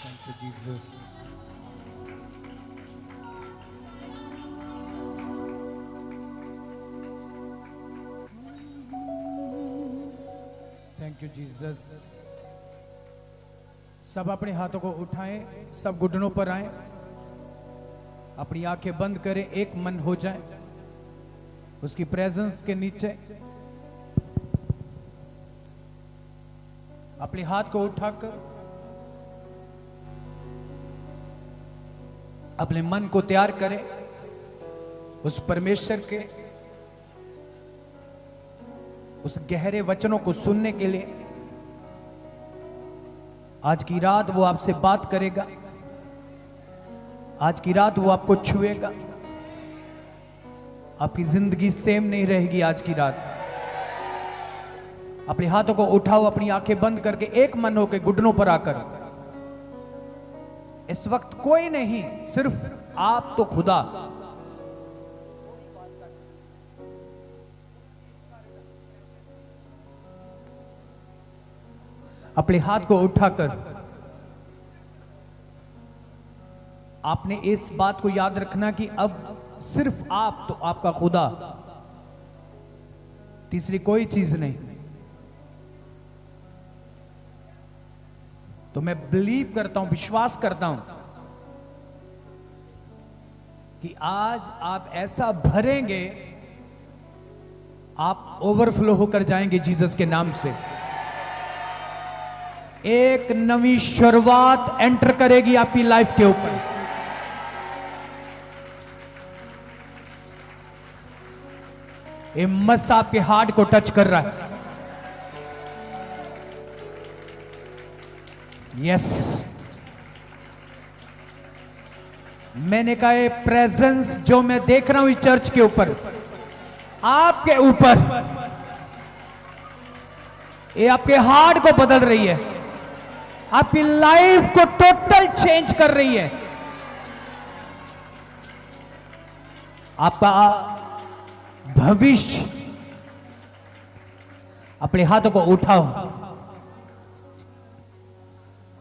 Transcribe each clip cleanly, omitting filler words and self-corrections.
Thank you, Jesus. Thank you, Jesus. सब अपने हाथों को उठाएं, सब घुटनों पर आएं, अपनी आंखें बंद करें, एक मन हो जाए उसकी प्रेजेंस के नीचे। अपने हाथ को उठाकर अपने मन को तैयार करें उस परमेश्वर के उस गहरे वचनों को सुनने के लिए। आज की रात वो आपसे बात करेगा, आज की रात वो आपको छुएगा, आपकी जिंदगी सेम नहीं रहेगी आज की रात। अपने हाथों को उठाओ, अपनी आंखें बंद करके एक मन होकर घुटनों पर आकर। इस वक्त कोई नहीं, सिर्फ आप तो खुदा। अपने हाथ को उठाकर आपने इस बात को याद रखना कि अब सिर्फ आप तो आपका खुदा, तीसरी कोई चीज नहीं। तो मैं बिलीव करता हूं, विश्वास करता हूं कि आज आप ऐसा भरेंगे, आप ओवरफ्लो होकर जाएंगे जीसस के नाम से। एक नवी शुरुआत एंटर करेगी आपकी लाइफ के ऊपर। ये मस आपके हार्ट को टच कर रहा है। यस, मैंने कहा ये प्रेजेंस जो मैं देख रहा हूं इस चर्च के ऊपर, आपके ऊपर, ये आपके हार्ट को बदल रही है, आपकी लाइफ को टोटल चेंज कर रही है। आपका भविष्य, अपने हाथों को उठाओ।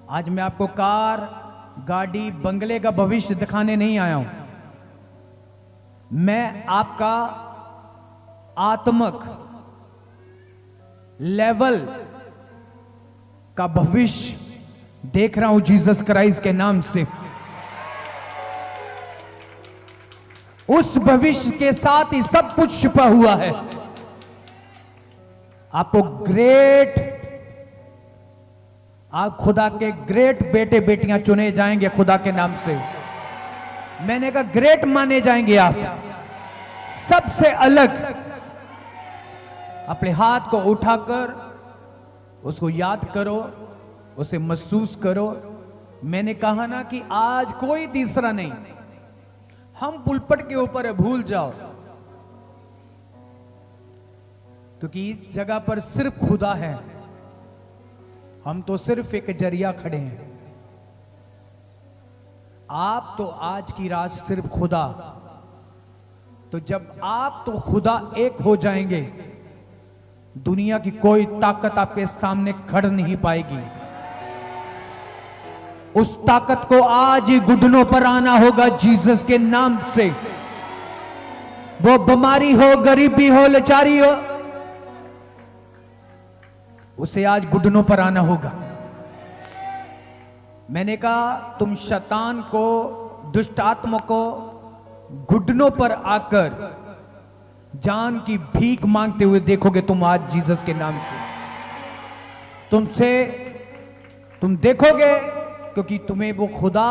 आज मैं आपको कार, गाड़ी, बंगले का भविष्य दिखाने नहीं आया हूं। मैं आपका आत्मक लेवल का भविष्य देख रहा हूं जीसस क्राइस्ट के नाम से। उस भविष्य के साथ ही सब कुछ छिपा हुआ है। आपको ग्रेट, आप खुदा के ग्रेट बेटे बेटियां चुने जाएंगे खुदा के नाम से। मैंने कहा ग्रेट माने जाएंगे आप, सबसे अलग। अपने हाथ को उठाकर उसको याद करो, उसे महसूस करो। मैंने कहा ना कि आज कोई तीसरा नहीं, हम पुलपट के ऊपर है, भूल जाओ, क्योंकि इस जगह पर सिर्फ खुदा है। हम तो सिर्फ एक जरिया खड़े हैं। आप तो आज की रात सिर्फ खुदा। तो जब आप तो खुदा एक हो जाएंगे, दुनिया की कोई ताकत आपके सामने खड़ नहीं पाएगी। उस ताकत को आज ही घुटनों पर आना होगा जीसस के नाम से। वो बीमारी हो, गरीबी हो, लाचारी हो, उसे आज घुटनों पर आना होगा। मैंने कहा तुम शैतान को, दुष्ट आत्मा को घुटनों पर आकर जान की भीख मांगते हुए देखोगे तुम आज जीसस के नाम से। तुम देखोगे, क्योंकि तुम्हें वो खुदा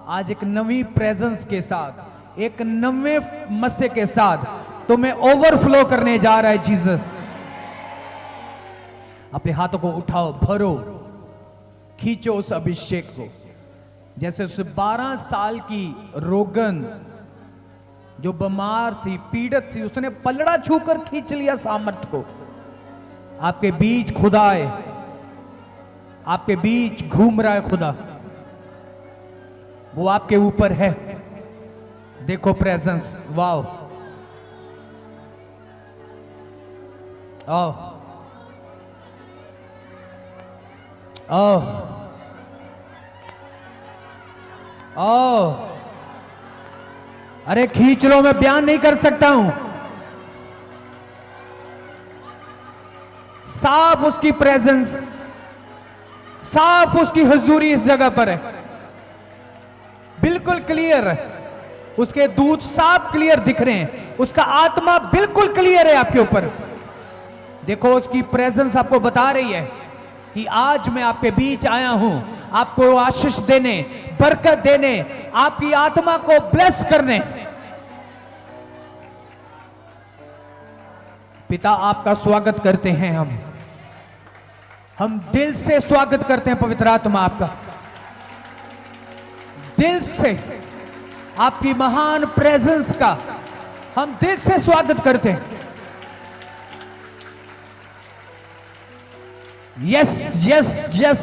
आज एक नवी प्रेजेंस के साथ, एक नवे मस्से के साथ तुम्हें ओवरफ्लो करने जा रहा है जीसस। अपने हाथों को उठाओ, भरो, खींचो उस अभिषेक को। जैसे उस 12 साल की रोगन जो बीमार थी, पीड़ित थी, उसने पलड़ा छूकर खींच लिया सामर्थ को। आपके बीच खुदा है, आपके बीच घूम रहा है खुदा। वो आपके ऊपर है। देखो प्रेजेंस, वाओ, आओ आओ। ओ, अरे खींच लो, मैं बयान नहीं कर सकता हूं। साफ उसकी प्रेजेंस, साफ उसकी हुजूरी इस जगह पर है, बिल्कुल क्लियर है। उसके दूत साफ क्लियर दिख रहे हैं, उसका आत्मा बिल्कुल क्लियर है आपके ऊपर। देखो उसकी प्रेजेंस आपको बता रही है कि आज मैं आपके बीच आया हूं, आपको आशीष देने, बरकत देने, आपकी आत्मा को ब्लेस करने। पिता आपका स्वागत करते हैं, हम दिल से स्वागत करते हैं पवित्र आत्मा आपका, दिल से आपकी महान प्रेजेंस का हम दिल से स्वागत करते हैं। Yes yes yes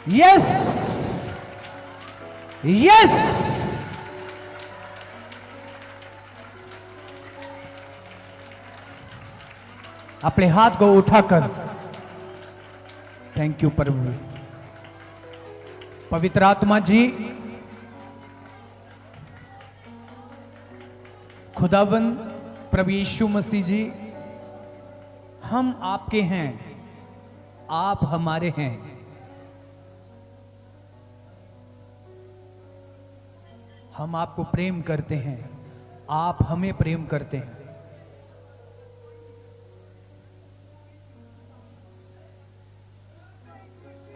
yes yes. अपने हाथ को उठाकर थैंक यू प्रभु। पवित्र आत्मा जी, खुदावन प्रभु यीशु मसीह जी, हम आपके हैं, आप हमारे हैं। हम आपको प्रेम करते हैं, आप हमें प्रेम करते हैं।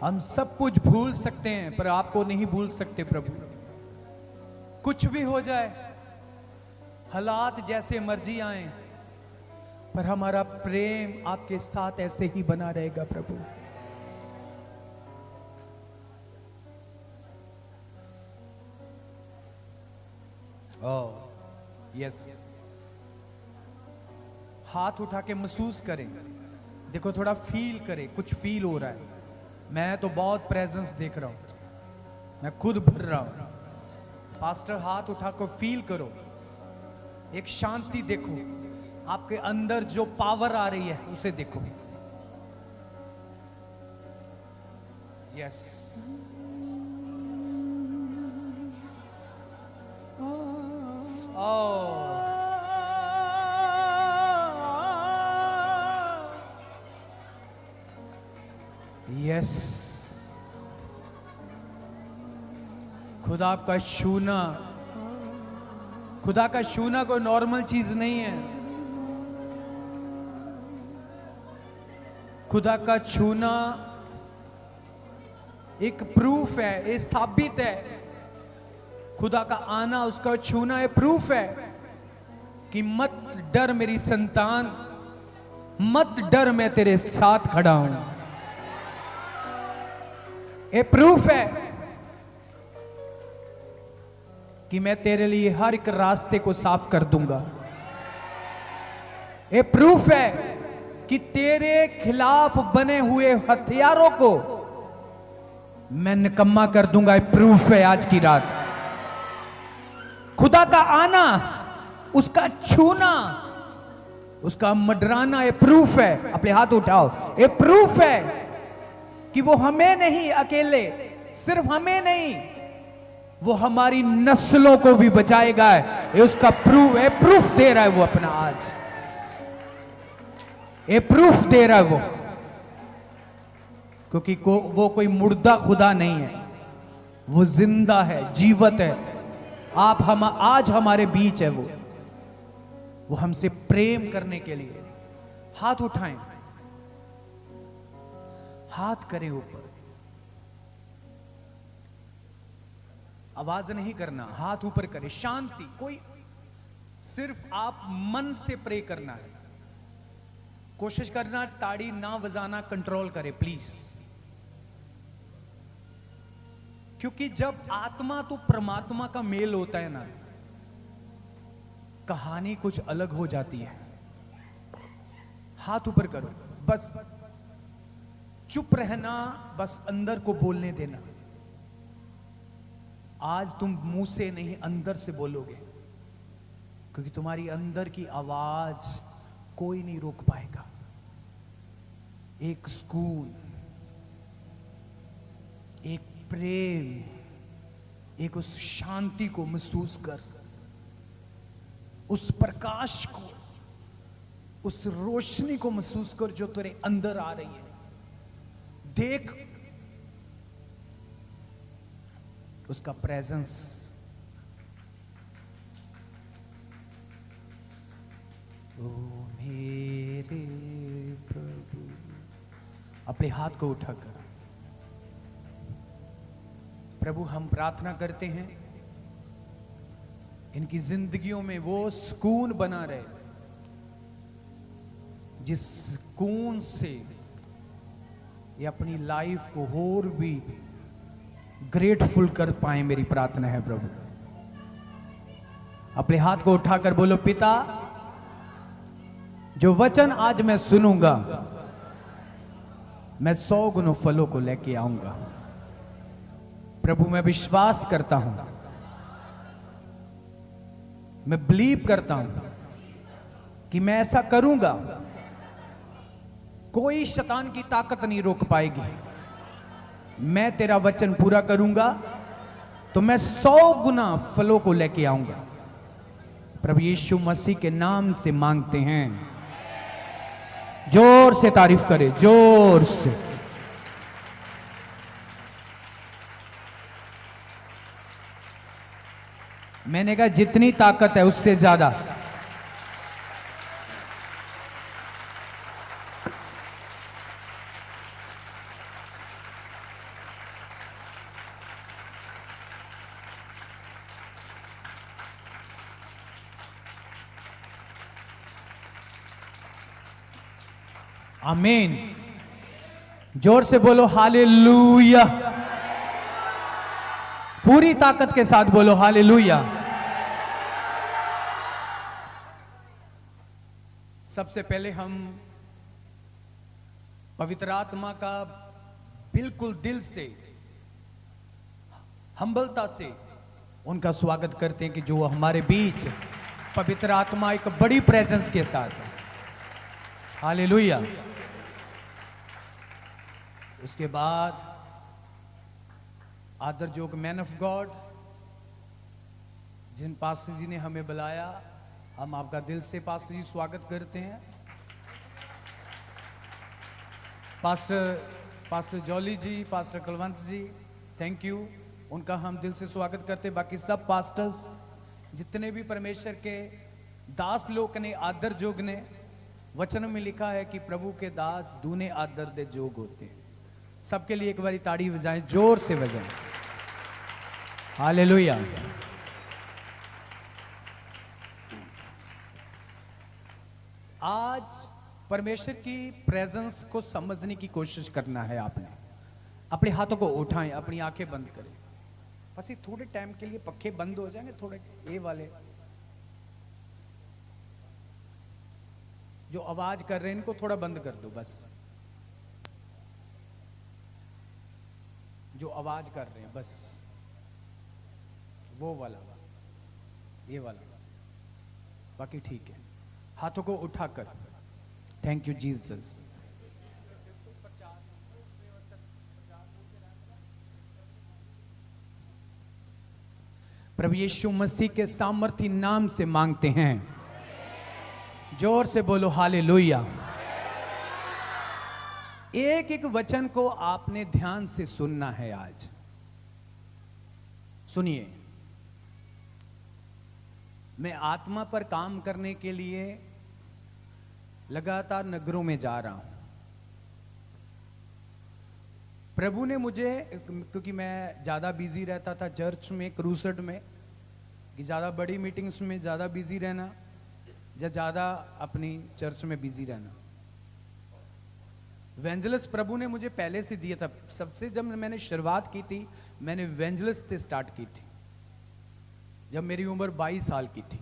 हम सब कुछ भूल सकते हैं पर आपको नहीं भूल सकते प्रभु। कुछ भी हो जाए, हालात जैसे मर्जी आए, पर हमारा प्रेम आपके साथ ऐसे ही बना रहेगा प्रभु। ओह यस, हाथ उठा के महसूस करें, देखो थोड़ा फील करें, कुछ फील हो रहा है। मैं तो बहुत प्रेजेंस देख रहा हूं, मैं खुद भर रहा हूं। पास्टर हाथ उठा कर फील करो, एक शांति देखो, आपके अंदर जो पावर आ रही है उसे देखो। यस, यस, खुदा का छूना, खुदा का छूना कोई नॉर्मल चीज नहीं है। खुदा का छूना एक प्रूफ है, ये साबित है। खुदा का आना, उसका छूना एक प्रूफ है कि मत डर मेरी संतान, मत डर, मैं तेरे साथ खड़ा हूं। ये प्रूफ है कि मैं तेरे लिए हर एक रास्ते को साफ कर दूंगा। ये प्रूफ है कि तेरे खिलाफ बने हुए हथियारों को मैं निकम्मा कर दूंगा। ये प्रूफ है आज की रात। खुदा का आना, उसका छूना, उसका मडराना, ये प्रूफ है। अपने हाथ उठाओ, ये प्रूफ है कि वो हमें नहीं अकेले, सिर्फ हमें नहीं, वो हमारी नस्लों को भी बचाएगा। ये उसका प्रूफ है, प्रूफ दे रहा है वो अपना आज, ये प्रूफ दे रहा है वो, क्योंकि वो कोई मुर्दा खुदा नहीं है, वो जिंदा है, जीवत है। हम आज हमारे बीच है वो हमसे प्रेम करने के लिए। हाथ उठाएं, हाथ करें ऊपर, आवाज नहीं करना, हाथ ऊपर करें। शांति, कोई, सिर्फ आप मन से प्रे करना है। कोशिश करना ताड़ी ना बजाना कंट्रोल करे प्लीज, क्योंकि जब आत्मा तो परमात्मा का मेल होता है ना, कहानी कुछ अलग हो जाती है। हाथ ऊपर करो, बस चुप रहना, बस अंदर को बोलने देना। आज तुम मुंह से नहीं, अंदर से बोलोगे, क्योंकि तुम्हारी अंदर की आवाज कोई नहीं रोक पाएगा। एक सुकून, एक प्रेम, एक उस शांति को महसूस कर, उस प्रकाश को, उस रोशनी को महसूस कर जो तेरे अंदर आ रही है। देख उसका प्रेजेंस। ओ मेरे प्रभु, अपने हाथ को उठाकर प्रभु हम प्रार्थना करते हैं इनकी जिंदगियों में वो सुकून बना रहे जिस सुकून से ये अपनी लाइफ को और भी ग्रेटफुल कर पाए। मेरी प्रार्थना है प्रभु, अपने हाथ को उठाकर बोलो, पिता जो वचन आज मैं सुनूंगा मैं 100 गुना फलों को लेके आऊंगा। प्रभु मैं विश्वास करता हूं, मैं बिलीव करता हूं कि मैं ऐसा करूंगा, कोई शैतान की ताकत नहीं रोक पाएगी। मैं तेरा वचन पूरा करूंगा तो मैं 100 गुना फलों को लेके आऊंगा। प्रभु यीशु मसीह के नाम से मांगते हैं। जोर से तारीफ करे, जोर से। मैंने कहा जितनी ताकत है उससे ज्यादा। आमीन। जोर से बोलो हालेलुया। पूरी ताकत के साथ बोलो हालेलुया। सबसे पहले हम पवित्र आत्मा का बिल्कुल दिल से, हम्बलता से उनका स्वागत करते हैं कि जो हमारे बीच पवित्र आत्मा एक बड़ी प्रेजेंस के साथ है। हालेलुया। उसके बाद आदर जोग मैन ऑफ गॉड, जिन पास्टर जी ने हमें बुलाया, हम आपका दिल से पास्टर जी स्वागत करते हैं। Pastor Jolly ji, pastor Kulwant ji, thank you, उनका हम दिल से स्वागत करते हैं। बाकी सब पास्टर्स, जितने भी परमेश्वर के दास लोग ने, आदर जोग ने, वचन में लिखा है कि प्रभु के दास दूने आदर दे जोग होते हैं। सबके लिए एक बारी ताड़ी बजाएं, जोर से बजाएं। हालेलुया। आज परमेश्वर की प्रेजेंस को समझने की कोशिश करना है। आपने अपने हाथों को उठाएं, अपनी आंखें बंद करें। बस ये थोड़े टाइम के लिए पक्के बंद हो जाएंगे, थोड़े ये वाले जो आवाज कर रहे हैं इनको थोड़ा बंद कर दो। बस जो आवाज कर रहे हैं, बस वो वाला, ये वाला, बाकी ठीक है। हाथों को उठाकर थैंक यू जीसस। प्रभु यीशु मसीह के सामर्थी नाम से मांगते हैं। जोर से बोलो हालेलुया। एक एक वचन को आपने ध्यान से सुनना है। आज सुनिए, मैं आत्मा पर काम करने के लिए लगातार नगरों में जा रहा हूं। प्रभु ने मुझे, क्योंकि मैं ज्यादा बिजी रहता था चर्च में, क्रूसेड में, कि ज्यादा बड़ी मीटिंग्स में ज्यादा बिजी रहना या ज्यादा अपनी चर्च में बिजी रहना। वेंजलिस्ट प्रभु ने मुझे पहले से दिया था। सबसे जब मैंने शुरुआत की थी, मैंने वेंजलिस्ट से स्टार्ट की थी जब मेरी उम्र 22 साल की थी।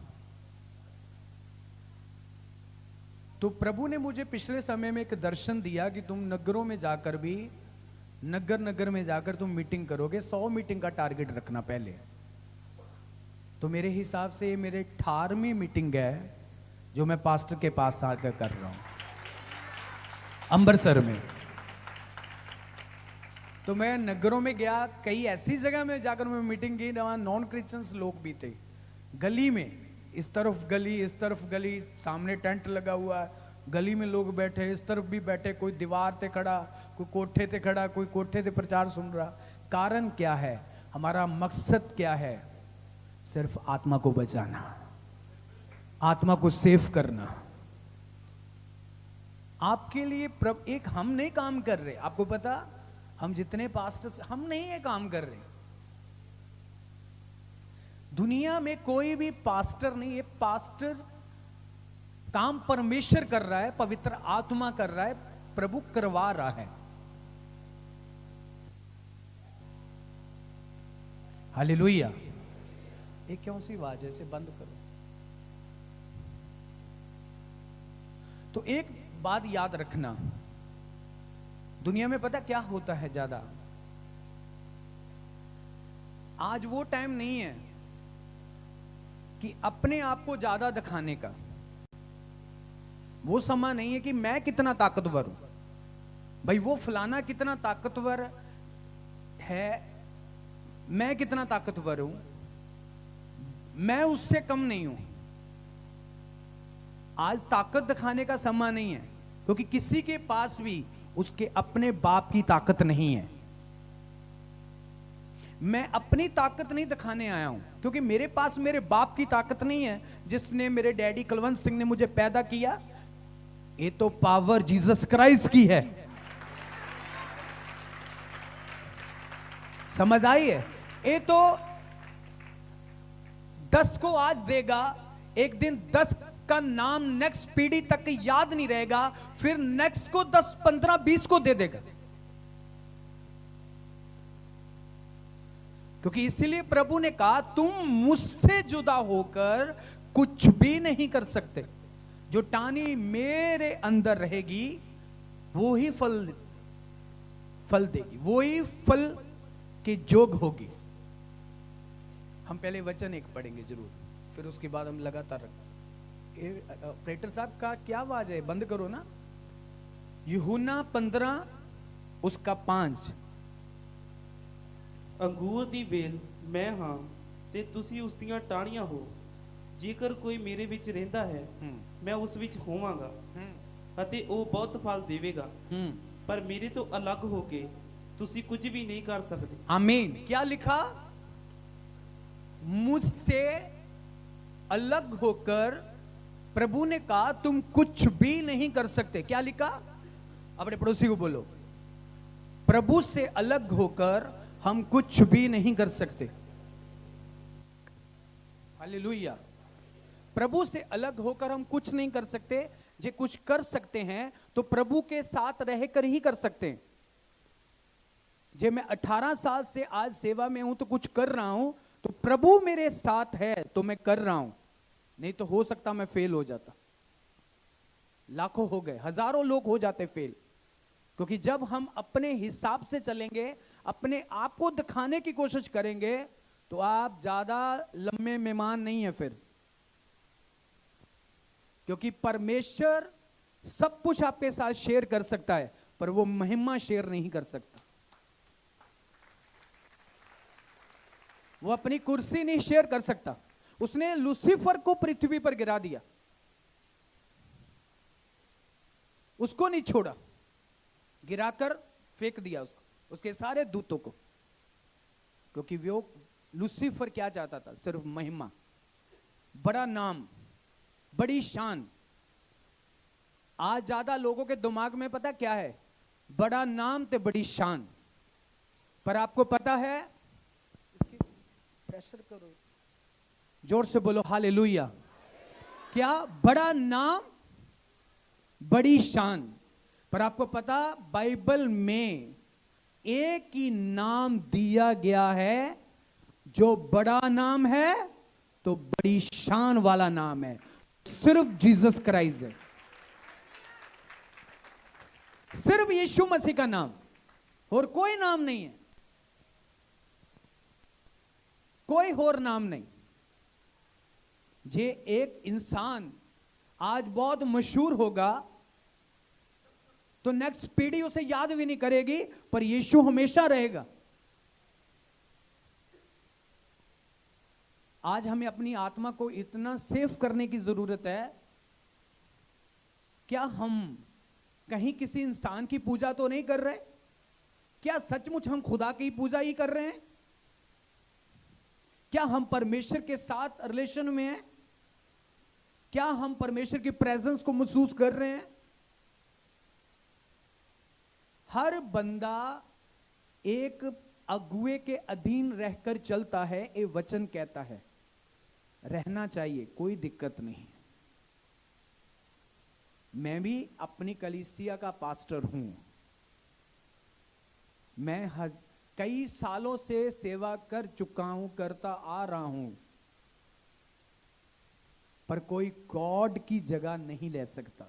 तो प्रभु ने मुझे पिछले समय में एक दर्शन दिया कि तुम नगरों में जाकर भी, नगर नगर में जाकर तुम मीटिंग करोगे। 100 मीटिंग का टारगेट रखना पहले। तो मेरे हिसाब से ये मेरे 18वीं मीटिंग है जो मैं पास्टर के पास आकर कर रहा हूं, अमृतसर में। तो मैं नगरों में गया, कई ऐसी जगह में जाकर मैं मीटिंग की वहाँ नॉन क्रिश्चियंस लोग भी थे। गली में, इस तरफ गली, इस तरफ गली, सामने टेंट लगा हुआ है, गली में लोग बैठे, इस तरफ भी बैठे, कोई दीवार पे खड़ा, कोई कोठे पे खड़ा, कोई कोठे पे प्रचार सुन रहा। कारण क्या है? हमारा मकसद क्या है? सिर्फ आत्मा को बचाना, आत्मा को सेव करना। आपके लिए एक हम नहीं काम कर रहे। आपको पता, हम जितने पास्टर्स, हम नहीं ये काम कर रहे। दुनिया में कोई भी पास्टर नहीं है। पास्टर काम परमेश्वर कर रहा है, पवित्र आत्मा कर रहा है, प्रभु करवा रहा है। हालेलुया। ये क्यों सी आवाज है? बंद करो। तो एक बात याद रखना, दुनिया में पता क्या होता है ज्यादा, आज वो टाइम नहीं है कि अपने आप को ज्यादा दिखाने का। वो समय नहीं है कि मैं कितना ताकतवर हूं। भाई वो फलाना कितना ताकतवर है, मैं कितना ताकतवर हूं, मैं उससे कम नहीं हूं। आज ताकत दिखाने का समय नहीं है, क्योंकि किसी के पास भी उसके अपने बाप की ताकत नहीं है। मैं अपनी ताकत नहीं दिखाने आया हूं, क्योंकि मेरे पास मेरे बाप की ताकत नहीं है, जिसने मेरे डैडी कुलवंत सिंह ने मुझे पैदा किया। ये तो पावर जीसस क्राइस्ट की है। समझ आई है? ये तो 10 को आज देगा, एक दिन 10 का नाम नेक्स्ट पीढ़ी तक याद नहीं रहेगा, फिर नेक्स्ट को 10, 15, 20 को दे देगा। क्योंकि इसीलिए प्रभु ने कहा, तुम मुझसे जुदा होकर कुछ भी नहीं कर सकते। जो टानी मेरे अंदर रहेगी वो ही फल देगी, वो ही फल की जोग होगी। हम पहले वचन एक पढ़ेंगे जरूर, फिर उसके बाद हम लगातार। ऑपरेटर साहब का क्या आवाज है? बंद करो ना। यूहन्ना 15 उसका 5। अंगूर दी बेल मैं हां ते तुसी उस ਦੀਆਂ ਟਾਹਣੀਆਂ ਹੋ। ਜੇਕਰ ਕੋਈ ਮੇਰੇ ਵਿੱਚ ਰਹਿੰਦਾ ਹੈ ਮੈਂ ਉਸ ਵਿੱਚ ਹੋਵਾਂਗਾ ਅਤੇ ਉਹ ਬਹੁਤ ਫਲ ਦੇਵੇਗਾ। पर मेरे तो अलग होके तुसी कुछ भी नहीं कर सकते। आमीन। क्या लिखा? मुझसे अलग होकर प्रभु ने कहा तुम कुछ भी नहीं कर सकते। क्या लिखा? अपने पड़ोसी को बोलो, प्रभु से अलग होकर हम कुछ भी नहीं कर सकते। हालेलुया। प्रभु से अलग होकर हम कुछ नहीं कर सकते। जे कुछ कर सकते हैं तो प्रभु के साथ रहकर ही कर सकते हैं। जे मैं 18 साल से आज सेवा में हूं तो कुछ कर रहा हूं, तो प्रभु मेरे साथ है तो मैं कर रहा हूं, नहीं तो हो सकता मैं फेल हो जाता। लाखों हो गए, हजारों लोग हो जाते फेल। क्योंकि जब हम अपने हिसाब से चलेंगे, अपने आप को दिखाने की कोशिश करेंगे, तो आप ज्यादा लंबे मेहमान नहीं है फिर। क्योंकि परमेश्वर सब कुछ आपके साथ शेयर कर सकता है, पर वो महिमा शेयर नहीं कर सकता। वो अपनी कुर्सी नहीं शेयर कर सकता। उसने लूसीफर को पृथ्वी पर गिरा दिया, उसको नहीं छोड़ा, गिराकर फेंक दिया उसको, उसके सारे दूतों को। क्योंकि वो लूसीफर क्या चाहता था? सिर्फ महिमा, बड़ा नाम, बड़ी शान। आज ज्यादा लोगों के दिमाग में पता क्या है? बड़ा नाम ते बड़ी शान। पर आपको पता है, इसकी प्रेशर करो, जोर से बोलो हालेलुया। क्या? बड़ा नाम, बड़ी शान। पर आपको पता, बाइबल में एक ही नाम दिया गया है जो बड़ा नाम है तो बड़ी शान वाला नाम है, सिर्फ जीसस क्राइस्ट है। सिर्फ यीशु मसीह का नाम, और कोई नाम नहीं है, कोई और नाम नहीं। जे एक इंसान आज बहुत मशहूर होगा, तो नेक्स्ट पीढ़ी उसे याद भी नहीं करेगी, पर यीशु हमेशा रहेगा। आज हमें अपनी आत्मा को इतना सेफ करने की जरूरत है। क्या हम कहीं किसी इंसान की पूजा तो नहीं कर रहे? क्या सचमुच हम खुदा की पूजा ही कर रहे हैं? क्या हम परमेश्वर के साथ रिलेशन में हैं? क्या हम परमेश्वर की प्रेजेंस को महसूस कर रहे हैं? हर बंदा एक अगुए के अधीन रहकर चलता है, ये वचन कहता है। रहना चाहिए, कोई दिक्कत नहीं। मैं भी अपनी कलीसिया का पास्टर हूं। मैं कई सालों से सेवा कर चुका हूं, करता आ रहा हूं, पर कोई गॉड की जगह नहीं ले सकता।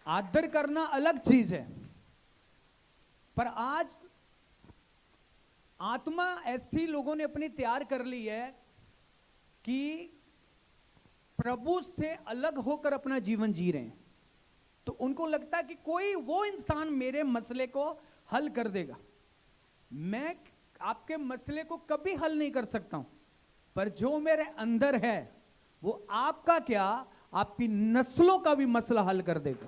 आदर करना अलग चीज है, पर आज आत्मा ऐसी लोगों ने अपनी तैयार कर ली है कि प्रभु से अलग होकर अपना जीवन जी रहे हैं। तो उनको लगता है कि कोई वो इंसान मेरे मसले को हल कर देगा। मैं आपके मसले को कभी हल नहीं कर सकता हूं, पर जो मेरे अंदर है वो आपका क्या, आपकी नस्लों का भी मसला हल कर देगा।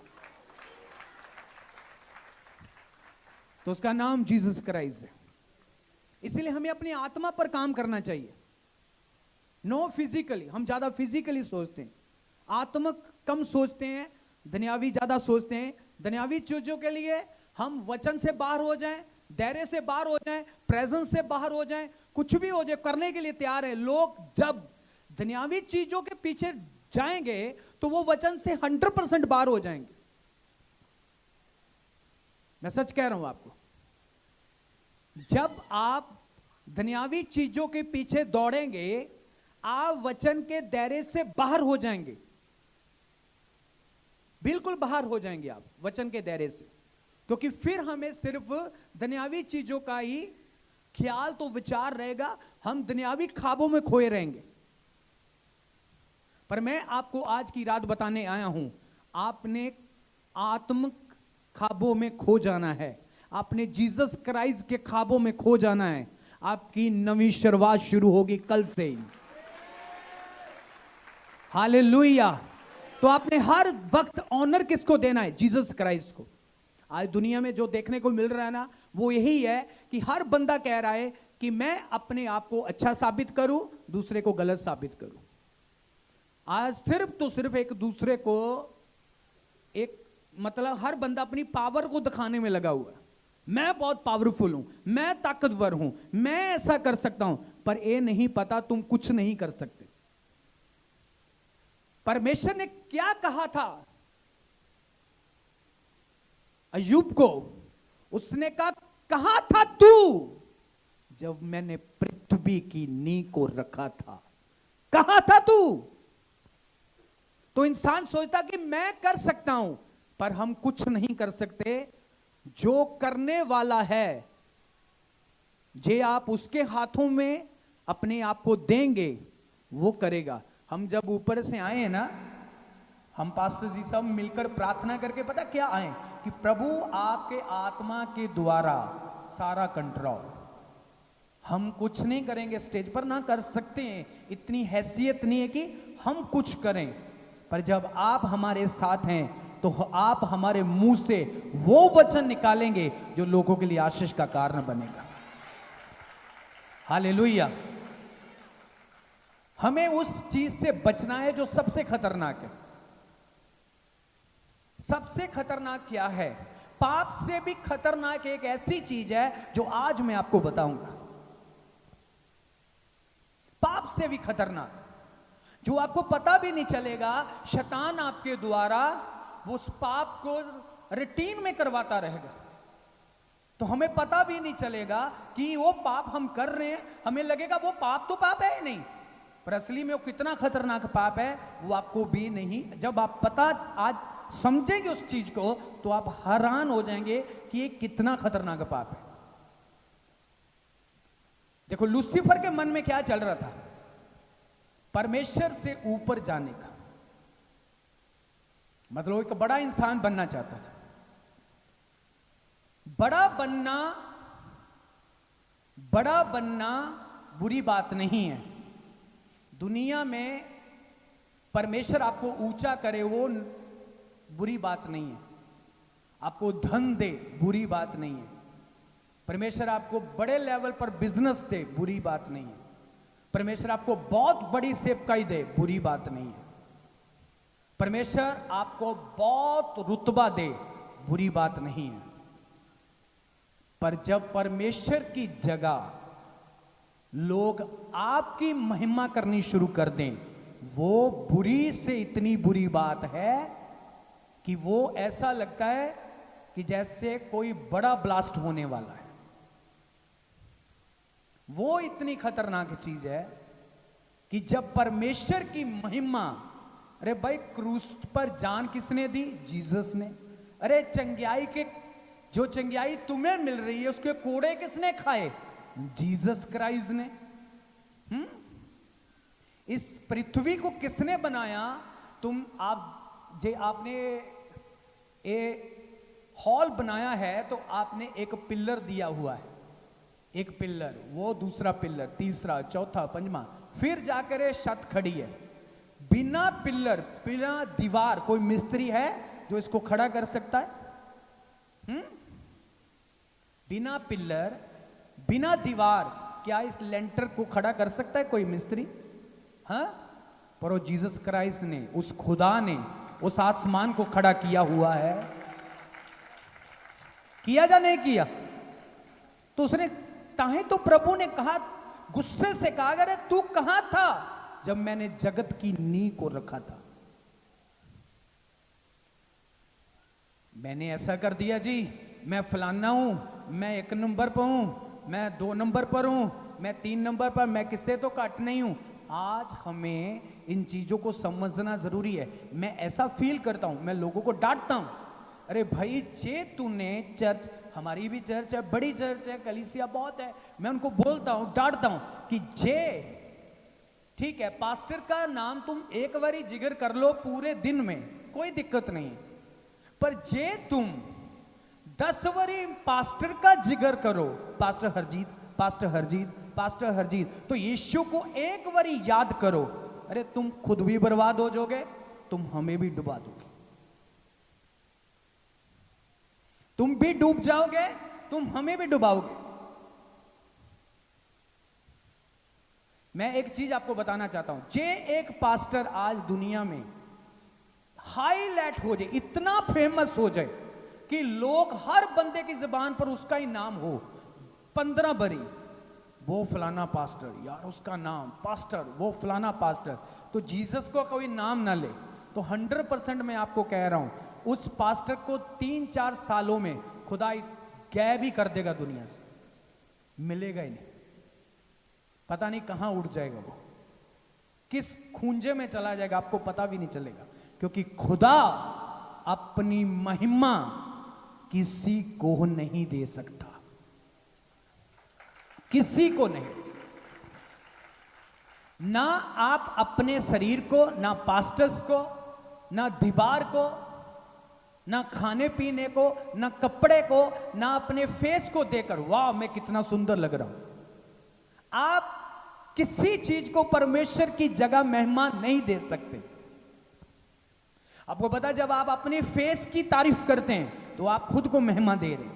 तो उसका नाम जीसस क्राइस्ट है। इसलिए हमें अपनी आत्मा पर काम करना चाहिए। नो फिजिकली, हम ज्यादा फिजिकली सोचते हैं, आत्मक कम सोचते हैं, दुनियावी ज्यादा सोचते हैं। दुनियावी चीजों के लिए हम वचन से बाहर हो जाएं, दायरे से बाहर हो जाएं, प्रेजेंस से बाहर हो जाएं, कुछ भी हो जाए करने के लिए तैयार है। लोग जब दुनियावी चीजों के पीछे जाएंगे तो वो वचन से 100% बाहर हो जाएंगे। मैं सच कह रहा हूं आपको। जब आप दुनियावी चीजों के पीछे दौड़ेंगे, आप वचन के दायरे से बाहर हो जाएंगे, बिल्कुल बाहर हो जाएंगे आप वचन के दायरे से। क्योंकि फिर हमें सिर्फ दुनियावी चीजों का ही ख्याल तो विचार रहेगा, हम दुनियावी ख्वाबों में खोए रहेंगे। पर मैं आपको आज की रात बताने आया हूं, आपने आत्मिक ख्वाबों में खो जाना है, आपने जीसस क्राइस्ट के ख्वाबों में खो जाना है। आपकी नवी शुरुआत शुरू होगी कल से ही। हालेलुया। तो आपने हर वक्त ऑनर किसको देना है? जीसस क्राइस्ट को। आज दुनिया में जो देखने को मिल रहा है ना, वो यही है कि हर बंदा कह रहा है कि मैं अपने आप को अच्छा साबित करूं, दूसरे को गलत साबित करूं। आज सिर्फ तो सिर्फ एक दूसरे को एक मतलब हर बंदा अपनी पावर को दिखाने में लगा हुआ है। मैं बहुत पावरफुल हूं, मैं ताकतवर हूं, मैं ऐसा कर सकता हूं, पर ये नहीं पता तुम कुछ नहीं कर सकते। परमेश्वर ने क्या कहा था अय्यूब को? उसने कहा था तू जब मैंने पृथ्वी की नींव को रखा था, कहा था तू। तो इंसान सोचता कि मैं कर सकता हूं, पर हम कुछ नहीं कर सकते। जो करने वाला है, जे आप उसके हाथों में अपने आप को देंगे, वो करेगा। हम जब ऊपर से आए हैं ना, हम पास्टर जी सब मिलकर प्रार्थना करके पता क्या आए कि प्रभु आपके आत्मा के द्वारा सारा कंट्रोल। हम कुछ नहीं करेंगे, स्टेज पर ना कर सकते हैं, इतनी हैसियत नहीं है कि हम कुछ करें, पर जब आप हमारे साथ हैं तो आप हमारे मुंह से वो वचन निकालेंगे जो लोगों के लिए आशीष का कारण बनेगा। हालेलुया। हमें उस चीज से बचना है जो सबसे खतरनाक है। सबसे खतरनाक क्या है? पाप से भी खतरनाक एक ऐसी चीज है जो आज मैं आपको बताऊंगा। पाप से भी खतरनाक, जो आपको पता भी नहीं चलेगा, शैतान आपके द्वारा उस पाप को रूटीन में करवाता रहेगा। तो हमें पता भी नहीं चलेगा कि वो पाप हम कर रहे हैं, हमें लगेगा वो पाप तो पाप है ही नहीं, पर असली में वो कितना खतरनाक पाप है वो आपको भी नहीं। जब आप पता आज समझेंगे उस चीज को तो आप हैरान हो जाएंगे कि ये कितना खतरनाक पाप है। देखो लूसीफर के मन में क्या चल रहा था? परमेश्वर से ऊपर जाने का। मतलब वो एक बड़ा इंसान बनना चाहता था। बड़ा बनना बुरी बात नहीं है। दुनिया में परमेश्वर आपको ऊंचा करे वो बुरी बात नहीं है। आपको धन दे बुरी बात नहीं है। परमेश्वर आपको बड़े लेवल पर बिजनेस दे बुरी बात नहीं है। परमेश्वर आपको बहुत बड़ी सेवकाई दे बुरी बात नहीं है। परमेश्वर आपको बहुत रुतबा दे बुरी बात नहीं है। पर जब परमेश्वर की जगह लोग आपकी महिमा करनी शुरू कर दें, वो बुरी से इतनी बुरी बात है कि वो ऐसा लगता है कि जैसे कोई बड़ा ब्लास्ट होने वाला है। वो इतनी खतरनाक चीज है कि जब परमेश्वर की महिमा, अरे भाई क्रूस पर जान किसने दी? जीसस ने। अरे चंगियाई के जो चंगियाई तुम्हें मिल रही है उसके कोड़े किसने खाए? जीसस क्राइस्ट ने। इस पृथ्वी को किसने बनाया? आपने हॉल बनाया है तो आपने एक पिलर दिया हुआ है, एक पिलर, वो दूसरा पिलर, तीसरा, चौथा, पंजवा, फिर जाकर ये छत खड़ी है। बिना पिलर, बिना दीवार कोई मिस्त्री है जो इसको खड़ा कर सकता है? बिना पिलर, बिना दीवार क्या इस लेंटर को खड़ा कर सकता है कोई मिस्त्री? हाँ, पर वो जीसस क्राइस्ट ने, उस खुदा ने उस आसमान को खड़ा किया हुआ है। किया या नहीं किया? तो उसने ताहे तो प्रभु ने कहा, गुस्से से कहा, अरे तू कहां था जब मैंने जगत की नींव को रखा था? मैंने ऐसा कर दिया जी, मैं फलाना हूं, मैं 1 नंबर पर हूं, मैं 2 नंबर पर हूं, मैं 3 नंबर पर, मैं किससे तो घट नहीं हूं। आज हमें इन चीजों को समझना जरूरी है। मैं ऐसा फील करता हूं, मैं लोगों को डांटता हूं, अरे भाई जे तूने चर्च, हमारी भी चर्च है, बड़ी चर्च है, कलीसिया बहुत है, मैं उनको बोलता हूं, डांटता हूं कि जे ठीक है, पास्टर का नाम तुम एक बारी जिक्र कर लो पूरे दिन में, कोई दिक्कत नहीं, पर जे तुम 10 बारी पास्टर का जिक्र करो, pastor Harjeet, pastor Harjeet, pastor Harjeet, तो यीशु को एक बारी याद करो, अरे तुम खुद भी बर्बाद हो जाओगे, तुम हमें भी डुबा दोगे। तुम भी डूब जाओगे, तुम हमें भी डुबाओगे। मैं एक चीज आपको बताना चाहता हूं, जे एक पास्टर आज दुनिया में हाईलाइट हो जाए, इतना फेमस हो जाए कि लोग हर बंदे की जुबान पर उसका ही नाम हो, 15 बरी वो फलाना पास्टर, यार उसका नाम पास्टर, वो फलाना पास्टर, तो जीसस को कोई नाम ना ले तो 100% मैं आपको कह रहा हूं, उस पास्टर को 3-4 सालों में खुदा गायब ही कर देगा दुनिया से, मिलेगा ही नहीं, पता नहीं कहां उड़ जाएगा, वो किस खूंजे में चला जाएगा आपको पता भी नहीं चलेगा, क्योंकि खुदा अपनी महिमा किसी को नहीं दे सकता, किसी को नहीं। ना आप अपने शरीर को, ना पास्टर्स को, ना दीवार को, ना खाने पीने को, ना कपड़े को, ना अपने फेस को देकर वाह मैं कितना सुंदर लग रहा हूं, आप किसी चीज को परमेश्वर की जगह महिमा नहीं दे सकते। आपको पता, जब आप अपने फेस की तारीफ करते हैं तो आप खुद को महिमा दे रहे हैं।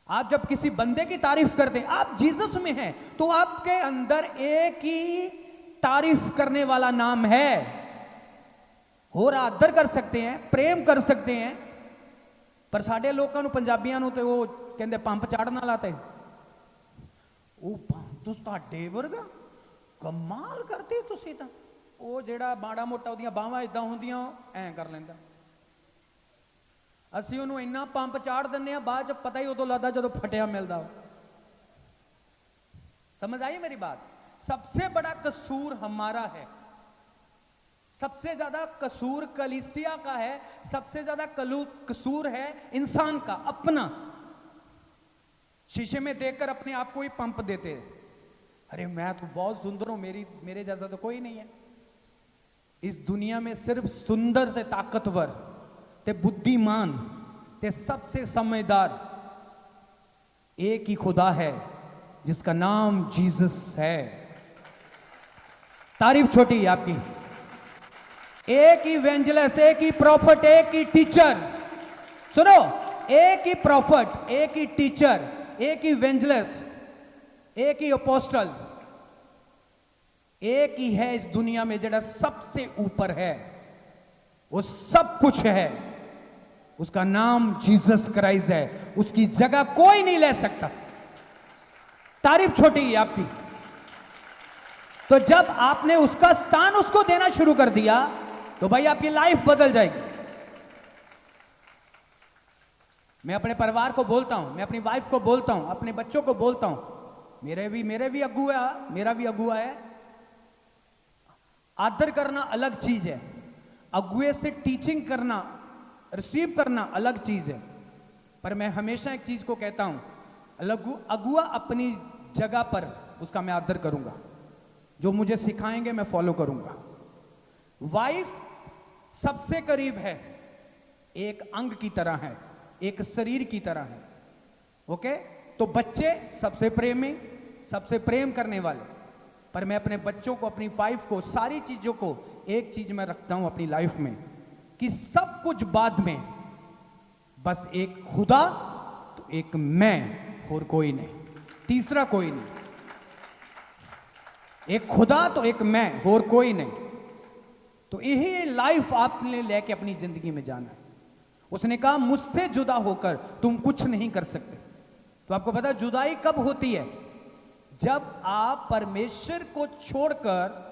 आप जब किसी बंदे की तारीफ करते हैं, आप जीसस में हैं, तो आपके अंदर एक ही तारीफ करने वाला नाम है, और आदर कर सकते हैं, प्रेम कर सकते हैं, पर साडे लोगों ਨੂੰ ਪੰਜਾਬੀਆਂ ਨੂੰ ਤੇ ਉਹ ਕਹਿੰਦੇ ਪੰਪ ਚਾੜਨ ਵਾਲਾ ਤੇ ਉਹ ਤੁਸੀਂ ਤੁਹਾਡੇ ਵਰਗਾ ਕਮਾਲ ਕਰਦੇ ਤੁਸੀਂ ਤਾਂ, ਉਹ ਜਿਹੜਾ ਮਾੜਾ ਮੋਟਾ ਉਹਦੀਆਂ ਬਾਹਾਂ ਇਦਾਂ ਹੁੰਦੀਆਂ ਐਂ ਕਰ ਲੈਂਦਾ, ਅਸੀਂ ਉਹਨੂੰ ਇੰਨਾ ਪੰਪ ਚਾੜ ਦਿੰਨੇ ਆ, ਬਾਅਦ ਚ ਪਤਾ ਹੀ ਉਦੋਂ ਲੱਗਦਾ ਜਦੋਂ ਫਟਿਆ ਮਿਲਦਾ। समझ आई मेरी बात? सबसे बड़ा कसूर हमारा है, सबसे ज्यादा कसूर कलीसिया का है, सबसे ज्यादा कसूर है इंसान का अपना। शीशे में देखकर अपने आप को ही पंप देते हैं, अरे मैं तो बहुत सुंदर हूं, मेरे जैसा तो कोई नहीं है, इस दुनिया में सिर्फ सुंदर ते ताकतवर ते बुद्धिमान ते सबसे समझदार एक ही खुदा है जिसका नाम जीसस है। तारीफ छोटी है आपकी। एक ही इवेंजलिस्ट, एक ही प्रॉफिट, एक ही टीचर, सुनो, एक ही प्रॉफिट, एक ही टीचर, एक ही इवेंजलिस्ट, एक ही अपोस्टल, एक ही है इस दुनिया में जेड़ा सबसे ऊपर है, वो सब कुछ है, उसका नाम जीसस क्राइस्ट है। उसकी जगह कोई नहीं ले सकता। तारीफ छोटी है आपकी। तो जब आपने उसका स्थान उसको देना शुरू कर दिया तो भाई आपकी लाइफ बदल जाएगी। मैं अपने परिवार को बोलता हूं, मैं अपनी वाइफ को बोलता हूं, अपने बच्चों को बोलता हूं, मेरा भी अगुआ है। आदर करना अलग चीज है, अगुए से टीचिंग करना, रिसीव करना अलग चीज है। पर मैं हमेशा एक चीज को कहता हूं, अगुआ अपनी जगह पर उसका मैं आदर करूंगा, जो मुझे सिखाएंगे मैं फॉलो करूंगा। वाइफ सबसे करीब है, एक अंग की तरह है, एक शरीर की तरह है। ओके, तो बच्चे सबसे प्रेमी, सबसे प्रेम करने वाले। पर मैं अपने बच्चों को, अपनी वाइफ को, सारी चीजों को एक चीज में रखता हूं अपनी लाइफ में कि सब कुछ बाद में, बस एक खुदा तो एक मैं और कोई नहीं, तीसरा कोई नहीं। एक खुदा तो एक मैं और कोई नहीं। तो यही लाइफ आपने लेके अपनी जिंदगी में जाना है। उसने कहा मुझसे जुदा होकर तुम कुछ नहीं कर सकते। तो आपको पता है जुदाई कब होती है? जब आप परमेश्वर को छोड़कर,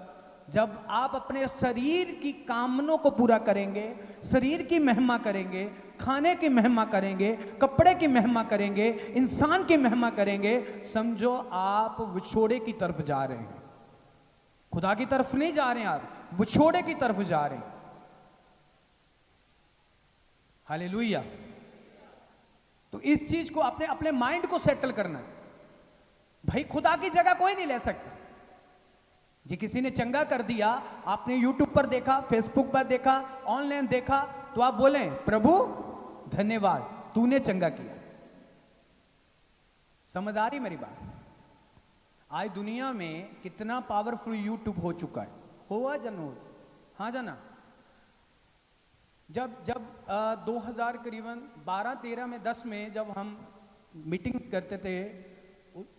जब आप अपने शरीर की कामनों को पूरा करेंगे, शरीर की महिमा करेंगे, खाने की महिमा करेंगे, कपड़े की महिमा करेंगे, इंसान की महिमा करेंगे, समझो आप विछोड़े की तरफ जा रहे हैं। खुदा की तरफ नहीं जा रहे हैं, आप विछोड़े की तरफ जा रहे हैं। हालेलुया। तो इस चीज को आपने अपने माइंड को सेटल करना है। भाई खुदा की जगह कोई नहीं ले सकता। जी किसी ने चंगा कर दिया, आपने यूट्यूब पर देखा, फेसबुक पर देखा, ऑनलाइन देखा, तो आप बोले प्रभु धन्यवाद तूने चंगा किया। समझ आ रही मेरी बात? आज दुनिया में कितना पावरफुल यूट्यूब हो चुका है, हुआ जनो, हाँ जाना। जब 2000 करीबन 12-13 में 10 में जब हम मीटिंग्स करते थे,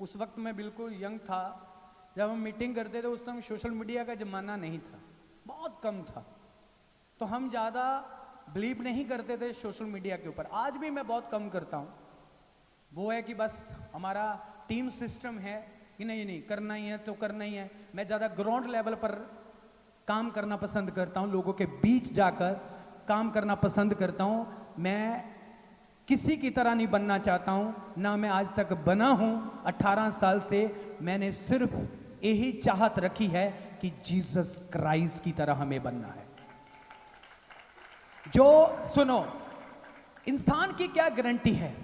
उस वक्त मैं बिल्कुल यंग था। जब हम मीटिंग करते थे उस टाइम सोशल मीडिया का जमाना नहीं था, बहुत कम था, तो हम ज़्यादा बिलीव नहीं करते थे सोशल मीडिया के ऊपर। आज भी मैं बहुत कम करता हूँ। वो है कि बस हमारा टीम सिस्टम है कि नहीं करना ही है तो करना ही है। मैं ज़्यादा ग्राउंड लेवल पर काम करना पसंद करता हूँ, लोगों के बीच जाकर काम करना पसंद करता हूँ। मैं किसी की तरह नहीं बनना चाहता हूँ, ना मैं आज तक बना हूँ। 18 साल से मैंने सिर्फ यही चाहत रखी है कि जीसस क्राइस्ट की तरह हमें बनना है। जो सुनो, इंसान की क्या गारंटी है?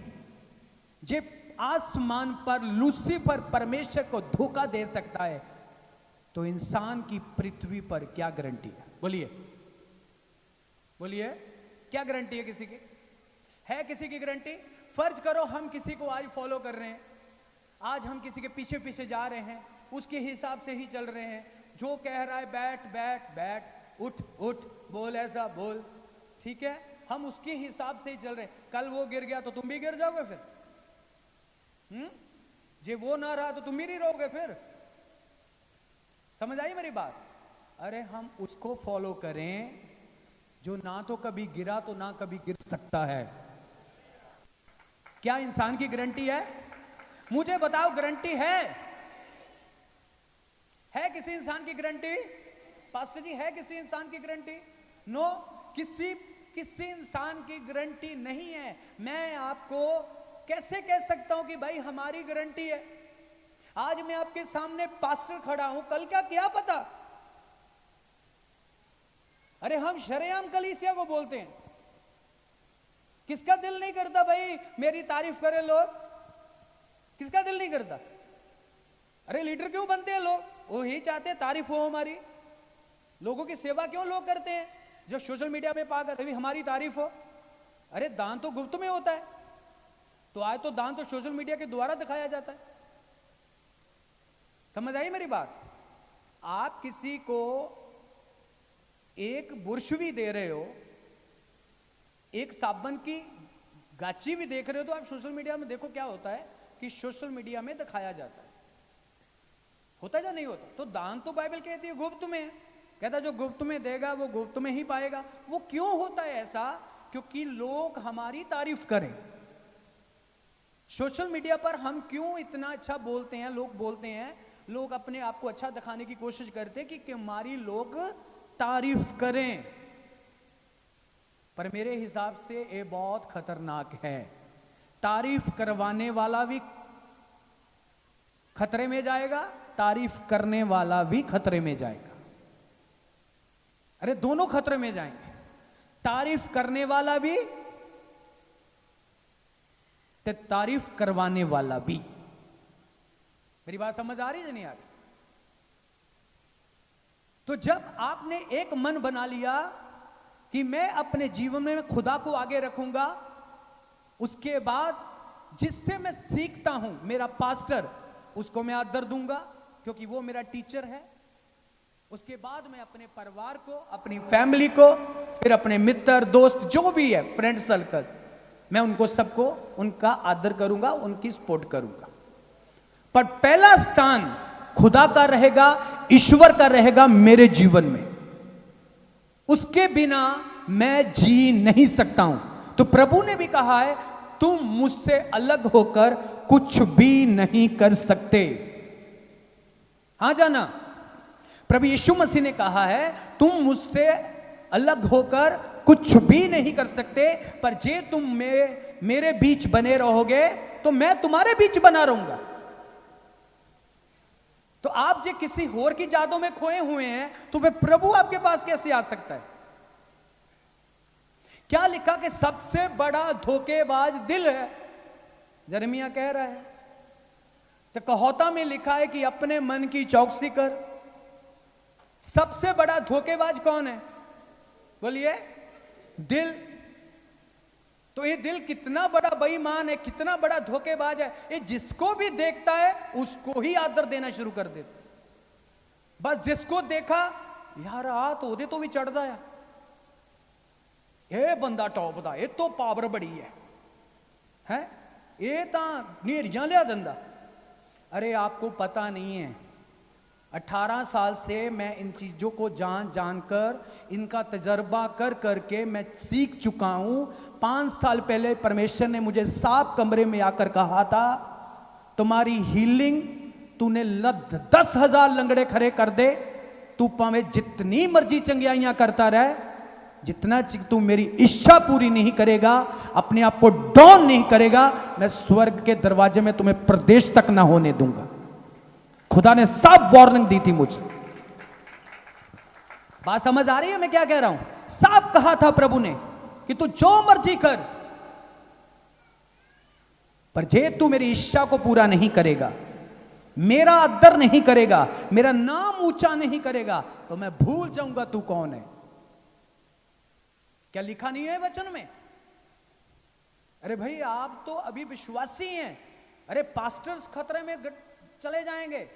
जे आसमान पर लूसीफर परमेश्वर को धोखा दे सकता है, तो इंसान की पृथ्वी पर क्या गारंटी है? बोलिए बोलिए, क्या गारंटी है किसी की? है किसी की गारंटी? फर्ज करो हम किसी को आज फॉलो कर रहे हैं, आज हम किसी के पीछे पीछे जा रहे हैं, उसके हिसाब से ही चल रहे हैं। जो कह रहा है बैठ बैठ बैठ, उठ उठ, बोल ऐसा बोल, ठीक है, हम उसके हिसाब से ही चल रहे हैं। कल वो गिर गया तो तुम भी गिर जाओगे फिर? जे वो ना रहा तो तुम भी नहीं रहोगे फिर। समझ आई मेरी बात? अरे हम उसको फॉलो करें जो ना तो कभी गिरा तो ना कभी गिर सकता है। क्या इंसान की गारंटी है? मुझे बताओ, गारंटी है? किसी इंसान की गारंटी? पास्टर जी, है किसी इंसान की गारंटी? नो, किसी इंसान की गारंटी नहीं है। मैं आपको कैसे कह सकता हूं कि भाई हमारी गारंटी है? आज मैं आपके सामने पास्टर खड़ा हूं, कल क्या पता। अरे हम शरेआम कलीसिया को बोलते हैं। किसका दिल नहीं करता भाई मेरी तारीफ करे लोग? किसका दिल नहीं करता? अरे लीडर क्यों बनते हैं लोग? वो ही चाहते तारीफ हो हमारी। लोगों की सेवा क्यों लोग करते हैं? जब सोशल मीडिया पे पाकर अभी हमारी तारीफ हो, अरे दान तो गुप्त में होता है, तो आज तो दान तो सोशल मीडिया के द्वारा दिखाया जाता है। समझ आई मेरी बात? आप किसी को एक बुरश भी दे रहे हो, एक साबुन की गाची भी देख रहे हो, तो आप सोशल मीडिया में देखो क्या होता है कि सोशल मीडिया में दिखाया जाता है। होता है या नहीं होता? तो दान तो बाइबल कहती है गुप्त में है, कहता है जो गुप्त में देगा वो गुप्त में ही पाएगा। वो क्यों होता है ऐसा? क्योंकि लोग हमारी तारीफ करें। सोशल मीडिया पर हम क्यों इतना अच्छा बोलते हैं? लोग बोलते हैं, लोग अपने आप को अच्छा दिखाने की कोशिश करते हैं कि हमारी लोग तारीफ करें। पर मेरे हिसाब से ये बहुत खतरनाक है। तारीफ करवाने वाला भी खतरे में जाएगा, तारीफ करने वाला भी खतरे में जाएगा। अरे दोनों खतरे में जाएंगे, तारीफ करने वाला भी तो तारीफ करवाने वाला भी। मेरी बात समझ आ रही है नहीं आ रही? तो जब आपने एक मन बना लिया कि मैं अपने जीवन में खुदा को आगे रखूंगा, उसके बाद जिससे मैं सीखता हूं, मेरा पास्टर, उसको मैं आदर दूंगा क्योंकि वो मेरा टीचर है। उसके बाद मैं अपने परिवार को, अपनी फैमिली को, फिर अपने मित्र दोस्त जो भी है, फ्रेंड सर्कल, मैं उनको सबको उनका आदर करूंगा, उनकी सपोर्ट करूंगा। पर पहला स्थान खुदा का रहेगा, ईश्वर का रहेगा मेरे जीवन में। उसके बिना मैं जी नहीं सकता हूं। तो प्रभु ने भी कहा है, तुम मुझसे अलग होकर कुछ भी नहीं कर सकते। हाँ जाना, प्रभु यीशु मसीह ने कहा है, तुम मुझसे अलग होकर कुछ भी नहीं कर सकते, पर जे तुम मेरे बीच बने रहोगे तो मैं तुम्हारे बीच बना रहूंगा। तो आप जे किसी और की जादों में खोए हुए हैं, तो वे प्रभु आपके पास कैसे आ सकता है? क्या लिखा कि सबसे बड़ा धोखेबाज दिल है, यिर्मयाह कह रहा है। तो कहोता में लिखा है कि अपने मन की चौकसी कर। सबसे बड़ा धोखेबाज कौन है? बोलिए, दिल। तो ये दिल कितना बड़ा बेईमान है, कितना बड़ा धोखेबाज है। ये जिसको भी देखता है उसको ही आदर देना शुरू कर देता है। बस जिसको देखा, यार आ तो ओदे तो भी चढ़दा है, ये बंदा टॉप दा, ये तो पावर बड़ी है, ये तो नेरियां लिया दंदा। अरे आपको पता नहीं है, 18 साल से मैं इन चीज़ों को जान कर, इनका तजर्बा कर करके मैं सीख चुका हूं। 5 साल पहले परमेश्वर ने मुझे साफ कमरे में आकर कहा था, तुम्हारी हीलिंग, तूने 10,000 लंगड़े खड़े कर दे, तू पावे जितनी मर्जी चंगियाइयां करता रहे, जितना तू मेरी इच्छा पूरी नहीं करेगा, अपने आप को डाउन नहीं करेगा, मैं स्वर्ग के दरवाजे में तुम्हें प्रदेश तक ना होने दूंगा। खुदा ने साफ वार्निंग दी थी मुझे। बात समझ आ रही है मैं क्या कह रहा हूं? साफ कहा था प्रभु ने कि तू जो मर्जी कर, पर जे तू मेरी इच्छा को पूरा नहीं करेगा, मेरा आदर नहीं करेगा, मेरा नाम ऊंचा नहीं करेगा, तो मैं भूल जाऊंगा तू कौन है। क्या लिखा नहीं है वचन में? अरे भाई आप तो अभी विश्वासी हैं, अरे पास्टर्स खतरे में चले जाएंगे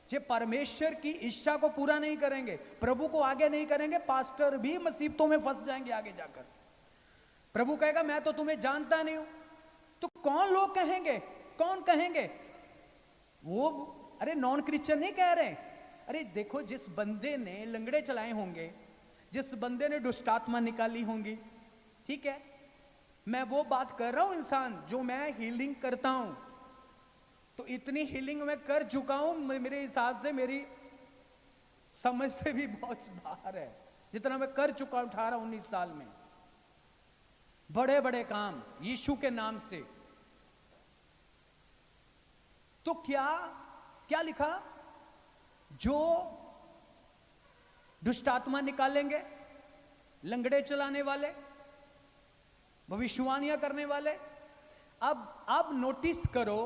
जे परमेश्वर की इच्छा को पूरा नहीं करेंगे, प्रभु को आगे नहीं करेंगे, पास्टर भी मुसीबतों में फंस जाएंगे आगे जाकर। प्रभु कहेगा मैं तो तुम्हें जानता नहीं हूं। तो कौन लोग कहेंगे? कौन कहेंगे? वो अरे नॉन क्रिश्चियन नहीं कह रहे। अरे देखो, जिस बंदे ने लंगड़े चलाए होंगे, जिस बंदे ने दुष्टात्मा निकाली होंगी, ठीक है, मैं वो बात कर रहा हूं इंसान जो मैं हीलिंग करता हूं। तो इतनी हीलिंग मैं कर चुका हूं, मेरे हिसाब से मेरी समझ से भी बहुत बाहर है जितना मैं कर चुका हूं 18-19 साल में। बड़े बड़े काम यीशु के नाम से। तो क्या लिखा? जो दुष्टात्मा निकालेंगे, लंगड़े चलाने वाले, भविष्यवाणियां करने वाले। अब नोटिस करो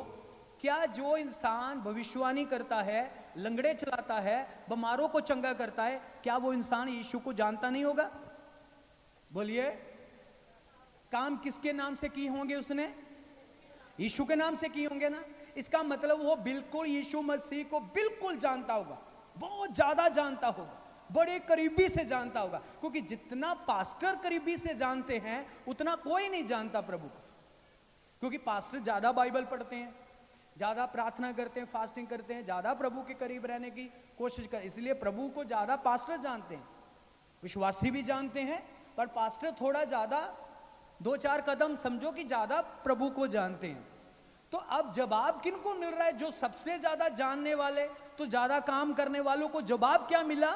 क्या जो इंसान भविष्यवाणी करता है, लंगड़े चलाता है, बीमारों को चंगा करता है, क्या वो इंसान यीशु को जानता नहीं होगा? बोलिए, काम किसके नाम से किए होंगे उसने? यीशु के नाम से किए होंगे ना। इसका मतलब वो बिल्कुल यीशु मसीह को बिल्कुल जानता होगा, बहुत ज्यादा जानता होगा, बड़े करीबी से जानता होगा, क्योंकि जितना पास्टर करीबी से जानते हैं उतना कोई नहीं जानता प्रभु को। क्योंकि पास्टर ज्यादा बाइबल पढ़ते हैं, ज्यादा प्रार्थना करते हैं, फास्टिंग करते हैं, ज्यादा प्रभु के करीब रहने की कोशिश कर, इसलिए प्रभु को ज्यादा पास्टर जानते हैं। विश्वासी भी जानते हैं, पर पास्टर थोड़ा ज्यादा 2-4 कदम समझो कि ज्यादा प्रभु को जानते हैं। तो अब जवाब किनको मिल रहा है? जो सबसे ज्यादा जानने वाले, तो ज्यादा काम करने वालों को जवाब क्या मिला?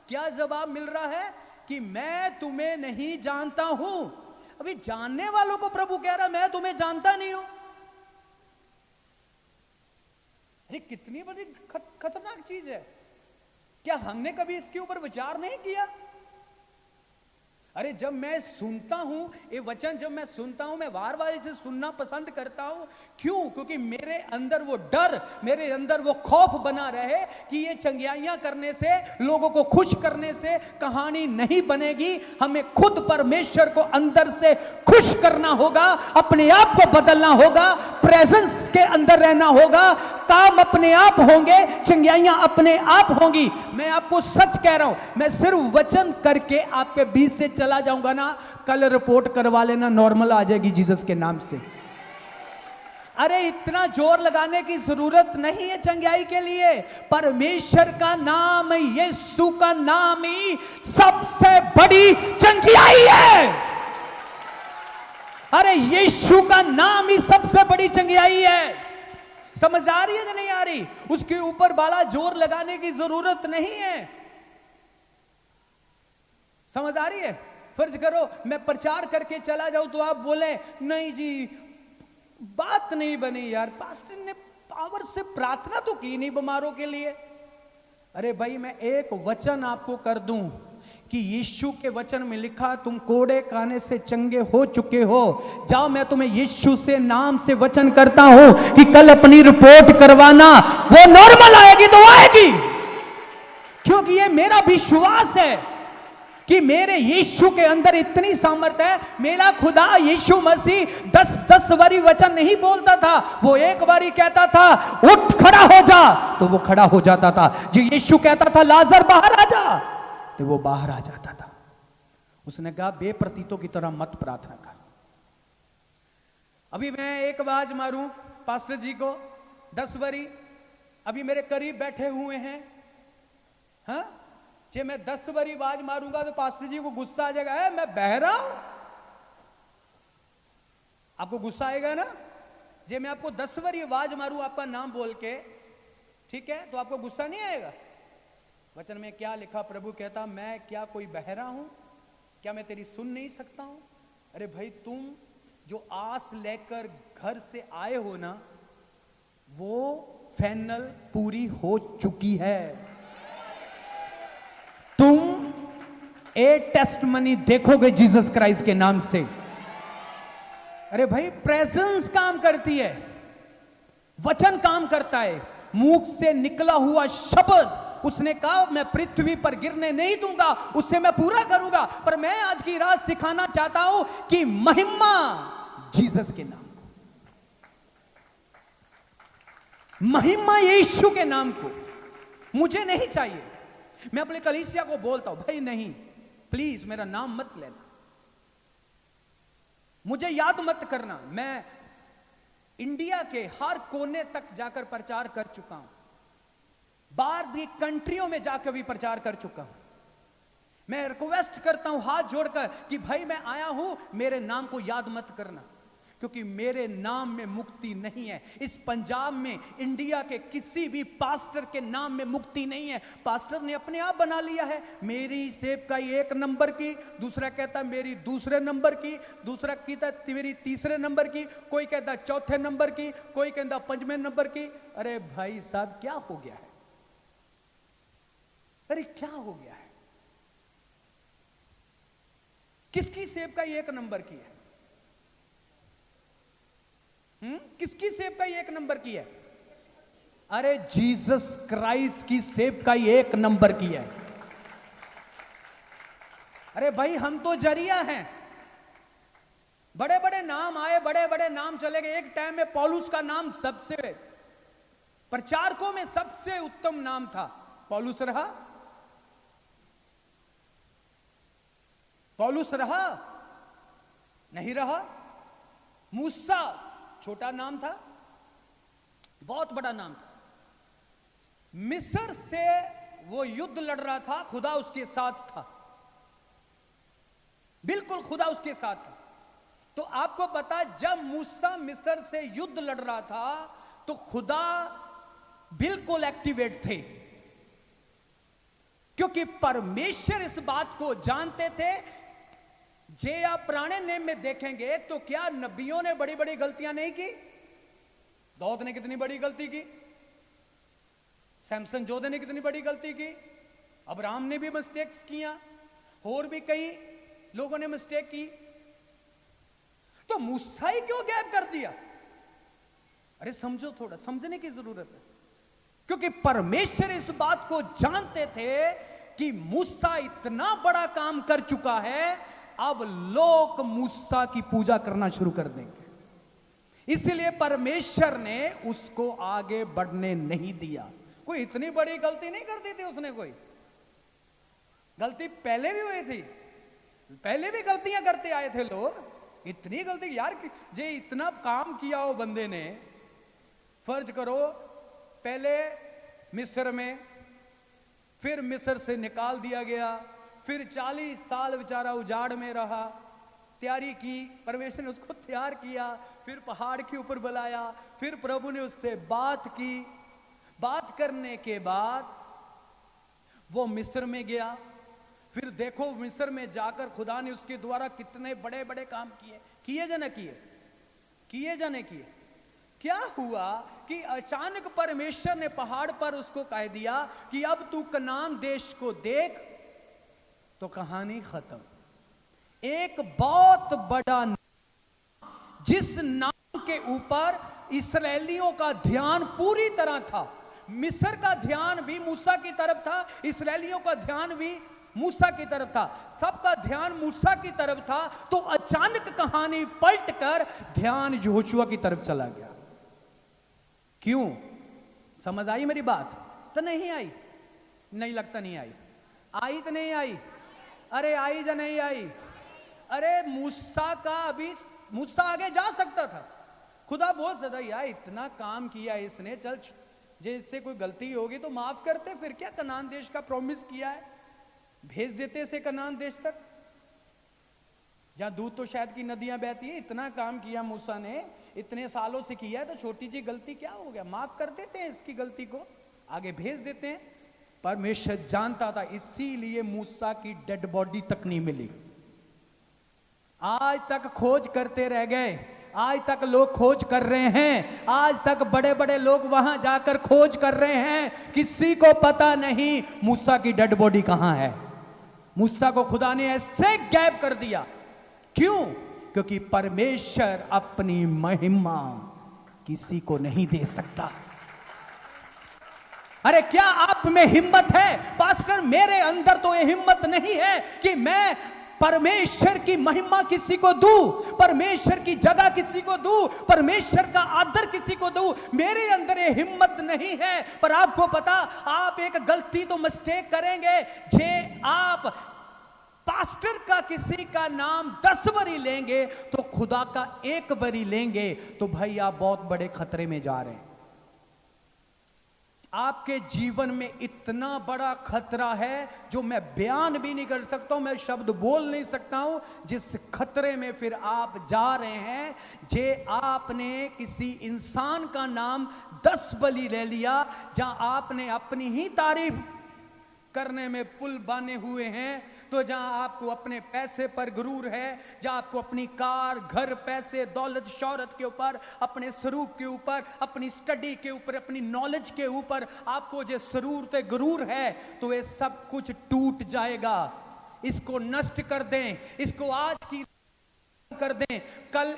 क्या जवाब मिल रहा है? कि मैं तुम्हें नहीं जानता हूं। अभी जानने वालों को प्रभु कह रहा मैं तुम्हें जानता नहीं हूं। ये कितनी बड़ी खतरनाक चीज है। क्या हमने कभी इसके ऊपर विचार नहीं किया? अरे जब मैं सुनता हूं ये वचन, जब मैं सुनता हूं, मैं बार बार इसे सुनना पसंद करता हूं। क्यों? क्योंकि मेरे अंदर वो डर, मेरे अंदर वो खौफ बना रहे कि ये चंगियाइयां करने से, लोगों को खुश करने से कहानी नहीं बनेगी। हमें खुद परमेश्वर को अंदर से खुश करना होगा, अपने आप को बदलना होगा, प्रेजेंस के अंदर रहना होगा, काम अपने आप होंगे, चंगियाइयां अपने आप होंगी। मैं आपको सच कह रहा हूं, मैं सिर्फ वचन करके आपके बीच से चला जाऊंगा ना, कल रिपोर्ट करवा लेना, नॉर्मल आ जाएगी जीसस के नाम से। अरे इतना जोर लगाने की जरूरत नहीं है चंगाई के लिए। परमेश्वर का नाम, यीशु का नाम ही सबसे बड़ी चंगाई है। अरे यीशु का नाम ही सबसे बड़ी चंगाई है। समझ आ रही है कि नहीं आ रही? उसके ऊपर बाला जोर लगाने की जरूरत नहीं है। समझ आ रही है? फर्ज करो मैं प्रचार करके चला जाऊं तो आप बोले नहीं जी बात नहीं बनी यार, पास्टर ने पावर से प्रार्थना तो की नहीं बीमारों के लिए। अरे भाई मैं एक वचन आपको कर दूं कि यीशु के वचन में लिखा तुम कोड़े खाने से चंगे हो चुके हो। जाओ, मैं तुम्हें यीशु से नाम से वचन करता हूं कि कल अपनी रिपोर्ट करवाना, वो नॉर्मल आएगी तो आएगी। क्योंकि ये मेरा विश्वास है कि मेरे यीशु के अंदर इतनी सामर्थ्य है। मेरा खुदा यीशु मसीह 10 बारी वचन नहीं बोलता था, वो एक बारी कहता था उठ खड़ा हो जा, तो वो खड़ा हो जाता था। जो यीशु कहता था लाजर बाहर आ जा, तो वो बाहर आ जाता था। उसने कहा बेप्रतीतों की तरह मत प्रार्थना कर। अभी मैं एक आवाज मारूं पास्टर जी को 10 बारी, अभी मेरे करीब बैठे हुए हैं, हाँ, जे मैं 10 बारी आवाज मारूंगा तो पास्टर जी को गुस्सा आ जाएगा, मैं बह रहा हूं। आपको गुस्सा आएगा ना? जे मैं आपको 10 बारी आवाज मारूं आपका नाम बोल के, ठीक है, तो आपको गुस्सा नहीं आएगा? वचन में क्या लिखा? प्रभु कहता मैं क्या कोई बहरा हूं? क्या मैं तेरी सुन नहीं सकता हूं? अरे भाई तुम जो आस लेकर घर से आए हो ना, वो फाइनल पूरी हो चुकी है। तुम एक टेस्टमनी देखोगे जीसस क्राइस्ट के नाम से। अरे भाई प्रेजेंस काम करती है, वचन काम करता है। मुख से निकला हुआ शब्द, उसने कहा मैं पृथ्वी पर गिरने नहीं दूंगा, उससे मैं पूरा करूंगा। पर मैं आज की रात सिखाना चाहता हूं कि महिमा जीसस के नाम को, महिमा यीशु के नाम को मुझे नहीं चाहिए। मैं अपने कलीसिया को बोलता हूं भाई नहीं, प्लीज मेरा नाम मत लेना, मुझे याद मत करना। मैं इंडिया के हर कोने तक जाकर प्रचार कर चुका हूं, बाहर की कंट्रियों में जाकर भी प्रचार कर चुका हूं। मैं रिक्वेस्ट करता हूं हाथ जोड़कर कि भाई मैं आया हूं, मेरे नाम को याद मत करना, क्योंकि मेरे नाम में मुक्ति नहीं है। इस पंजाब में, इंडिया के किसी भी पास्टर के नाम में मुक्ति नहीं है। पास्टर ने अपने आप बना लिया है, मेरी सेवकाई 1 नंबर की, दूसरा कहता मेरी दूसरे नंबर की, दूसरा कहता मेरी तीसरे नंबर की, कोई कहता चौथे नंबर की, कोई कहता 5वें नंबर की। अरे भाई साहब क्या हो गया है? अरे क्या हो गया है? किसकी सेवकाई 1 नंबर की है? किसकी सेवकाई एक नंबर की है? अरे जीसस क्राइस्ट की सेवकाई एक नंबर की है। अरे भाई हम तो जरिया हैं। बड़े बड़े नाम आए, बड़े बड़े नाम चले गए। एक टाइम में पौलुस का नाम सबसे, प्रचारकों में सबसे उत्तम नाम था। पौलुस रहा? पौलुस रहा? नहीं रहा। मूसा छोटा नाम था, बहुत बड़ा नाम था। मिस्र से वो युद्ध लड़ रहा था, खुदा उसके साथ था, बिल्कुल खुदा उसके साथ था। तो आपको पता, जब मूसा मिस्र से युद्ध लड़ रहा था तो खुदा बिल्कुल एक्टिवेट थे, क्योंकि परमेश्वर इस बात को जानते थे। जे आप पुराने नेम में देखेंगे तो क्या नबियों ने बड़ी बड़ी गलतियां नहीं की? दाऊद ने कितनी बड़ी गलती की, सैमसन जोधे ने कितनी बड़ी गलती की, अब्राहम ने भी मिस्टेक्स किया, और भी कई लोगों ने मिस्टेक की। तो मूसा ही क्यों गैप कर दिया? अरे समझो, थोड़ा समझने की जरूरत है। क्योंकि परमेश्वर इस बात को जानते थे कि मूसा इतना बड़ा काम कर चुका है, अब लोग मूसा की पूजा करना शुरू कर देंगे। इसलिए परमेश्वर ने उसको आगे बढ़ने नहीं दिया। कोई इतनी बड़ी गलती नहीं कर दी थी उसने, कोई गलती पहले भी हुई थी, पहले भी गलतियां करते आए थे लोग। इतनी गलती यार, जे इतना काम किया हो बंदे ने, फर्ज करो पहले मिस्र में, फिर मिस्र से निकाल दिया गया, फिर 40 साल बेचारा उजाड़ में रहा, तैयारी की, परमेश्वर ने उसको तैयार किया, फिर पहाड़ के ऊपर बुलाया, फिर प्रभु ने उससे बात की। बात करने के बाद वो मिस्र में गया। फिर देखो मिस्र में जाकर खुदा ने उसके द्वारा कितने बड़े बड़े काम किए, किए या न किए, किए या न किए। क्या हुआ कि अचानक परमेश्वर ने पहाड़ पर उसको कह दिया कि अब तू कनान देश को देख, तो कहानी खत्म। एक बहुत बड़ा नाम, जिस नाम के ऊपर इस्राएलियों का ध्यान पूरी तरह था, मिस्र का ध्यान भी मूसा की तरफ था, इस्राएलियों का ध्यान भी मूसा की तरफ था, सबका ध्यान मूसा की तरफ था। तो अचानक कहानी पलटकर ध्यान यहोशुआ की तरफ चला गया। क्यों? समझ आई मेरी बात? तो नहीं आई, नहीं लगता नहीं आई, आई तो नहीं आई। अरे आई या नहीं आई? अरे मूसा का अभी, मूसा आगे जा सकता था, खुदा बोल सकता यार इतना काम किया इसने, चल जे इससे कोई गलती होगी तो माफ करते, फिर क्या कनान देश का प्रॉमिस किया है, भेज देते इसे कनान देश तक, जहां दूध तो शायद की नदियां बहती है। इतना काम किया मूसा ने, इतने सालों से किया है, तो छोटी सी गलती क्या हो गया, माफ कर देते हैं इसकी गलती को, आगे भेज देते हैं। परमेश्वर जानता था, इसीलिए मूसा की डेड बॉडी तक नहीं मिली। आज तक खोज करते रह गए, आज तक लोग खोज कर रहे हैं, आज तक बड़े बड़े लोग वहां जाकर खोज कर रहे हैं, किसी को पता नहीं मूसा की डेड बॉडी कहां है। मूसा को खुदा ने ऐसे गैप कर दिया। क्यों? क्योंकि परमेश्वर अपनी महिमा किसी को नहीं दे सकता। अरे क्या आप में हिम्मत है? पास्टर मेरे अंदर तो ये हिम्मत नहीं है कि मैं परमेश्वर की महिमा किसी को दूं, परमेश्वर की जगह किसी को दूं, परमेश्वर का आदर किसी को दूं। मेरे अंदर ये हिम्मत नहीं है। पर आपको पता, आप एक गलती तो मिस्टेक करेंगे, जे आप पास्टर का किसी का नाम 10 बारी लेंगे तो खुदा का 1 बारी लेंगे, तो भाई आप बहुत बड़े खतरे में जा रहे हैं। आपके जीवन में इतना बड़ा खतरा है जो मैं बयान भी नहीं कर सकता हूं, मैं शब्द बोल नहीं सकता हूं, जिस खतरे में फिर आप जा रहे हैं। जे आपने किसी इंसान का नाम 10 बलि ले लिया, जहां आपने अपनी ही तारीफ करने में पुल बांधे हुए हैं, तो जहां आपको अपने पैसे पर गुरूर है, जहां आपको अपनी कार, घर, पैसे, दौलत, शौहरत के ऊपर, अपने स्वरूप के ऊपर, अपनी स्टडी के ऊपर, अपनी नॉलेज के ऊपर आपको जो सुरूर ते गुरूर है, तो ये सब कुछ टूट जाएगा। इसको नष्ट कर दें, इसको आज की कर दें, कल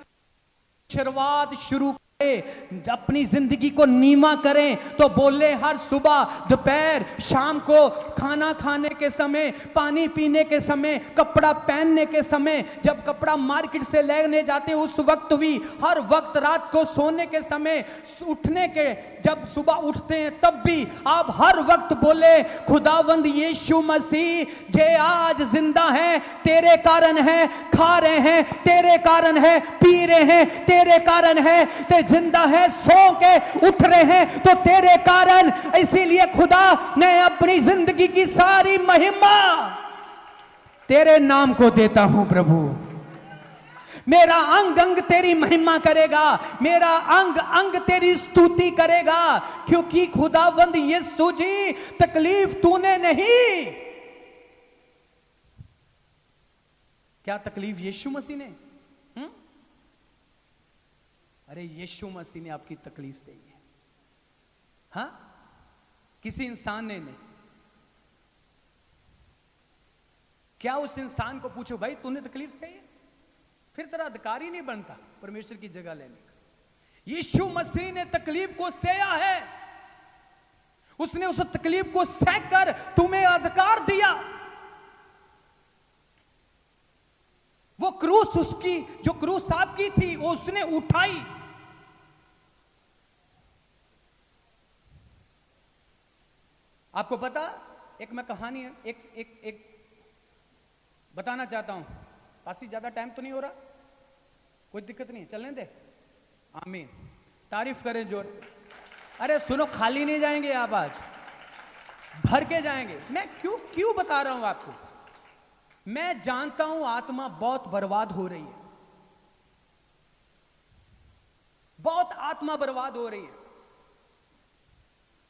शुरुआत शुरू अपनी जिंदगी को नीवा करें तो बोले हर सुबह दोपहर शाम को, खाना खाने के समय, पानी पीने के समय, कपड़ा पहनने के समय, जब कपड़ा मार्केट से लेने जाते उस वक्त भी, हर वक्त रात को सोने के समय, उठने के जब सुबह उठते हैं तब भी आप हर वक्त बोले खुदावंद यीशु मसीह जे आज जिंदा है तेरे कारण है, खा रहे हैं तेरे कारण है, पी रहे हैं तेरे कारण है, ते जिंदा है, सो के उठ रहे हैं तो तेरे कारण। इसीलिए खुदा ने अपनी जिंदगी की सारी महिमा तेरे नाम को देता हूं प्रभु। मेरा अंग अंग तेरी महिमा करेगा, मेरा अंग अंग तेरी स्तुति करेगा, क्योंकि खुदावंद यीशु जी तकलीफ तूने नहीं। क्या तकलीफ यीशु मसीह ने? अरे यीशु मसीह ने आपकी तकलीफ सही है, हाँ, किसी इंसान ने नहीं। क्या उस इंसान को पूछो भाई तूने तकलीफ सही है, फिर तेरा अधिकार ही नहीं बनता परमेश्वर की जगह लेने का। यीशु मसीह ने तकलीफ को सहा है, उसने उस तकलीफ को सहकर तुम्हें अधिकार दिया। वो क्रूस उसकी, जो क्रूस आपकी थी वो उसने उठाई। आपको पता, एक मैं कहानी एक बताना चाहता हूं। पासी ज्यादा टाइम तो नहीं हो रहा, कोई दिक्कत नहीं, चलने दे। आमीन, तारीफ करें जोर। अरे सुनो, खाली नहीं जाएंगे आप, आज भर के जाएंगे। मैं क्यों बता रहा हूं आपको? मैं जानता हूं आत्मा बहुत बर्बाद हो रही है, बहुत आत्मा बर्बाद हो रही है।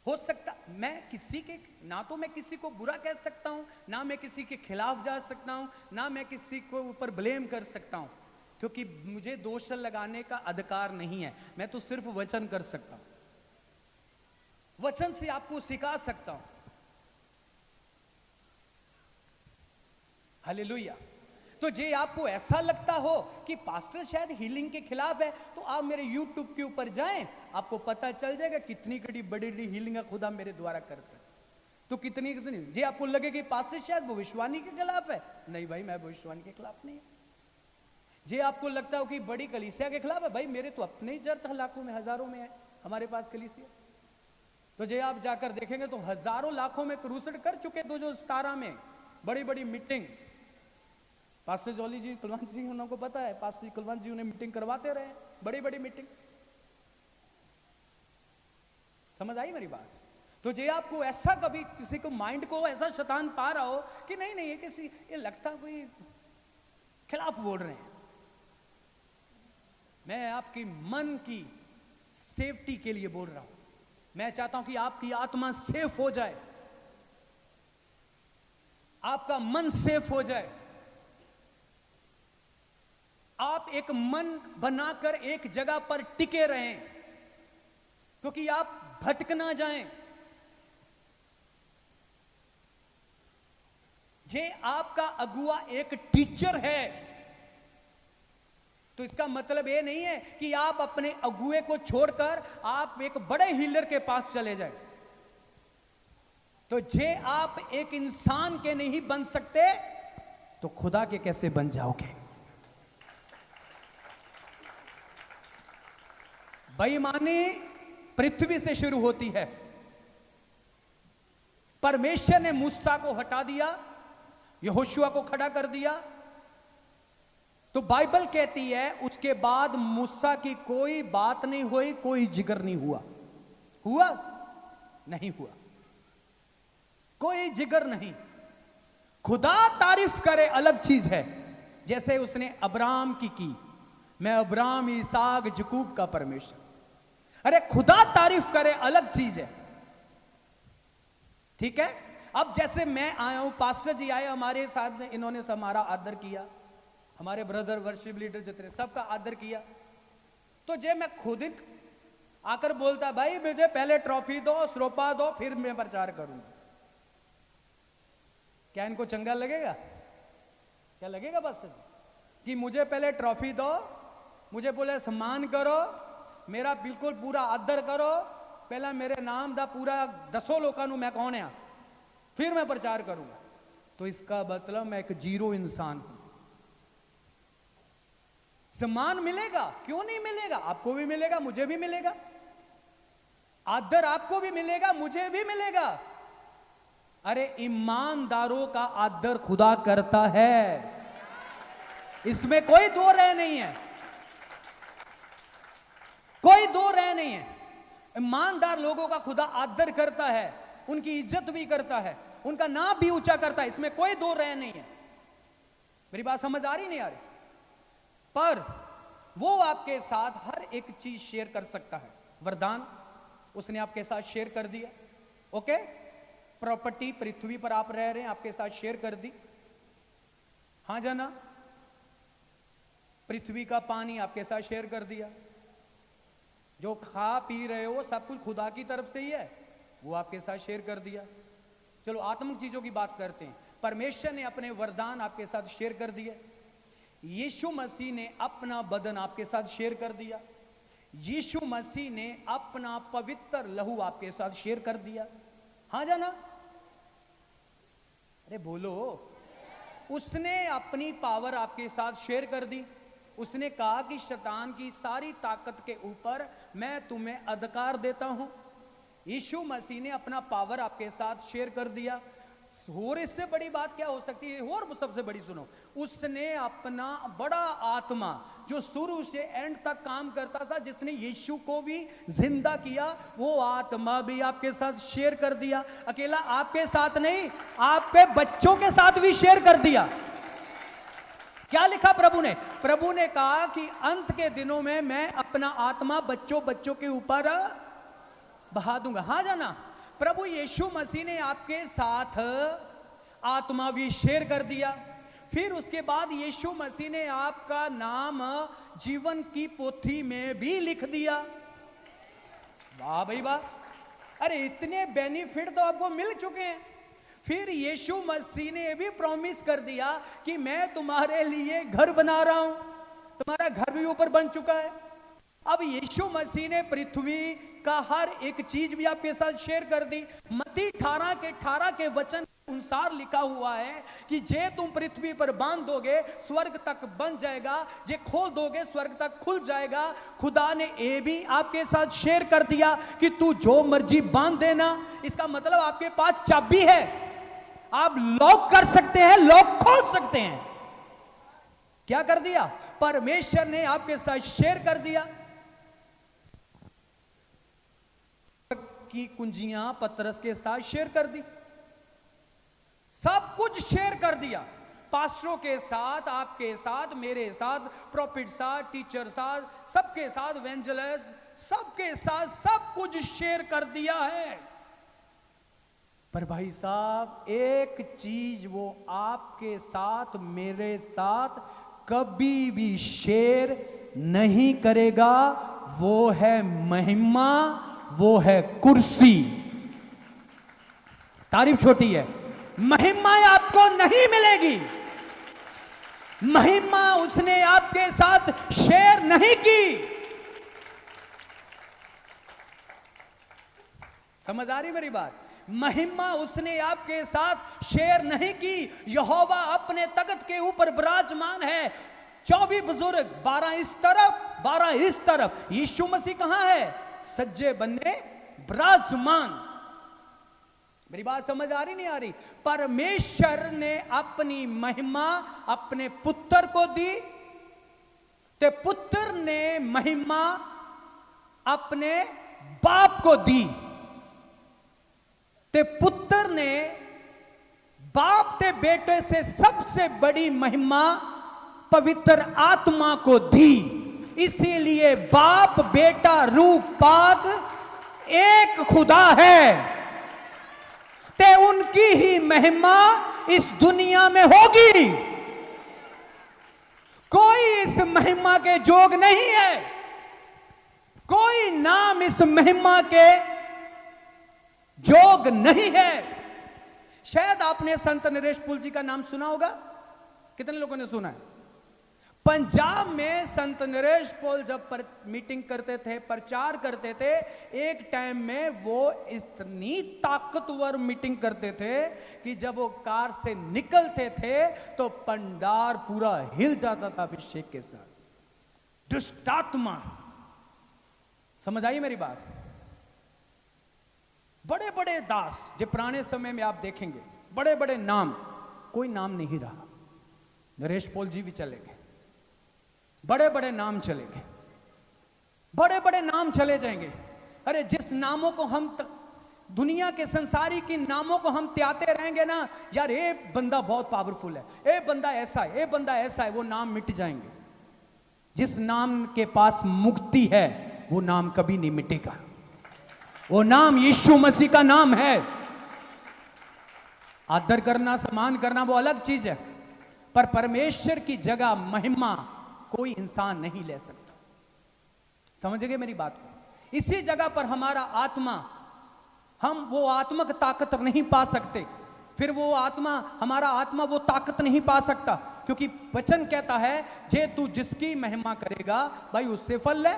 हो सकता मैं किसी के, ना तो मैं किसी को बुरा कह सकता हूं, ना मैं किसी के खिलाफ जा सकता हूं, ना मैं किसी को ऊपर ब्लेम कर सकता हूं, क्योंकि मुझे दोष लगाने का अधिकार नहीं है। मैं तो सिर्फ वचन कर सकता हूं, वचन से आपको सिखा सकता हूं। हालेलुया। तो जे आपको ऐसा लगता हो कि पास्टर शायद हीलिंग के खिलाफ है, तो आप मेरे YouTube के ऊपर जाएं, आपको पता चल जाएगा कितनी बड़ी हीलिंग खुदा मेरे द्वारा करता है। तो कितनी जे आपको लगे कि पास्टर शायद भविष्यवाणी के खिलाफ है, नहीं भाई, मैं भविष्यवाणी के खिलाफ नहीं है। जे आपको लगता हो कि बड़ी कलीसिया के खिलाफ है, भाई मेरे तो अपने ही चर्च लाखों में हजारों में है हमारे पास कलीसिया। तो जे आप जाकर देखेंगे तो हजारों लाखों में क्रूसेड कर चुके 2017 में बड़ी बड़ी मीटिंग्स। पास्टर जॉली जी, कुलवंत जी, उनको पता है, पास्टर कुलवंत जी उन्हें मीटिंग करवाते रहे, बड़ी बड़ी मीटिंग। समझ आई मेरी बात? तो जे आपको ऐसा कभी किसी को माइंड को ऐसा शैतान पा रहा हो कि नहीं नहीं, ये किसी, ये लगता कोई खिलाफ बोल रहे हैं, मैं आपकी मन की सेफ्टी के लिए बोल रहा हूं। मैं चाहता हूं कि आपकी आत्मा सेफ हो जाए, आपका मन सेफ हो जाए, आप एक मन बनाकर एक जगह पर टिके रहें, क्योंकि आप भटक ना जाएं। जे आपका अगुआ एक टीचर है, तो इसका मतलब यह नहीं है कि आप अपने अगुए को छोड़कर आप एक बड़े हीलर के पास चले जाएं। तो जे आप एक इंसान के नहीं बन सकते, तो खुदा के कैसे बन जाओगे? बेईमानी पृथ्वी से शुरू होती है। परमेश्वर ने मूसा को हटा दिया, यहोशुआ को खड़ा कर दिया, तो बाइबल कहती है उसके बाद मूसा की कोई बात नहीं हुई, कोई जिक्र नहीं हुआ। हुआ? नहीं हुआ, कोई जिक्र नहीं। खुदा तारीफ करे अलग चीज है, जैसे उसने अब्राहम की। मैं अब्राहम, इसहाक, याकूब का परमेश्वर। अरे खुदा तारीफ करे अलग चीज है, ठीक है। अब जैसे मैं आया हूं, पास्टर जी आए हमारे साथ, इन्होंने हमारा आदर किया, हमारे ब्रदर वर्शिप लीडर जितने सबका आदर किया। तो जे मैं खुद आकर बोलता भाई मुझे पहले ट्रॉफी दो, श्रोपा दो, फिर मैं प्रचार करूंगा, क्या इनको चंगा लगेगा? क्या लगेगा पास्टर जी कि मुझे पहले ट्रॉफी दो, मुझे बोले सम्मान करो, मेरा बिल्कुल पूरा आदर करो, पहला मेरे नाम दा पूरा 10 लोगों ਨੂੰ मैं कौन है फिर मैं प्रचार करूंगा। तो इसका मतलब मैं एक जीरो इंसान हूं। सम्मान मिलेगा, क्यों नहीं मिलेगा? आपको भी मिलेगा, मुझे भी मिलेगा। आदर आपको भी मिलेगा, मुझे भी मिलेगा। अरे ईमानदारों का आदर खुदा करता है, इसमें कोई दो राय नहीं है, कोई दो राय नहीं है। ईमानदार लोगों का खुदा आदर करता है, उनकी इज्जत भी करता है, उनका नाम भी ऊंचा करता है, इसमें कोई दो राय नहीं है। मेरी बात समझ आ रही नहीं आ रही? पर वो आपके साथ हर एक चीज शेयर कर सकता है। वरदान उसने आपके साथ शेयर कर दिया, ओके। प्रॉपर्टी पृथ्वी पर आप रह रहे हैं, आपके साथ शेयर कर दी, हां जाना। पृथ्वी का पानी आपके साथ शेयर कर दिया, जो खा पी रहे हो सब कुछ खुदा की तरफ से ही है, वो आपके साथ शेयर कर दिया। चलो आत्मिक चीजों की बात करते हैं। परमेश्वर ने अपने वरदान आपके साथ शेयर कर दिए। यीशु मसीह ने अपना बदन आपके साथ शेयर कर दिया। यीशु मसीह ने अपना पवित्र लहू आपके साथ शेयर कर दिया, हां जाना। अरे बोलो। उसने अपनी पावर आपके साथ शेयर कर दी। उसने कहा कि शैतान की सारी ताकत के ऊपर मैं तुम्हें अधिकार देता हूं। यीशु मसीह ने अपना पावर आपके साथ शेयर कर दिया। और इससे बड़ी बात क्या हो सकती है? और सबसे बड़ी सुनो, उसने अपना बड़ा आत्मा जो शुरू से एंड तक काम करता था, जिसने यीशु को भी जिंदा किया, वो आत्मा भी आपके साथ शेयर कर दिया। अकेला आपके साथ नहीं, आपके बच्चों के साथ भी शेयर कर दिया। क्या लिखा प्रभु ने? प्रभु ने कहा कि अंत के दिनों में मैं अपना आत्मा बच्चों के ऊपर बहा दूंगा, हां जाना। प्रभु यीशु मसीह ने आपके साथ आत्मा भी शेयर कर दिया। फिर उसके बाद यीशु मसीह ने आपका नाम जीवन की पोथी में भी लिख दिया। वाह भाई वाह। अरे इतने बेनिफिट तो आपको मिल चुके हैं। फिर यीशु मसीह ने भी प्रॉमिस कर दिया कि मैं तुम्हारे लिए घर बना रहा हूं। तुम्हारा घर भी ऊपर बन चुका है। अब यीशु मसीह ने पृथ्वी का हर एक चीज भी आपके साथ शेयर कर दी। मत्ती 18 के वचन अनुसार लिखा हुआ है कि जे तुम पृथ्वी पर बांध दोगे स्वर्ग तक बन जाएगा, जे खोल दोगे स्वर्ग तक खुल जाएगा। खुदा ने ये भी आपके साथ शेयर कर दिया कि तू जो मर्जी बांध देना। इसका मतलब आपके पास चाबी है, आप लॉक कर सकते हैं, लॉक खोल सकते हैं। क्या कर दिया? परमेश्वर ने आपके साथ शेयर कर दिया। की कुंजियां पतरस के साथ शेयर कर दी, सब कुछ शेयर कर दिया। पास्टरों के साथ, आपके साथ, मेरे साथ, प्रॉफिट साथ, टीचर साथ, सबके साथ, एवेंजलिस्ट सबके साथ सब कुछ शेयर कर दिया है। पर भाई साहब एक चीज वो आपके साथ, मेरे साथ कभी भी शेयर नहीं करेगा, वो है महिमा, वो है कुर्सी। तारीफ छोटी है। महिमा आपको नहीं मिलेगी, महिमा उसने आपके साथ शेयर नहीं की। समझ आ रही मेरी बात? महिमा उसने आपके साथ शेयर नहीं की। यहोवा अपने तख्त के ऊपर विराजमान है, 24 बुजुर्ग, 12 इस तरफ 12 इस तरफ। यीशु मसीह कहां है? सज्जे बन्ने विराजमान। मेरी बात समझ आ रही नहीं आ रही? परमेश्वर ने अपनी महिमा अपने पुत्र को दी, ते पुत्र ने महिमा अपने बाप को दी, ते पुत्र ने बाप ते बेटे से सबसे बड़ी महिमा पवित्र आत्मा को दी। इसीलिए बाप बेटा रूह पाक एक खुदा है, ते उनकी ही महिमा इस दुनिया में होगी। कोई इस महिमा के जोग नहीं है, कोई नाम इस महिमा के जोग नहीं है। शायद आपने संत नरेश पुल जी का नाम सुना होगा। कितने लोगों ने सुना है? पंजाब में संत नरेश पॉल जब मीटिंग करते थे, प्रचार करते थे, एक टाइम में वो इतनी ताकतवर मीटिंग करते थे कि जब वो कार से निकलते थे तो पंडार पूरा हिल जाता था अभिषेक के साथ। दुष्टात्मा, समझ आई मेरी बात? बड़े बड़े दास जो पुराने समय में आप देखेंगे, बड़े बड़े नाम, कोई नाम नहीं रहा। नरेश पॉल जी भी चले गए, बड़े बड़े नाम चले गए, बड़े बड़े नाम चले जाएंगे। अरे जिस नामों को हम दुनिया के संसारी की नामों को हम त्याते रहेंगे ना, यार ये बंदा बहुत पावरफुल है, ये बंदा ऐसा है, ये बंदा ऐसा है, वो नाम मिट जाएंगे। जिस नाम के पास मुक्ति है वो नाम कभी नहीं मिटेगा। वो नाम यीशु मसीह का नाम है। आदर करना, सम्मान करना वो अलग चीज है, पर परमेश्वर की जगह महिमा कोई इंसान नहीं ले सकता। समझ गए मेरी बात को? इसी जगह पर हमारा आत्मा, हम वो आत्मक ताकत नहीं पा सकते, फिर वो आत्मा, हमारा आत्मा वो ताकत नहीं पा सकता, क्योंकि वचन कहता है जे तू जिसकी महिमा करेगा भाई उससे फल ले।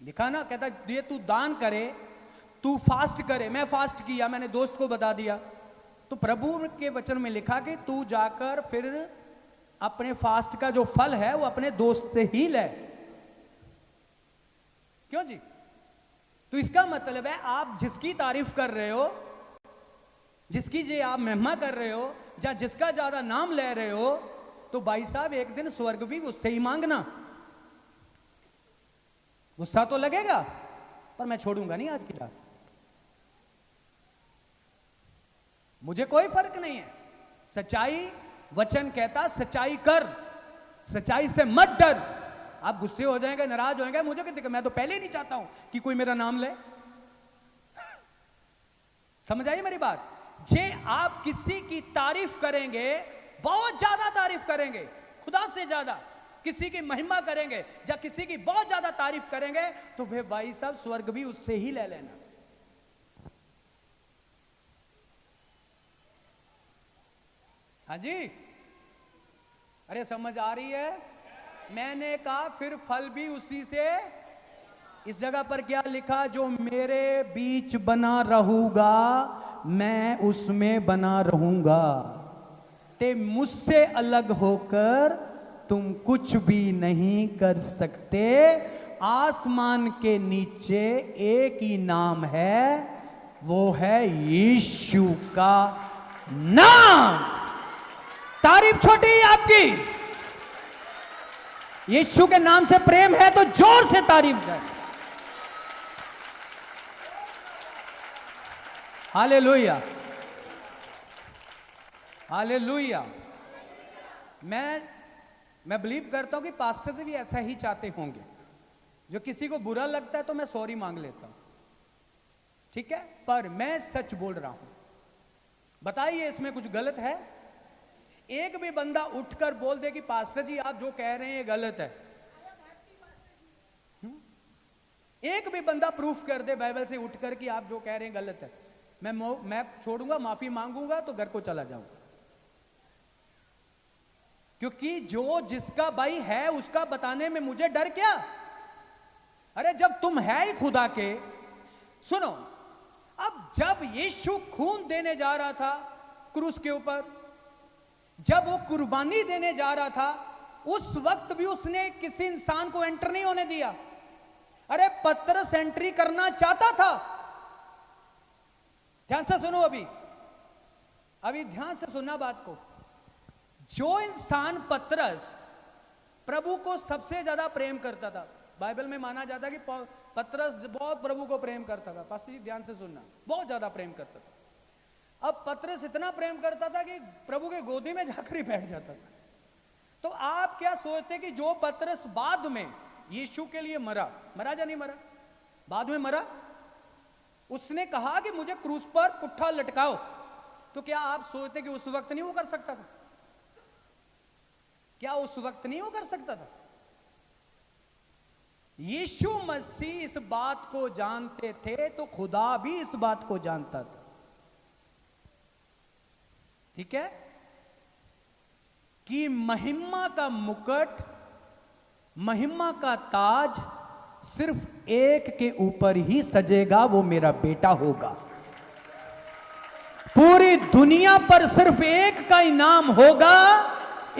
लिखा ना, कहता ये तू दान करे, तू फास्ट करे। मैं फास्ट किया, मैंने दोस्त को बता दिया, तो प्रभु के वचन में लिखा कि तू जाकर फिर अपने फास्ट का जो फल है वो अपने दोस्त से ही ले। क्यों जी? तो इसका मतलब है आप जिसकी तारीफ कर रहे हो, जिसकी जे आप महिमा कर रहे हो, या जिसका ज्यादा नाम ले रहे हो, तो भाई साहब एक दिन स्वर्ग भी उससे ही मांगना। गुस्सा तो लगेगा, पर मैं छोड़ूंगा नहीं आज की रात। मुझे कोई फर्क नहीं है। सच्चाई, वचन कहता सच्चाई कर, सच्चाई से मत डर। आप गुस्से हो जाएंगे, नाराज होंगे, मुझे क्या दिक्कत, मैं तो पहले ही नहीं चाहता हूं कि कोई मेरा नाम ले। समझ आई मेरी बात? जे आप किसी की तारीफ करेंगे, बहुत ज्यादा तारीफ करेंगे, खुदा से ज्यादा किसी की महिमा करेंगे, या किसी की बहुत ज्यादा तारीफ करेंगे, तो वे भाई साहब स्वर्ग भी उससे ही ले लेना। हाँ जी, अरे समझ आ रही है? मैंने कहा फिर फल भी उसी से। इस जगह पर क्या लिखा? जो मेरे बीच बना रहूगा मैं उसमें बना रहूंगा, ते मुझसे अलग होकर तुम कुछ भी नहीं कर सकते। आसमान के नीचे एक ही नाम है, वो है यीशु का नाम। तारीफ छोटी है आपकी। यीशु के नाम से प्रेम है तो जोर से तारीफ जाए। Hallelujah, hallelujah. मैं बिलीव करता हूं कि पास्टर से भी ऐसा ही चाहते होंगे। जो किसी को बुरा लगता है तो मैं सॉरी मांग लेता हूं, ठीक है, पर मैं सच बोल रहा हूं। बताइए इसमें कुछ गलत है? एक भी बंदा उठकर बोल दे कि पास्टर जी आप जो कह रहे हैं ये गलत है, एक भी बंदा प्रूफ कर दे बाइबल से उठकर कि आप जो कह रहे हैं गलत है, मैं छोड़ूंगा, माफी मांगूंगा तो घर को चला जाऊंगा। क्योंकि जो जिसका भाई है उसका बताने में मुझे डर क्या? अरे जब तुम है ही खुदा के। सुनो, अब जब यीशु खून देने जा रहा था क्रूस के ऊपर, जब वो कुर्बानी देने जा रहा था, उस वक्त भी उसने किसी इंसान को एंटर नहीं होने दिया। अरे पतरस एंट्री करना चाहता था। ध्यान से सुनो, अभी ध्यान से सुनना बात को। जो इंसान पतरस प्रभु को सबसे ज्यादा प्रेम करता था, बाइबल में माना जाता कि पतरस बहुत प्रभु को प्रेम करता था। पास ध्यान से सुनना, बहुत ज्यादा प्रेम करता था। अब पतरस इतना प्रेम करता था कि प्रभु के गोदी में जाकर ही बैठ जाता था। तो आप क्या सोचते कि जो पतरस बाद में यीशु के लिए मरा या नहीं मरा? बाद में मरा। उसने कहा कि मुझे क्रूस पर पुट्ठा लटकाओ, तो क्या आप सोचते कि उस वक्त नहीं वो कर सकता था? क्या उस वक्त नहीं वो कर सकता था? यीशु मसीह इस बात को जानते थे तो खुदा भी इस बात को जानता था। ठीक है? कि महिमा का मुकुट, महिमा का ताज सिर्फ एक के ऊपर ही सजेगा, वो मेरा बेटा होगा। पूरी दुनिया पर सिर्फ एक का ही नाम होगा,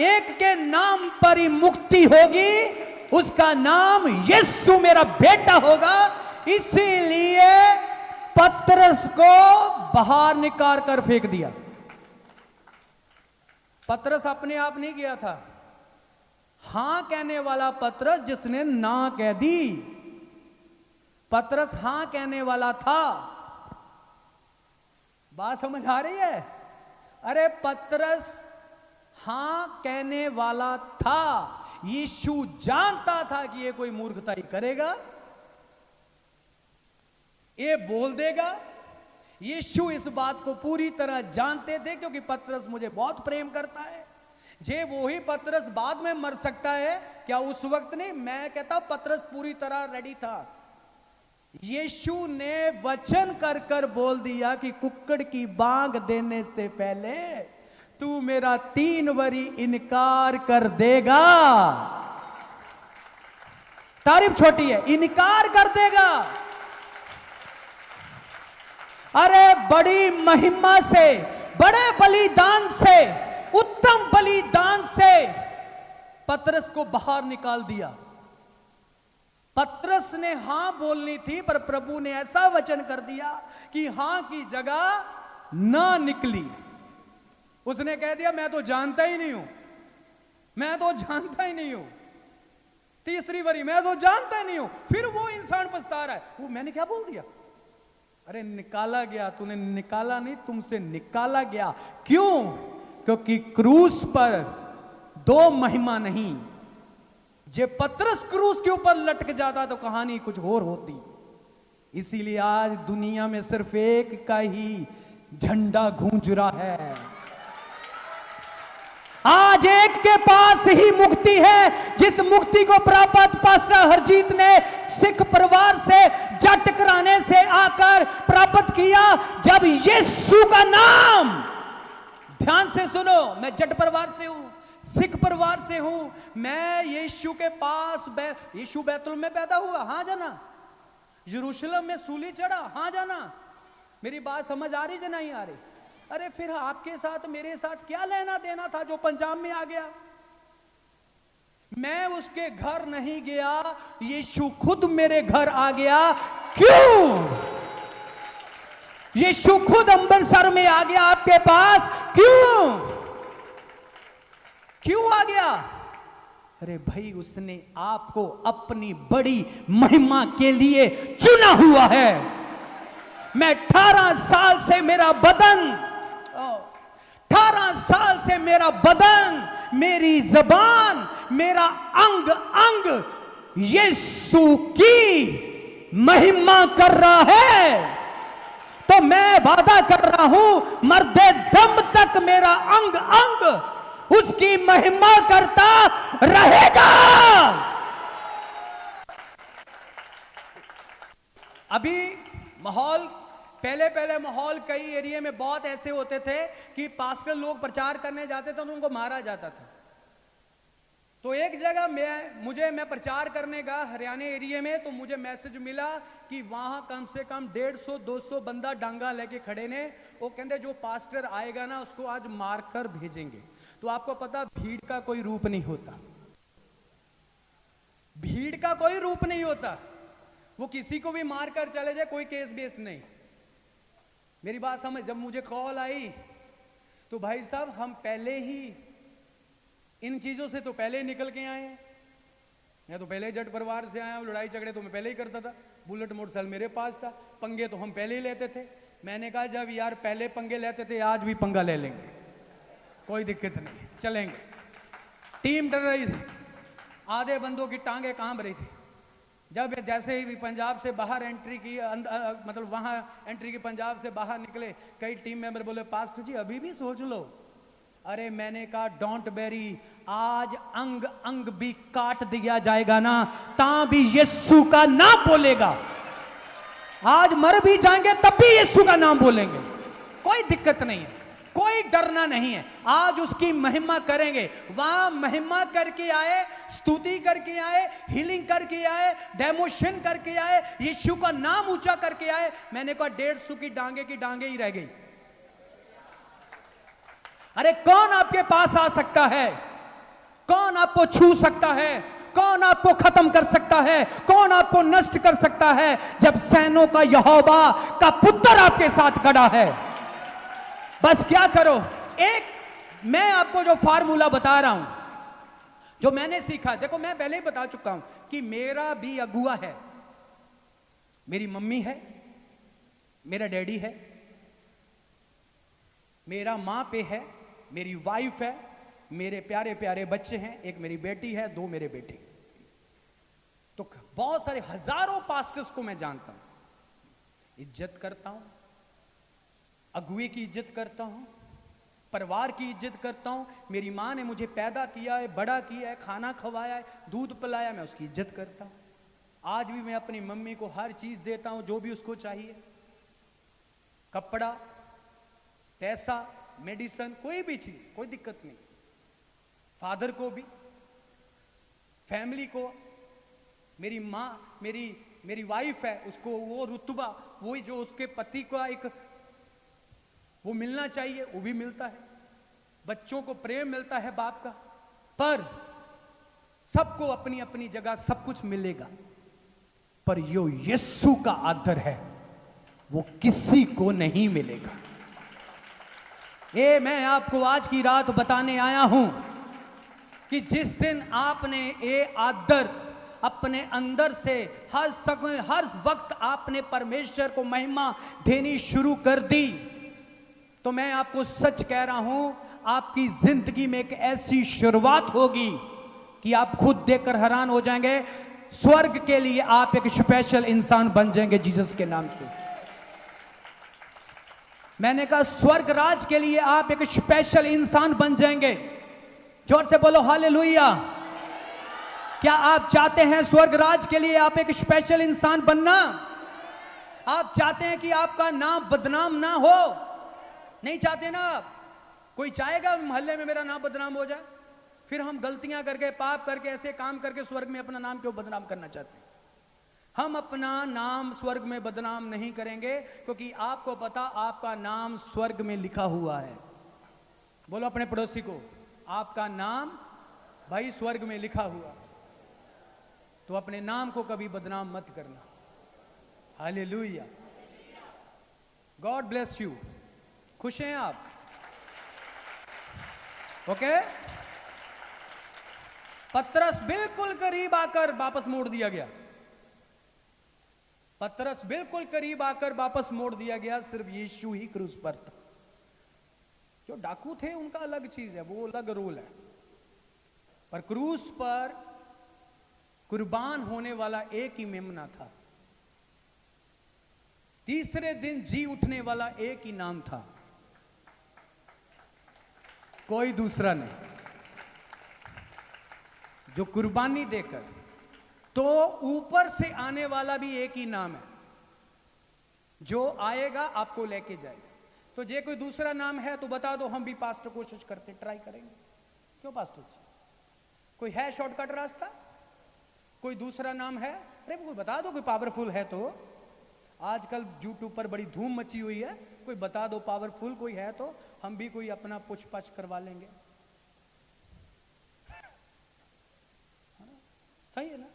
एक के नाम पर ही मुक्ति होगी, उसका नाम यीशु मेरा बेटा होगा। इसीलिए पतरस को बाहर निकाल कर फेंक दिया। पतरस अपने आप नहीं गया था, हां कहने वाला पतरस जिसने ना कह दी। पतरस हां कहने वाला था। बात समझ आ रही है? अरे पतरस हां कहने वाला था। यीशु जानता था कि ये कोई मूर्खताई करेगा, ये बोल देगा। यीशु इस बात को पूरी तरह जानते थे, क्योंकि पतरस मुझे बहुत प्रेम करता है। जे वो ही पतरस बाद में मर सकता है क्या? उस वक्त नहीं। मैं कहता हूं पतरस पूरी तरह रेडी था। यीशु ने वचन कर कर बोल दिया कि कुक्कड़ की बांग देने से पहले तू मेरा 3 बारी इनकार कर देगा। तारीफ छोटी है, इनकार कर देगा। अरे बड़ी महिमा से, बड़े बलिदान से, उत्तम बलिदान से पतरस को बाहर निकाल दिया। पतरस ने हां बोलनी थी, पर प्रभु ने ऐसा वचन कर दिया कि हां की जगह ना निकली। उसने कह दिया मैं तो जानता ही नहीं हूं, मैं तो जानता ही नहीं हूं। तीसरी बारी मैं तो जानता ही नहीं हूं। फिर वो इंसान पछता रहा है, वो मैंने क्या बोल दिया? अरे निकाला गया, तूने निकाला नहीं, तुमसे निकाला गया। क्यों? क्योंकि क्रूस पर 2 महिमा नहीं। जे पतरस क्रूस के ऊपर लटक जाता तो कहानी कुछ और होती। इसीलिए आज दुनिया में सिर्फ एक का ही झंडा गूंज रहा है। आज एक के पास ही मुक्ति है, जिस मुक्ति को प्राप्त पास्टर हरजीत ने सिख परिवार से जट कराने से आकर प्राप्त किया। जब यीशु का नाम, ध्यान से सुनो, मैं जट परिवार से हूं, सिख परिवार से हूं। मैं यीशु के पास यीशु बैतुल में पैदा हुआ, हां जाना। यरूशलेम में सूली चढ़ा, हां जाना। मेरी बात समझ आ रही या नहीं आ रही? अरे फिर आपके साथ मेरे साथ क्या लेना देना था जो पंजाब में आ गया? मैं उसके घर नहीं गया, यीशु खुद मेरे घर आ गया। क्यों? यीशु खुद अमृतसर में आ गया आपके पास। क्यों? क्यों आ गया? अरे भाई, उसने आपको अपनी बड़ी महिमा के लिए चुना हुआ है। मैं 18 साल से मेरा बदन, 18 साल से मेरा बदन, मेरी जबान, मेरा अंग अंग यीशु की महिमा कर रहा है। तो मैं वादा कर रहा हूं, मर्दे दम तक मेरा अंग अंग उसकी महिमा करता रहेगा। अभी माहौल, पहले माहौल कई एरिया में बहुत ऐसे होते थे कि पास्टर लोग प्रचार करने जाते थे तो उनको मारा जाता था। तो एक जगह मैं प्रचार करने गया हरियाणा एरिया में, तो मुझे मैसेज मिला कि वहां कम से कम 150-200 बंदा डांगा लेके खड़े ने। वो कहते जो पास्टर आएगा ना उसको आज मारकर भेजेंगे। तो आपको पता, भीड़ का कोई रूप नहीं होता, भीड़ का कोई रूप नहीं होता। वो किसी को भी मारकर चले जाए, कोई केस बेस नहीं। मेरी बात समझ। जब मुझे कॉल आई तो भाई साहब, हम पहले ही इन चीजों से तो पहले ही निकल के आए हैं। मैं तो पहले ही जट परिवार से आया हूं। लड़ाई झगड़े तो मैं पहले ही करता था, बुलेट मोटरसाइकिल मेरे पास था, पंगे तो हम पहले ही लेते थे। मैंने कहा जब यार पहले पंगे लेते थे, आज भी पंगा ले लेंगे, कोई दिक्कत नहीं, चलेंगे। टीम डर रही थी, आधे बंदों की टांगे कांप रही थी। जब जैसे ही पंजाब से बाहर एंट्री की, मतलब वहां एंट्री की, पंजाब से बाहर निकले, कई टीम मेंबर बोले पास्टर जी अभी भी सोच लो। अरे मैंने कहा डोंट वेरी, आज अंग अंग भी काट दिया जाएगा ना, ता भी यीशु का नाम बोलेगा। आज मर भी जाएंगे तब भी यीशु का नाम बोलेंगे, कोई दिक्कत नहीं है, कोई डरना नहीं है। आज उसकी महिमा करेंगे। वहां महिमा करके आए, स्तुति करके आए, हीलिंग करके आए, डेमोशन करके आए, यीशु का नाम ऊंचा करके आए। मैंने कहा 150 की डांगे ही रह गई। अरे कौन आपके पास आ सकता है? कौन आपको छू सकता है? कौन आपको खत्म कर सकता है? कौन आपको नष्ट कर सकता है जब सैनों का यहोवा का पुत्र आपके साथ खड़ा है? बस क्या करो, एक मैं आपको जो फार्मूला बता रहा हूं, जो मैंने सीखा, देखो मैं पहले ही बता चुका हूं कि मेरा भी अगुआ है। मेरी मम्मी है, मेरा डैडी है, मेरा मां पे है, मेरी वाइफ है, मेरे प्यारे प्यारे बच्चे हैं, एक मेरी बेटी है, 2 मेरे बेटे। तो बहुत सारे हजारों पास्टर्स को मैं जानता हूं, इज्जत करता हूं, अगुए की इज्जत करता हूं, परिवार की इज्जत करता हूं। मेरी मां ने मुझे पैदा किया है, बड़ा किया है, खाना खवाया है, दूध पिलाया, मैं उसकी इज्जत करता हूं। आज भी मैं अपनी मम्मी को हर चीज देता हूं जो भी उसको चाहिए, कपड़ा, पैसा, मेडिसिन, कोई भी चीज, कोई दिक्कत नहीं। फादर को भी, फैमिली को, मेरी माँ, मेरी वाइफ है, उसको वो रुतबा, वही जो उसके पति का एक वो मिलना चाहिए, वो भी मिलता है। बच्चों को प्रेम मिलता है बाप का। पर सबको अपनी अपनी जगह सब कुछ मिलेगा, पर यो यीशु का आदर है वो किसी को नहीं मिलेगा। ये मैं आपको आज की रात बताने आया हूं कि जिस दिन आपने ये आदर अपने अंदर से हर वक्त आपने परमेश्वर को महिमा देनी शुरू कर दी, तो मैं आपको सच कह रहा हूं, आपकी जिंदगी में एक ऐसी शुरुआत होगी कि आप खुद देखकर हैरान हो जाएंगे। स्वर्ग के लिए आप एक स्पेशल इंसान बन जाएंगे जीसस के नाम से। मैंने कहा स्वर्ग राज के लिए आप एक स्पेशल इंसान बन जाएंगे। जोर से बोलो हालेलुया। क्या आप चाहते हैं स्वर्ग राज के लिए आप एक स्पेशल इंसान बनना? आप चाहते हैं कि आपका नाम बदनाम ना हो? नहीं चाहते ना आप? कोई चाहेगा मोहल्ले में मेरा नाम बदनाम हो जाए? फिर हम गलतियां करके, पाप करके, ऐसे काम करके स्वर्ग में अपना नाम क्यों बदनाम करना चाहते हैं? हम अपना नाम स्वर्ग में बदनाम नहीं करेंगे, क्योंकि आपको पता आपका नाम स्वर्ग में लिखा हुआ है। बोलो अपने पड़ोसी को, आपका नाम भाई स्वर्ग में लिखा हुआ, तो अपने नाम को कभी बदनाम मत करना। हालेलुया। God bless you. खुश हैं आप? ओके। पतरस बिल्कुल करीब आकर वापस मोड़ दिया गया। पतरस बिल्कुल करीब आकर वापस मोड़ दिया गया। सिर्फ यीशु ही क्रूस पर था। जो डाकू थे उनका अलग चीज है, वो अलग रोल है, पर क्रूस पर कुर्बान होने वाला एक ही मेमना था। तीसरे दिन जी उठने वाला एक ही नाम था, कोई दूसरा नहीं। जो कुर्बानी देकर, तो ऊपर से आने वाला भी एक ही नाम है, जो आएगा आपको लेके जाएगा। तो जे कोई दूसरा नाम है तो बता दो, हम भी पास्टर कोशिश करते, ट्राई करेंगे। क्यों पास्टर जी? कोई है शॉर्टकट रास्ता? कोई दूसरा नाम है? अरे कोई बता दो, कोई पावरफुल है तो। आजकल यूट्यूब पर बड़ी धूम मची हुई है, कोई बता दो पावरफुल कोई है तो हम भी कोई अपना पूछताछ करवा लेंगे। सही है ना?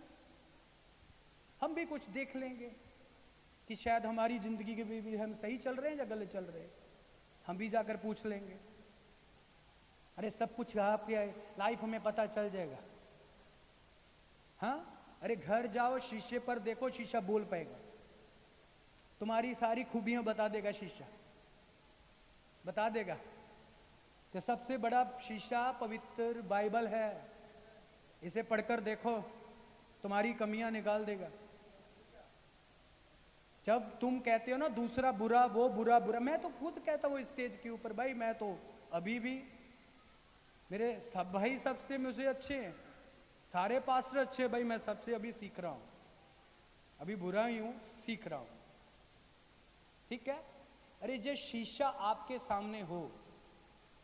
हम भी कुछ देख लेंगे कि शायद हमारी जिंदगी के भी हम सही चल रहे हैं या गलत चल रहे हैं। हम भी जाकर पूछ लेंगे। अरे सब कुछ आपके लाइफ में पता चल जाएगा। हाँ, अरे घर जाओ, शीशे पर देखो, शीशा बोल पाएगा, तुम्हारी सारी खूबियां बता देगा, शीशा बता देगा। तो सबसे बड़ा शीशा पवित्र बाइबल है, इसे पढ़कर देखो, तुम्हारी कमियां निकाल देगा। जब तुम कहते हो ना दूसरा बुरा, वो बुरा बुरा, मैं तो खुद कहता हूँ स्टेज के ऊपर, भाई मैं तो अभी भी, मेरे सब भाई सबसे मुझे अच्छे हैं, सारे पास्टर अच्छे, भाई मैं सबसे अभी सीख रहा हूं, अभी बुरा ही हूं, सीख रहा हूं। ठीक है? अरे जो शीशा आपके सामने हो,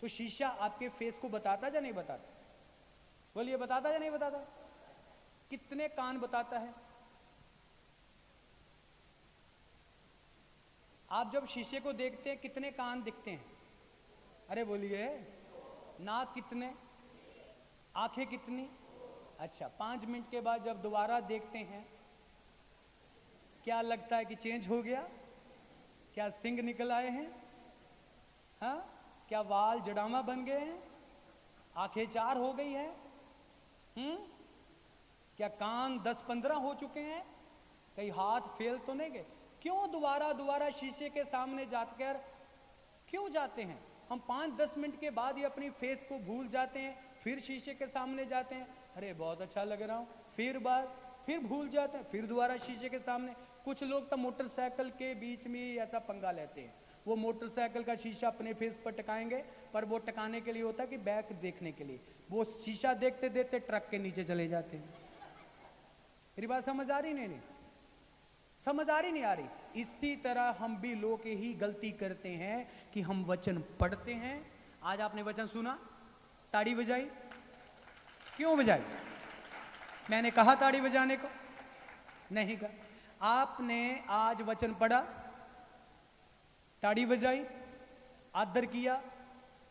तो शीशा आपके फेस को बताता या नहीं बताता? बोलिए, बताता या नहीं बताता? कितने कान बताता है? आप जब शीशे को देखते हैं कितने कान दिखते हैं? अरे बोलिए, नाक कितने, आंखें कितनी? अच्छा, 5 मिनट के बाद जब दोबारा देखते हैं क्या लगता है कि चेंज हो गया? क्या सिंग निकल आए हैं? हाँ, क्या वाल जड़ामा बन गए हैं? आंखें 4 हो गई हैं? क्या कान 10-15 हो चुके हैं? कहीं हाथ फेल तो नहीं गए? क्यों दोबारा दोबारा शीशे के सामने जाकर क्यों जाते हैं? हम 5-10 मिनट के बाद ही अपनी फेस को भूल जाते हैं, फिर शीशे के सामने जाते हैं, अरे बहुत अच्छा लग रहा हूं, फिर भूल जाते हैं, फिर दोबारा शीशे के सामने। कुछ लोग तो मोटरसाइकिल के बीच में ही ऐसा पंगा लेते हैं, वो मोटरसाइकिल का शीशा अपने फेस पर टकाएंगे, पर वो टकाने के लिए होता है कि बैक देखने के लिए, वो शीशा देखते देखते ट्रक के नीचे चले जाते हैं। मेरी बात समझ आ रही? नहीं समझ आ रही, नहीं आ रही? इसी तरह हम भी लोग ही गलती करते हैं कि हम वचन पढ़ते हैं। आज आपने वचन सुना, ताड़ी बजाई, क्यों बजाई? मैंने कहा ताड़ी बजाने को? नहीं कहा। आपने आज वचन पढ़ा, ताड़ी बजाई, आदर किया,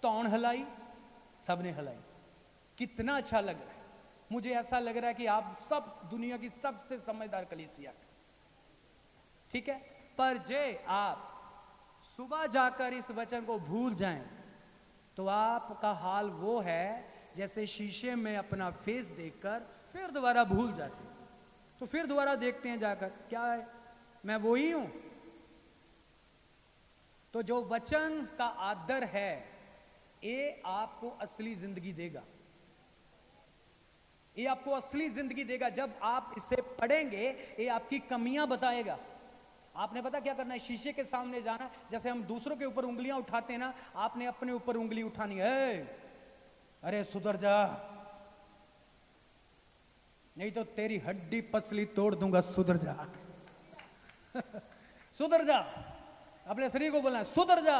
तौण हिलाई, सबने हिलाई, कितना अच्छा लग रहा है। मुझे ऐसा लग रहा है कि आप सब दुनिया की सबसे समझदार कलीसिया, ठीक है। पर जे आप सुबह जाकर इस वचन को भूल जाएं तो आपका हाल वो है जैसे शीशे में अपना फेस देखकर फिर दोबारा भूल जाते हैं, तो फिर दोबारा देखते हैं जाकर, क्या है, मैं वो ही हूं। तो जो वचन का आदर है ये आपको असली जिंदगी देगा, ये आपको असली जिंदगी देगा। जब आप इसे पढ़ेंगे ये आपकी कमियां बताएगा। आपने पता क्या करना है? शीशे के सामने जाना, जैसे हम दूसरों के ऊपर उंगलियां उठाते हैं ना, आपने अपने ऊपर उंगली उठानी है, अरे सुधर जा, नहीं तो तेरी हड्डी पसली तोड़ दूंगा, सुधर जा। सुधर जा। अपने शरीर को बोलना है सुधर जा,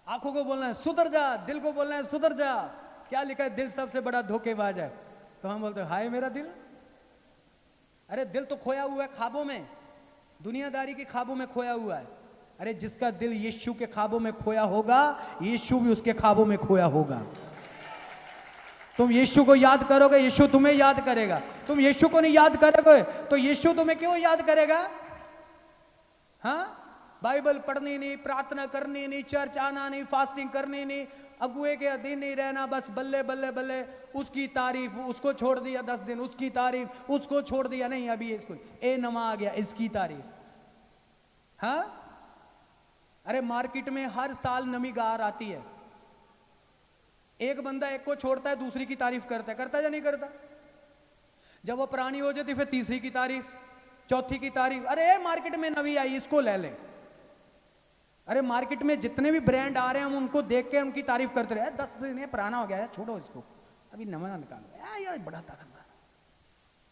आंखों को बोलना है सुधर जा, दिल को बोलना है सुधर जा। क्या लिखा है? दिल सबसे बड़ा धोखेबाज है। तो हम बोलते हैं हाय मेरा दिल। अरे दिल तो खोया हुआ है ख्वाबों में, दुनियादारी के ख्वाबों में खोया हुआ है। अरे जिसका दिल यीशु के ख्वाबों में खोया होगा, यीशु भी उसके ख्वाबों में खोया होगा। तुम यीशु को याद करोगे, यीशु तुम्हें याद करेगा। तुम यीशु को नहीं याद करोगे तो यीशु तुम्हें क्यों याद करेगा? हाँ, बाइबल पढ़नी नहीं, प्रार्थना करनी नहीं, चर्च आना नहीं, फास्टिंग करनी नहीं, अगुए के अधीन नहीं रहना, बस बल्ले बल्ले बल्ले, उसकी तारीफ, उसको छोड़ दिया 10 दिन, उसकी तारीफ, उसको छोड़ दिया, नहीं अभी इसको ए नमा आ गया, इसकी तारीफ। हाँ, अरे मार्केट में हर साल नमी गार आती है, एक बंदा एक को छोड़ता है, दूसरी की तारीफ करता है या नहीं करता? जब वो पुरानी हो जाती फिर तीसरी की तारीफ, चौथी की तारीफ, अरे मार्केट में नवी आई इसको ले ले। अरे मार्केट में जितने भी ब्रांड आ रहे हैं हम उनको देख के उनकी तारीफ करते रहे, 10 दिन ये पुराना हो गया है, छोड़ो इसको, अभी नवा निकालो, यार बड़ा ताकतवर,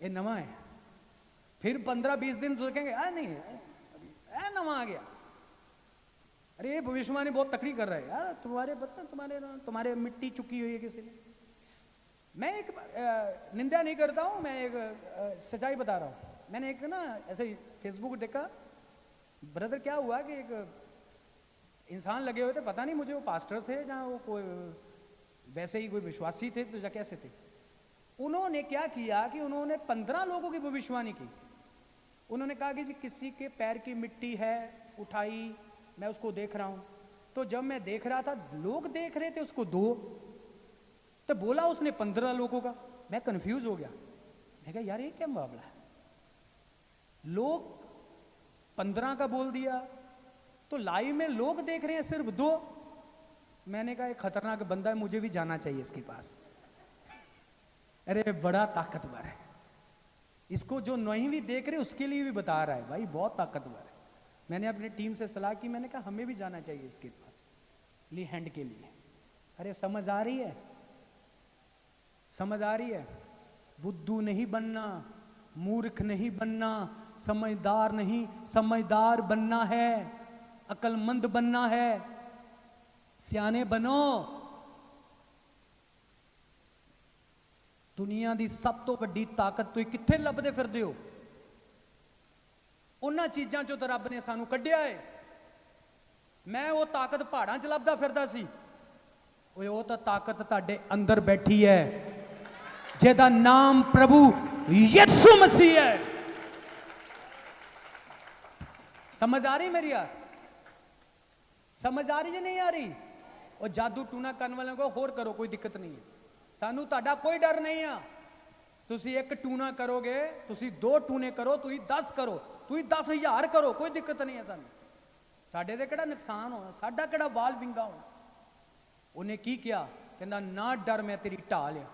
ये नवा है। फिर 15-20 दिन सोचेंगे नहीं नवा आ गया, अरे ये भविष्यवाणी बहुत तकड़ी कर रहा है यार, तुम्हारे पता तुम्हारे मिट्टी चुकी हुई है किसी ने। मैं एक निंदा नहीं करता हूं, मैं एक सच्चाई बता रहा हूं। मैंने एक ना ऐसे फेसबुक देखा, ब्रदर क्या हुआ कि एक इंसान लगे हुए थे, पता नहीं मुझे वो पास्टर थे जहाँ वो कोई वैसे ही कोई विश्वासी थे, तो कैसे थे, उन्होंने क्या किया कि उन्होंने 15 लोगों की भविष्यवाणी की। उन्होंने कहा कि जी किसी के पैर की मिट्टी है, उठाई, मैं उसको देख रहा हूं, तो जब मैं देख रहा था लोग देख रहे थे उसको 2, तो बोला उसने 15 लोगों का। मैं कंफ्यूज हो गया, मैं कहा यार ये क्या मामला है, लोग 15 का बोल दिया तो लाइव में लोग देख रहे हैं सिर्फ 2। मैंने कहा ये खतरनाक बंदा है, मुझे भी जाना चाहिए इसके पास। अरे बड़ा ताकतवर है, इसको जो नहीं भी देख रहे उसके लिए भी बता रहा है, भाई बहुत ताकतवर है। मैंने अपनी टीम से सलाह की, मैंने कहा हमें भी जाना चाहिए इसके पास ली हैंड के लिए। अरे समझ आ रही है, समझ आ रही है? बुद्धू नहीं बनना, मूर्ख नहीं बनना, समझदार नहीं, समझदार बनना है, अक्लमंद बनना है। ਸਿਆਣੇ ਬਣੋ। ਦੁਨੀਆ ਦੀ ਸਭ ਤੋਂ ਵੱਡੀ ਤਾਕਤ ਤੁਸੀਂ ਕਿੱਥੇ ਲੱਭਦੇ ਫਿਰਦੇ ਹੋ? ਉਹਨਾਂ ਚੀਜ਼ਾਂ ਚੋਂ ਤਾਂ ਰੱਬ ਨੇ ਸਾਨੂੰ ਕੱਢਿਆ ਏ। ਮੈਂ ਉਹ ਤਾਕਤ ਪਹਾੜਾਂ 'ਚ ਲੱਭਦਾ ਫਿਰਦਾ ਸੀ। ਓਏ ਉਹ ਤਾਂ ਤਾਕਤ ਤੁਹਾਡੇ ਅੰਦਰ ਬੈਠੀ ਹੈ, ਜਿਹਦਾ ਨਾਮ ਪ੍ਰਭੂ ਯਿਸੂ ਮਸੀਹ ਹੈ। समझ आ रही मेरी यार? समझ आ रही है नहीं आ रही? और जादू टूना करने वालों को होर करो, कोई दिक्कत नहीं है। सानू ताड़ा कोई डर नहीं है। तुसी एक टूना करोगे, तुसी 2 टूने करो, तुसी 10 करो, तुसी 10,000 करो, कोई दिक्कत नहीं है। सानू साडे दे किहड़ा नुकसान होना, साडा किहड़ा वाल विंगा होना। उन्हें की किया, कहंदा ना डर, मैं तेरी ढाल आ।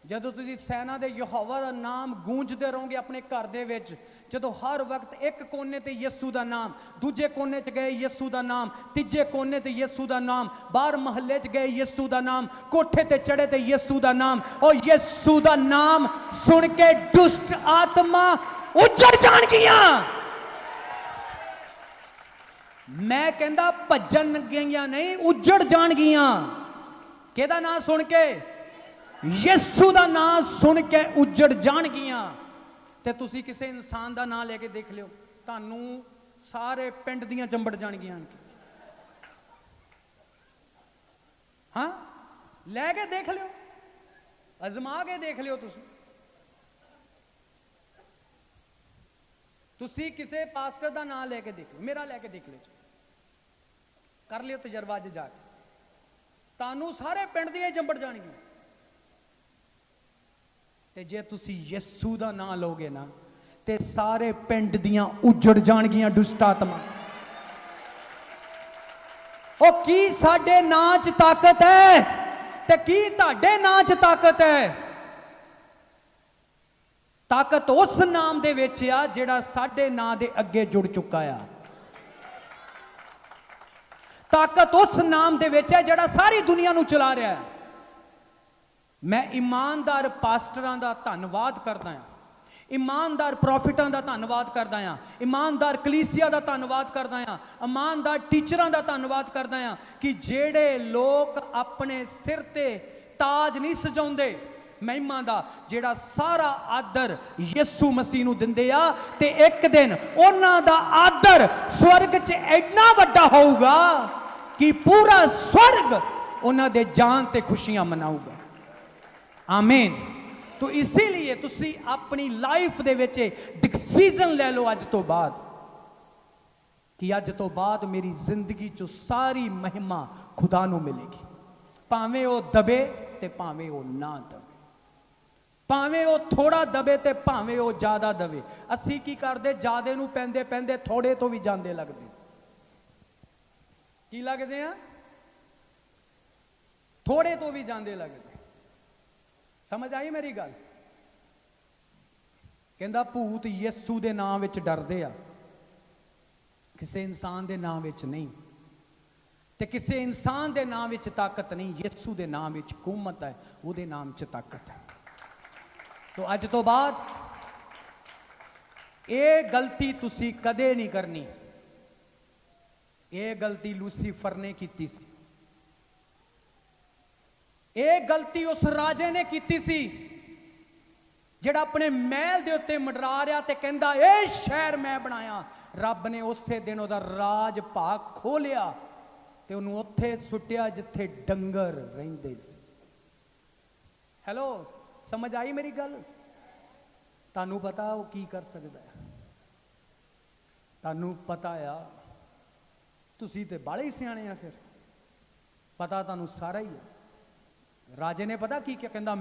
ਜਦੋਂ ਤੁਸੀਂ ਸੈਨਾ ਦੇ ਯਹੋਵਾ ਦਾ ਨਾਮ ਗੂੰਜਦੇ ਰਹੋਗੇ ਆਪਣੇ ਘਰ ਦੇ ਵਿੱਚ, ਜਦੋਂ ਹਰ ਵਕਤ ਇੱਕ ਕੋਨੇ ਤੇ ਯਿਸੂ ਦਾ ਨਾਮ, ਦੂਜੇ ਕੋਨੇ 'ਚ ਗਏ ਯਿਸੂ ਦਾ ਨਾਮ, ਤੀਜੇ ਕੋਨੇ ਤੇ ਯਿਸੂ ਦਾ ਨਾਮ, ਬਾਹਰ ਮਹੱਲੇ 'ਚ ਗਏ ਯਿਸੂ ਦਾ ਨਾਮ, ਕੋਠੇ ਤੇ ਚੜੇ ਤੇ ਯਿਸੂ ਦਾ ਨਾਮ, ਉਹ ਯਿਸੂ ਦਾ ਨਾਮ ਸੁਣ ਕੇ ਦੁਸ਼ਟ ਆਤਮਾ ਉੱਜੜ ਜਾਣਗੀਆਂ। ਮੈਂ ਕਹਿੰਦਾ ਭੱਜਣ ਗਈਆਂ ਨਹੀਂ, ਉੱਜੜ ਜਾਣਗੀਆਂ। ਕਿਹਦਾ ਨਾਮ ਸੁਣ ਕੇ? ਯਿਸੂ ਦਾ ਨਾਮ ਸੁਣ ਕੇ ਉੱਜੜ ਜਾਣਗੀਆਂ। ਤੇ ਤੁਸੀਂ ਕਿਸੇ ਇਨਸਾਨ ਦਾ ਨਾਮ ਲੈ ਕੇ ਦੇਖ ਲਿਓ, ਤੁਹਾਨੂੰ ਸਾਰੇ ਪਿੰਡ ਦੀਆਂ ਚੰਬੜ ਜਾਣਗੀਆਂ। ਹਾਂ, ਲੈ ਕੇ ਦੇਖ ਲਿਓ, ਅਜ਼ਮਾ ਕੇ ਦੇਖ ਲਿਓ। ਤੁਸੀਂ ਕਿਸੇ ਪਾਸਟਰ ਦਾ ਨਾਮ ਲੈ ਕੇ ਦੇਖ ਲਿਓ, ਮੇਰਾ ਲੈ ਕੇ ਦੇਖ ਲਿਓ, ਕਰ ਲਿਓ ਤਜਰਬਾ ਅੱਜ ਜਾ ਕੇ, ਤੁਹਾਨੂੰ ਸਾਰੇ ਪਿੰਡ ਦੀਆਂ ਚੰਬੜ ਜਾਣਗੀਆਂ। ਤੇ ਜੇ ਤੁਸੀਂ ਯਿਸੂ ਦਾ ਨਾਮ ਲਓਗੇ ਨਾ, ਤੇ ਸਾਰੇ ਪਿੰਡ ਦੀਆਂ ਉੱਜੜ ਜਾਣਗੀਆਂ ਦੁਸ਼ਟ ਆਤਮਾ। ਉਹ ਕੀ ਸਾਡੇ ਨਾਂ 'ਚ ਤਾਕਤ ਹੈ, ਤੇ ਕੀ ਤੁਹਾਡੇ ਨਾਂ 'ਚ ਤਾਕਤ ਹੈ? ਤਾਕਤ ਉਸ ਨਾਮ ਦੇ ਵਿੱਚ ਆ ਜਿਹੜਾ ਸਾਡੇ ਨਾਂ ਦੇ ਅੱਗੇ ਜੁੜ ਚੁੱਕਾ ਆ। ਤਾਕਤ ਉਸ ਨਾਮ ਦੇ ਵਿੱਚ ਹੈ ਜਿਹੜਾ ਸਾਰੀ ਦੁਨੀਆ ਨੂੰ ਚਲਾ ਰਿਹਾ ਹੈ। ਮੈਂ ਇਮਾਨਦਾਰ ਪਾਸਟਰਾਂ ਦਾ ਧੰਨਵਾਦ ਕਰਦਾ ਹਾਂ, ਇਮਾਨਦਾਰ ਪ੍ਰੋਫਿਟਾਂ ਦਾ ਧੰਨਵਾਦ ਕਰਦਾ ਹਾਂ, ਇਮਾਨਦਾਰ ਕਲੀਸਿਆ ਦਾ ਧੰਨਵਾਦ ਕਰਦਾ ਹਾਂ, ਇਮਾਨਦਾਰ ਟੀਚਰਾਂ ਦਾ ਧੰਨਵਾਦ ਕਰਦਾ ਹਾਂ ਕਿ ਜਿਹੜੇ ਲੋਕ ਆਪਣੇ ਸਿਰ ਤੇ ਤਾਜ ਨਹੀਂ ਸਜਾਉਂਦੇ ਮਹਿਮਾ ਦਾ, ਜਿਹੜਾ ਸਾਰਾ ਆਦਰ ਯਿਸੂ ਮਸੀਹ ਨੂੰ ਦਿੰਦੇ ਆ, ਤੇ ਇੱਕ ਦਿਨ ਉਹਨਾਂ ਦਾ ਆਦਰ ਸਵਰਗ 'ਚ ਇੰਨਾ ਵੱਡਾ ਹੋਊਗਾ ਕਿ ਪੂਰਾ ਸਵਰਗ ਉਹਨਾਂ ਦੇ ਜਾਨ ਤੇ ਖੁਸ਼ੀਆਂ ਮਨਾਊਗਾ। आमीन। तो इसीलिए तुसी अपनी लाइफ दे विच डिसीजन ले लो अज तो बाद कि अज तो बाद मेरी जिंदगी चो सारी महिमा खुदा नू मिलेगी, भावें वो दबे ते भावें वो ना दबे, भावें वो थोड़ा दबे ते भावें वो ज्यादा दबे। असी की करदे, ज्यादे नू पैंदे पैंदे थोड़े तो भी जांदे लगदे। की लगदे आ? थोड़े तो भी जांदे लगदे। समझ आई मेरी गल? कहंदा भूत यीशु दे नाम विच डरदे आ, किसी इंसान दे नाम विच नहीं, ते किसी इंसान दे नाम विच ताकत नहीं, यीशु दे नाम विच हुकूमत है, उहदे नाम च ताकत है। तो अज तो बाद ये गलती तुसी कदे नहीं करनी। ये गलती लूसीफर ने कीती सी, ਇਹ ਗਲਤੀ ਉਸ ਰਾਜੇ ਨੇ ਕੀਤੀ ਸੀ ਜਿਹੜਾ ਆਪਣੇ ਮਹਿਲ ਦੇ ਉੱਤੇ ਮੰਡਰਾ ਰਿਹਾ ਤੇ ਕਹਿੰਦਾ ਇਹ ਸ਼ਹਿਰ ਮੈਂ ਬਣਾਇਆ। ਰੱਬ ਨੇ ਉਸੇ ਦਿਨ ਉਹਦਾ ਰਾਜ ਭਾਗ ਖੋਲਿਆ ਤੇ ਉਹਨੂੰ ਉੱਥੇ ਸੁੱਟਿਆ ਜਿੱਥੇ ਡੰਗਰ ਰਹਿੰਦੇ ਸੀ। ਹੈਲੋ, ਸਮਝ ਆਈ ਮੇਰੀ ਗੱਲ? ਤੁਹਾਨੂੰ ਪਤਾ ਉਹ ਕੀ ਕਰ ਸਕਦਾ ਹੈ? ਤੁਹਾਨੂੰ ਪਤਾ ਆ? ਤੁਸੀਂ ਤੇ ਬਾਲੇ ਹੀ ਸਿਆਣੇ ਆ, ਫਿਰ ਪਤਾ ਤੁਹਾਨੂੰ ਸਾਰਾ ਹੀ ਆ। राजे ने पता की क्या कहता,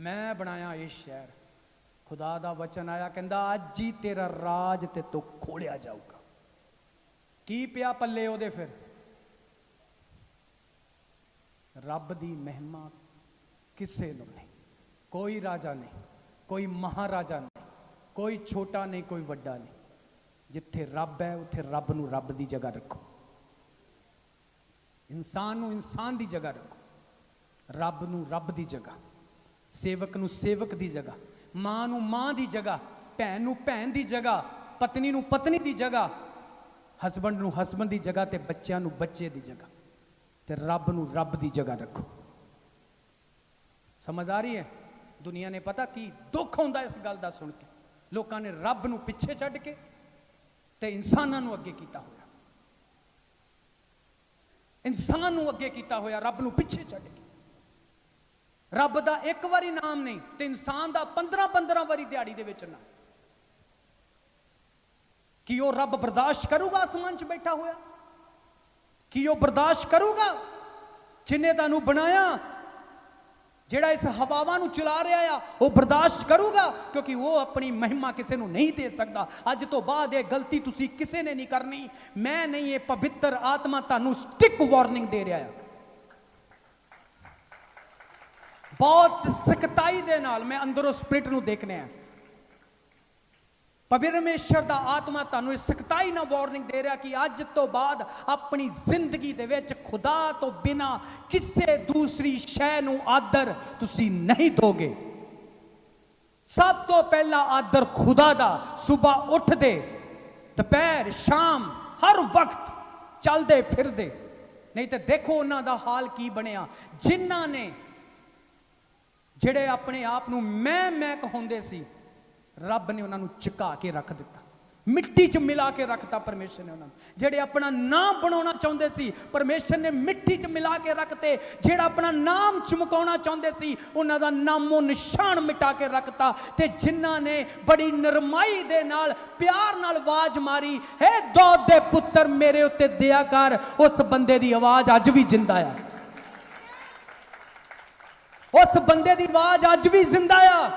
मैं बनाया ये शहर। खुदा दा वचन आया, कहता अज ही तेरा राज ते तो खोलिया जाऊगा। की पिया पल्ले ओदे फिर? रब दी महिमा किसे नूं नहीं, कोई राजा नहीं, कोई महाराजा नहीं, कोई छोटा नहीं, कोई वड्डा नहीं। जिथे रब है उत्थे रब नूं रब दी जगह रखो, इंसान नूं इंसान दी जगह रखो, रब नूं रब दी जगह, सेवक नूं सेवक दी जगह, मां नूं मां दी जगह, भैन नूं भैन दी जगह, पत्नी नूं पत्नी दी जगह। ਹਸਬੰਡ ਨੂੰ ਹਸਬੰਡ ਦੀ ਜਗ੍ਹਾ ਤੇ ਬੱਚਿਆਂ ਨੂੰ ਬੱਚੇ ਦੀ ਜਗ੍ਹਾ ਤੇ ਰੱਬ ਨੂੰ ਰੱਬ ਦੀ ਜਗ੍ਹਾ ਰੱਖੋ। ਸਮਝ ਆ ਰਹੀ ਹੈ? ਦੁਨੀਆ ਨੇ ਪਤਾ ਕੀ ਦੁੱਖ ਹੁੰਦਾ ਇਸ ਗੱਲ ਦਾ ਸੁਣ ਕੇ, ਲੋਕਾਂ ਨੇ ਰੱਬ ਨੂੰ ਪਿੱਛੇ ਛੱਡ ਕੇ ਤੇ ਇਨਸਾਨਾਂ ਨੂੰ ਅੱਗੇ ਕੀਤਾ ਹੋਇਆ, ਇਨਸਾਨ ਨੂੰ ਅੱਗੇ ਕੀਤਾ ਹੋਇਆ, ਰੱਬ ਨੂੰ ਪਿੱਛੇ ਛੱਡ ਕੇ। ਰੱਬ ਦਾ ਇੱਕ ਵਾਰੀ ਨਾਮ ਨਹੀਂ ਤੇ ਇਨਸਾਨ ਦਾ 15 ਵਾਰੀ ਦਿਹਾੜੀ ਦੇ ਵਿੱਚ ਨਾਮ। ਕੀ ਉਹ ਰੱਬ ਬਰਦਾਸ਼ਤ ਕਰੂਗਾ ਆਸਮਾਨ 'ਚ ਬੈਠਾ ਹੋਇਆ? ਕੀ ਉਹ ਬਰਦਾਸ਼ਤ ਕਰੂਗਾ ਜਿਨੇ ਤੁਹਾਨੂੰ ਬਣਾਇਆ, ਜਿਹੜਾ ਇਸ ਹਵਾਵਾਂ ਨੂੰ ਚਲਾ ਰਿਹਾ ਆ, ਉਹ ਬਰਦਾਸ਼ਤ ਕਰੂਗਾ? ਕਿਉਂਕਿ ਉਹ ਆਪਣੀ ਮਹਿਮਾ ਕਿਸੇ ਨੂੰ ਨਹੀਂ ਦੇ ਸਕਦਾ। ਅੱਜ ਤੋਂ ਬਾਅਦ ਇਹ ਗਲਤੀ ਤੁਸੀਂ ਕਿਸੇ ਨੇ ਨਹੀਂ ਕਰਨੀ, ਮੈਂ ਨਹੀਂ, ਇਹ ਪਵਿੱਤਰ ਆਤਮਾ ਤੁਹਾਨੂੰ ਸਟਿਕ ਵਾਰਨਿੰਗ ਦੇ ਰਿਹਾ ਹੈ। ਬਹੁਤ ਸਖਤਾਈ ਦੇ ਨਾਲ ਮੈਂ ਅੰਦਰੋਂ ਸਪਿਰਿਟ ਨੂੰ ਦੇਖਨੇ ਆ। ਪਰਮੇਸ਼ਰ ਦਾ ਆਤਮਾ ਤੁਹਾਨੂੰ ਇਸ ਸਖਤਾਈ ਨਾਲ ਵਾਰਨਿੰਗ ਦੇ ਰਿਹਾ ਕਿ ਅੱਜ ਤੋਂ ਬਾਅਦ ਆਪਣੀ ਜ਼ਿੰਦਗੀ ਦੇ ਵਿੱਚ ਖੁਦਾ ਤੋਂ ਬਿਨਾ ਕਿਸੇ ਦੂਸਰੀ ਸ਼ੈ ਨੂੰ ਆਦਰ ਤੁਸੀਂ ਨਹੀਂ ਦੋਗੇ। ਸਭ ਤੋਂ ਪਹਿਲਾ ਆਦਰ ਖੁਦਾ ਦਾ। ਸਵੇਰ ਉੱਠਦੇ, ਦੁਪਹਿਰ, ਸ਼ਾਮ, ਹਰ ਵਕਤ ਚੱਲਦੇ ਫਿਰਦੇ। ਨਹੀਂ ਤੇ ਦੇਖੋ ਉਹਨਾਂ ਦਾ ਹਾਲ ਕੀ ਬਣਿਆ, ਜਿਨ੍ਹਾਂ ਨੇ ਜਿਹੜੇ ਆਪਣੇ ਆਪ ਨੂੰ ਮੈਂ ਕਹਾਉਂਦੇ ਸੀ, ਰੱਬ ਨੇ ਉਹਨਾਂ ਨੂੰ ਝੁਕਾ ਕੇ ਰੱਖ ਦਿੱਤਾ, ਮਿੱਟੀ 'ਚ ਮਿਲਾ ਕੇ ਰੱਖਤਾ ਪਰਮੇਸ਼ਰ ਨੇ ਉਹਨਾਂ ਨੂੰ। ਜਿਹੜੇ ਆਪਣਾ ਨਾਮ ਬਣਾਉਣਾ ਚਾਹੁੰਦੇ ਸੀ, ਪਰਮੇਸ਼ਰ ਨੇ ਮਿੱਟੀ 'ਚ ਮਿਲਾ ਕੇ ਰੱਖਤੇ। ਜਿਹੜਾ ਆਪਣਾ ਨਾਮ ਚਮਕਾਉਣਾ ਚਾਹੁੰਦੇ ਸੀ, ਉਹਨਾਂ ਦਾ ਨਾਮੋ ਨਿਸ਼ਾਨ ਮਿਟਾ ਕੇ ਰੱਖਤਾ। ਤੇ ਜਿਨ੍ਹਾਂ ਨੇ ਬੜੀ ਨਰਮਾਈ ਦੇ ਨਾਲ, ਪਿਆਰ ਨਾਲ ਆਵਾਜ਼ ਮਾਰੀ, ਹੈ ਦਾਊਦ ਦੇ ਪੁੱਤਰ ਮੇਰੇ ਉੱਤੇ ਦਇਆ ਕਰ, ਉਸ ਬੰਦੇ ਦੀ ਆਵਾਜ਼ ਅੱਜ ਵੀ ਜਿੰਦਾ ਆ। ਉਸ ਬੰਦੇ ਦੀ ਆਵਾਜ਼ ਅੱਜ ਵੀ ਜਿੰਦਾ ਆ।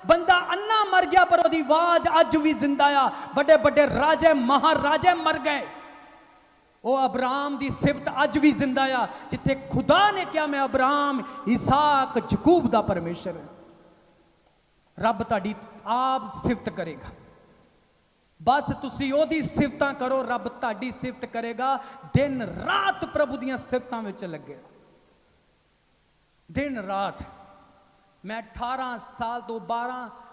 ਬੰਦਾ ਅੰਨਾ ਮਰ ਗਿਆ ਪਰ ਉਹਦੀ ਆਵਾਜ਼ ਅੱਜ ਵੀ ਜਿੰਦਾ ਆ। ਵੱਡੇ ਵੱਡੇ ਰਾਜੇ ਮਹਾਰਾਜੇ ਮਰ ਗਏ, ਉਹ ਅਬਰਾਮ ਦੀ ਸਿਫਤ ਅੱਜ ਵੀ ਜਿੰਦਾ ਆ। ਜਿੱਥੇ ਖੁਦਾ ਨੇ ਕਿਹਾ ਮੈਂ ਅਬਰਾਮ, ਇਸਾਕ, ਯਕੂਬ ਦਾ ਪਰਮੇਸ਼ਰ ਹਾਂ। ਰੱਬ ਤੁਹਾਡੀ ਆਪ ਸਿਫਤ ਕਰੇਗਾ। ਬਸ ਤੁਸੀਂ ਉਹਦੀ ਸਿਫਤਾਂ ਕਰੋ, ਰੱਬ ਤੁਹਾਡੀ ਸਿਫਤ ਕਰੇਗਾ। ਦਿਨ ਰਾਤ ਪ੍ਰਭੂ ਦੀਆਂ ਸਿਫਤਾਂ ਵਿੱਚ ਲੱਗੇ, ਦਿਨ ਰਾਤ। मैं 18 साल तो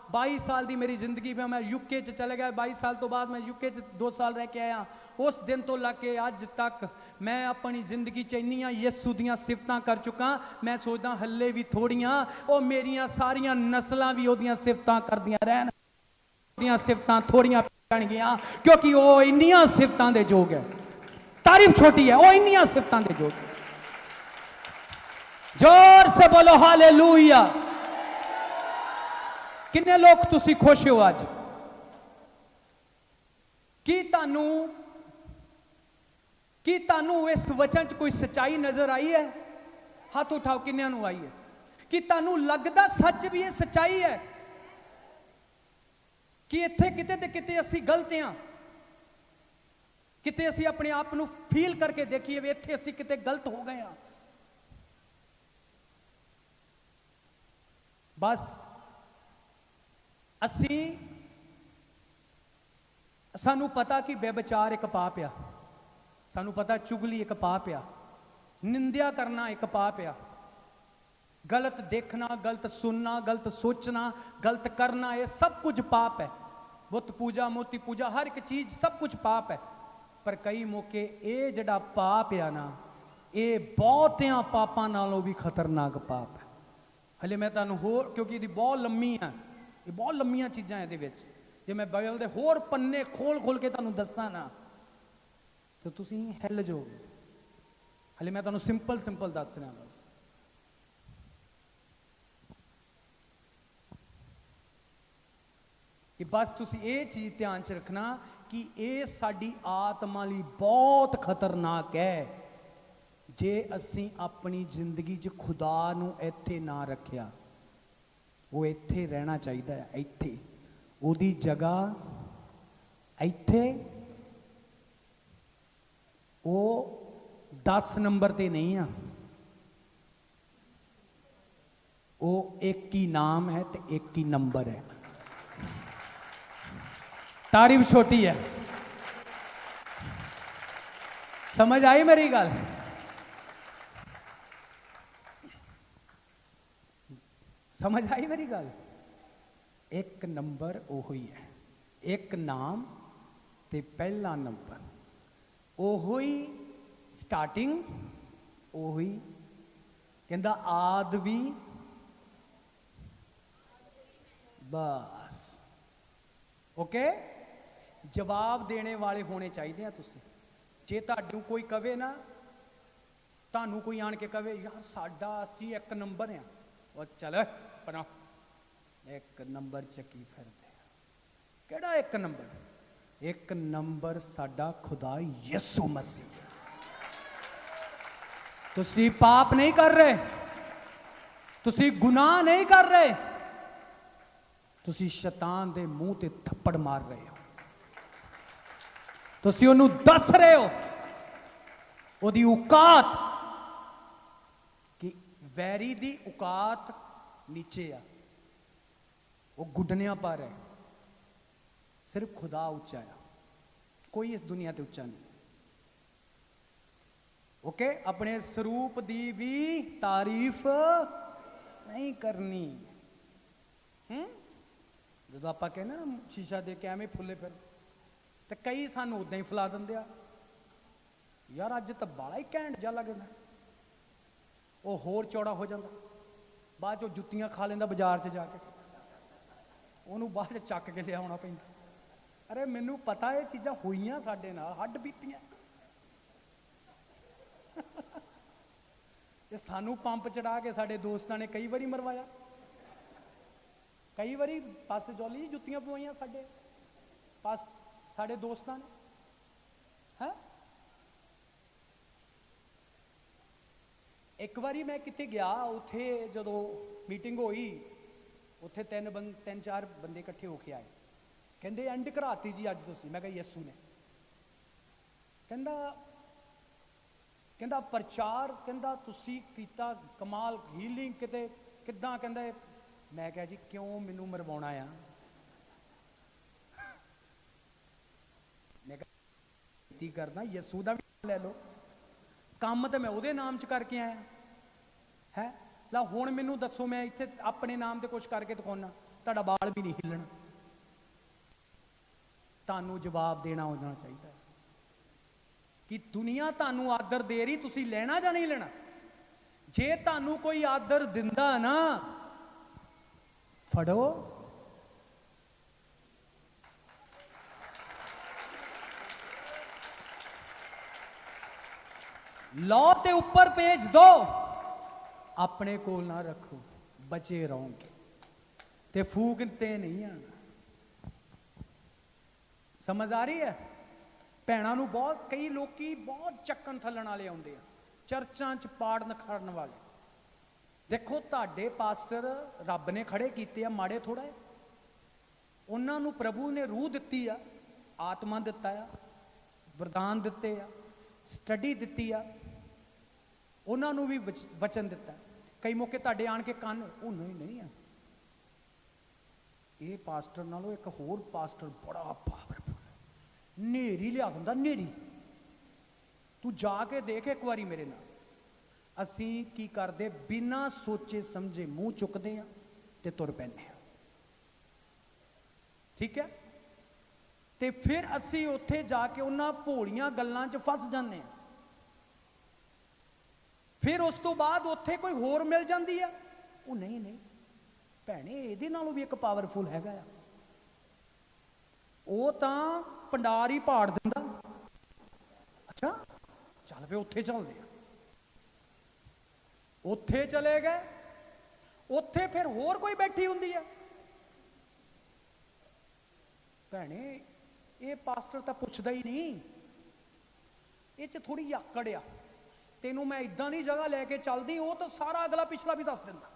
22 साल की मेरी जिंदगी में मैं यूके च चले गया। 22 साल तो बाद मैं यूके च 2 साल रह के आया। उस दिन तो लग अज तक मैं अपनी जिंदगी च इन्नियां यीशु दियां सिफतां कर चुका। मैं सोचदा हल्ले भी थोड़ियां ओ मेरियां सारियां नस्लां भी ओदियां सिफतां करदियां रहन, ओदियां सिफतां थोड़ियां पैणगियां, क्योंकि वो इन्नियां सिफतां दे जोग है। तारीफ छोटी है, वो इन्नियां सिफतां दे जोग है। जोर से बोलो हालेलुया। किन्ने लोग तुसी खुश हो आज? की तानू इस वचन च कोई सच्चाई नजर आई है? हाथ उठाओ, किन्ने नू आई है? कि तानू लगदा सच भी ये सच्चाई है कि इत्थे किते ते किते असी गलत हां? किते असी अपने आप नू फील करके देखिए भी इत्थे असी किते गलत हो गए हां? बस असी सानू पता कि बेविचार एक पाप आ, सानू पता चुगली एक पाप आ, निंदा करना एक पाप आ, गलत देखना, गलत सुनना, गलत सोचना, गलत करना, ये सब कुछ पाप है। बुत पूजा, मोती पूजा, हर एक चीज सब कुछ पाप है। पर कई मौके ये जिहड़ा पाप आ ना, ये बहुतियां पापां नालों भी खतरनाक पाप है। हले मैं तुहानूं होर, क्योंकि ये बहुत लम्मी है, ये बहुत लम्मियां चीज़ां ये विच, जे मैं बाइबल दे होर पन्ने खोल खोल के तुहानूं दस्सां ना तो तुसीं हिल जाओगे। हले मैं तुहानूं सिंपल दस रहा बस। कि बस तुसीं ये चीज़ ध्यान च रखना कि ये साडी आत्मा लई बहुत खतरनाक है जे असीं अपनी जिंदगी च खुदा नूं इत्थे ना रखिया। वो इत्थे रहना चाहिए है, इत्थे ओदी जगह इत्थे, वो 10 नंबर ते नहीं आ, वो एक ही नाम है तो एक ही नंबर है। तारीफ छोटी है, समझ आई मेरी गल? समझ आई मेरी गल? एक नंबर ओही है, एक नाम ते पहला नंबर। ਉਹੋ ਹੀ ਸਟਾਰਟਿੰਗ, ਉਹੀ ਕਹਿੰਦਾ ਆਦ ਵੀ, ਬਸ ਓਕੇ। ਜਵਾਬ ਦੇਣੇ ਵਾਲੇ ਹੋਣੇ ਚਾਹੀਦੇ ਆ ਤੁਸੀਂ। ਜੇ ਤੁਹਾਨੂੰ ਕੋਈ ਕਵੇ ਨਾ, ਤੁਹਾਨੂੰ ਕੋਈ ਆਣ ਕੇ ਕਵੇ ਯਾਰ ਸਾਡਾ ਅਸੀਂ 1 ਨੰਬਰ ਆ, ਉਹ ਚੱਲ ਪਰਾਂ, 1 ਨੰਬਰ ਚੱਕੀ ਫਿਰਦੇ ਆ। ਕਿਹੜਾ 1 ਨੰਬਰ? 1 ਨੰਬਰ ਸਾਡਾ ਖੁਦਾ ਯਿਸੂ ਮਸੀਹ। ਤੁਸੀਂ ਪਾਪ ਨਹੀਂ ਕਰ ਰਹੇ, ਤੁਸੀਂ ਗੁਨਾਹ ਨਹੀਂ ਕਰ ਰਹੇ, ਤੁਸੀਂ ਸ਼ੈਤਾਨ ਦੇ ਮੂੰਹ ਤੇ ਥੱਪੜ ਮਾਰ ਰਹੇ ਹੋ। ਤੁਸੀਂ ਉਹਨੂੰ ਦੱਸ ਰਹੇ ਹੋ ਉਹਦੀ ਔਕਾਤ, ਕਿ ਵੈਰੀ ਦੀ ਔਕਾਤ ਨੀਚੇ ਆ, ਉਹ ਗੁੱਡਨਿਆਂ ਪਰ ਹੈ। ਸਿਰਫ ਖੁਦਾ ਉੱਚਾ ਆ, ਕੋਈ ਇਸ ਦੁਨੀਆ ਤੇ ਉੱਚਾ ਨਹੀਂ। ਓਕੇ, ਆਪਣੇ ਸਰੂਪ ਦੀ ਵੀ ਤਾਰੀਫ ਨਹੀਂ ਕਰਨੀ। ਜਦੋਂ ਆਪਾਂ ਕਹਿੰਦੇ ਨਾ ਸ਼ੀਸ਼ਾ ਦੇ ਕੇ ਐਵੇਂ ਫੁੱਲੇ ਫਿਰ, ਤੇ ਕਈ ਸਾਨੂੰ ਉਦਾਂ ਹੀ ਫੁਲਾ ਦਿੰਦੇ ਆ, ਯਾਰ ਅੱਜ ਤਾਂ ਬਾਲਾ ਹੀ ਘੈਂਟ ਜਿਹਾ ਲੱਗਦਾ, ਉਹ ਹੋਰ ਚੌੜਾ ਹੋ ਜਾਂਦਾ, ਬਾਅਦ ਚੋਂ ਜੁੱਤੀਆਂ ਖਾ ਲੈਂਦਾ ਬਾਜ਼ਾਰ 'ਚ ਜਾ ਕੇ, ਉਹਨੂੰ ਬਾਅਦ 'ਚ ਚੱਕ ਕੇ ਲਿਆਉਣਾ ਪੈਂਦਾ। ਅਰੇ ਮੈਨੂੰ ਪਤਾ ਇਹ ਚੀਜ਼ਾਂ ਹੋਈਆਂ ਸਾਡੇ ਨਾਲ, ਹੱਡ ਬੀਤੀਆਂ। ਇਹ ਸਾਨੂੰ ਪੰਪ ਚੜਾ ਕੇ ਸਾਡੇ ਦੋਸਤਾਂ ਨੇ ਕਈ ਵਾਰੀ ਮਰਵਾਇਆ, ਕਈ ਵਾਰੀ ਪਾਸਟਰ ਜੋਲੀ ਜੁੱਤੀਆਂ ਪਵਾਈਆਂ ਸਾਡੇ ਦੋਸਤਾਂ ਨੇ। ਹੈ ਇੱਕ ਵਾਰੀ ਮੈਂ ਕਿਤੇ ਗਿਆ, ਉੱਥੇ ਜਦੋਂ ਮੀਟਿੰਗ ਹੋਈ, ਉੱਥੇ 3-4 ਬੰਦੇ ਇਕੱਠੇ ਹੋ ਕੇ ਆਏ, ਕਹਿੰਦੇ ਐਂਡ ਕਰਾਤੀ ਜੀ ਅੱਜ ਤੁਸੀਂ। ਮੈਂ ਕਿਹਾ ਯਿਸੂ ਨੇ। ਕਹਿੰਦਾ ਪ੍ਰਚਾਰ, ਕਹਿੰਦਾ ਤੁਸੀਂ ਕੀਤਾ ਕਮਾਲ, ਹੀਲਿੰਗ ਕਿਤੇ ਕਿੱਦਾਂ, ਕਹਿੰਦਾ। ਮੈਂ ਕਿਹਾ ਜੀ ਕਿਉਂ ਮੈਨੂੰ ਮਰਵਾਉਣਾ ਆ? ਮੈਂ ਕਿਹਾ ਕਰਦਾ ਯਿਸੂ ਦਾ ਵੀ ਲੈ ਲਓ, ਕੰਮ ਤਾਂ ਮੈਂ ਉਹਦੇ ਨਾਮ 'ਚ ਕਰਕੇ ਆਇਆ ਹੈ। ਲਾ ਹੁਣ ਮੈਨੂੰ ਦੱਸੋ, ਮੈਂ ਇੱਥੇ ਆਪਣੇ ਨਾਮ ਤੇ ਕੁਝ ਕਰਕੇ ਦਿਖਾਉਣਾ, ਤੁਹਾਡਾ ਬਾਲ ਵੀ ਨਹੀਂ ਹਿੱਲਣਾ। ਤੁਹਾਨੂੰ ਜਵਾਬ ਦੇਣਾ ਹੋਣਾ ਚਾਹੀਦਾ ਕਿ ਦੁਨੀਆ ਤੁਹਾਨੂੰ ਆਦਰ ਦੇ ਰਹੀ, ਤੁਸੀਂ ਲੈਣਾ ਜਾਂ ਨਹੀਂ ਲੈਣਾ। ਜੇ ਤੁਹਾਨੂੰ ਕੋਈ ਆਦਰ ਦਿੰਦਾ ਨਾ, ਫੜੋ, ਲਓ ਤੇ ਉੱਪਰ ਭੇਜ ਦੋ, ਆਪਣੇ ਕੋਲ ਨਾ ਰੱਖੋ, ਬਚੇ ਰਹੋਗੇ ਤੇ ਫੂਕ ਤੇ ਨਹੀਂ ਆਣਾ। ਸਮਝ ਆ ਰਹੀ ਹੈ? ਭੈਣਾਂ ਨੂੰ ਬਹੁਤ, ਕਈ ਲੋਕੀ ਬਹੁਤ ਚੱਕਣ ਥੱਲਣ ਵਾਲੇ ਆਉਂਦੇ ਆ, ਚਰਚਾਂ 'ਚ ਪਾੜਨ ਖੜਨ ਵਾਲੇ। ਦੇਖੋ ਤੁਹਾਡੇ ਪਾਸਟਰ ਰੱਬ ਨੇ ਖੜੇ ਕੀਤੇ ਆ, ਮਾੜੇ ਥੋੜਾ ਹੈ। ਉਹਨਾਂ ਨੂੰ ਪ੍ਰਭੂ ਨੇ ਰੂਹ ਦਿੱਤੀ ਆ, ਆਤਮਾ ਦਿੱਤਾ ਆ, ਵਰਦਾਨ ਦਿੱਤੇ ਆ, ਸਟੱਡੀ ਦਿੱਤੀ ਆ, ਉਹਨਾਂ ਨੂੰ ਵੀ ਵਚਨ ਦਿੱਤਾ। ਕਈ ਮੌਕੇ ਤੁਹਾਡੇ ਆਣ ਕੇ ਕੰਨ, ਉਹ ਨਹੀਂ ਆ, ਇਹ ਪਾਸਟਰ ਨਾਲੋਂ ਇੱਕ ਹੋਰ ਪਾਸਟਰ ਬੜਾ ਪਾਵਰਫੁਲ, ਨੇਰੀ ਲਿਆ ਦਿੰਦਾ, ਨੇਰੀ। ਤੂੰ ਜਾ ਕੇ ਦੇਖ ਇੱਕ ਵਾਰੀ ਮੇਰੇ ਨਾਲ। ਅਸੀਂ ਕੀ ਕਰਦੇ, ਬਿਨਾਂ ਸੋਚੇ ਸਮਝੇ ਮੂੰਹ ਚੁੱਕਦੇ ਆ ਤੇ ਤੁਰ ਪੈਂਦੇ ਆ, ਠੀਕ ਹੈ। ਤੇ ਫਿਰ ਅਸੀਂ ਉੱਥੇ ਜਾ ਕੇ ਉਹਨਾਂ ਭੋਲੀਆਂ ਗੱਲਾਂ 'ਚ ਫਸ ਜਾਂਦੇ ਆ। ਫਿਰ ਉਸ ਤੋਂ ਬਾਅਦ ਉੱਥੇ ਕੋਈ ਹੋਰ ਮਿਲ ਜਾਂਦੀ ਆ, ਉਹ ਨਹੀਂ ਭੈਣੇ ਇਹਦੇ ਨਾਲੋਂ ਵੀ ਇੱਕ ਪਾਵਰਫੁਲ ਹੈਗਾ ਆ, ਉਹ ਤਾਂ ਭੰਡਾਰ ਹੀ ਪਾੜ ਦਿੰਦਾ। ਅੱਛਾ ਚੱਲ ਪਏ, ਉੱਥੇ ਚੱਲਦੇ ਆ। ਉੱਥੇ ਚਲੇ ਗਏ, ਉੱਥੇ ਫਿਰ ਹੋਰ ਕੋਈ ਬੈਠੀ ਹੁੰਦੀ ਆ, ਭੈਣੇ ਇਹ ਪਾਸਟਰ ਤਾਂ ਪੁੱਛਦਾ ਹੀ ਨਹੀਂ, ਇਹ 'ਚ ਥੋੜੀ ਆਕੜ ਆ, ਤੈਨੂੰ ਮੈਂ ਇਦਾਂ ਦੀ ਜਗ੍ਹਾ ਲੈ ਕੇ ਚੱਲਦੀ, ਉਹ ਤਾਂ ਸਾਰਾ ਅਗਲਾ ਪਿਛਲਾ ਵੀ ਦੱਸ ਦਿੰਦਾ।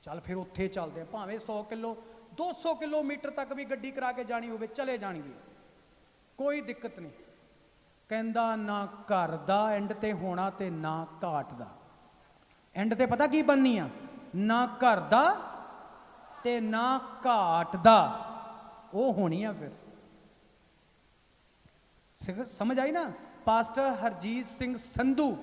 ਚੱਲ ਫਿਰ ਉੱਥੇ ਚੱਲਦੇ ਆ, ਭਾਵੇਂ 100 ਕਿਲੋ 200 ਕਿਲੋਮੀਟਰ ਤੱਕ ਵੀ ਗੱਡੀ ਕਰਾ ਕੇ ਜਾਣੀ ਹੋਵੇ, ਚਲੇ ਜਾਣਗੇ, ਕੋਈ ਦਿੱਕਤ ਨਹੀਂ। ਕਹਿੰਦਾ ਨਾ ਘਰ ਦਾ ਐਂਡ ਤੇ ਹੋਣਾ ਤੇ ਨਾ ਘਾਟ ਦਾ। ਐਂਡ ਤੇ ਪਤਾ ਕੀ ਬਣਨੀ ਆ, ਨਾ ਘਰ ਦਾ ਤੇ ਨਾ ਘਾਟ ਦਾ, ਉਹ ਹੋਣੀ ਆ। ਫਿਰ ਸਮਝ ਆਈ ਨਾ? ਪਾਸਟਰ ਹਰਜੀਤ ਸਿੰਘ ਸੰਧੂ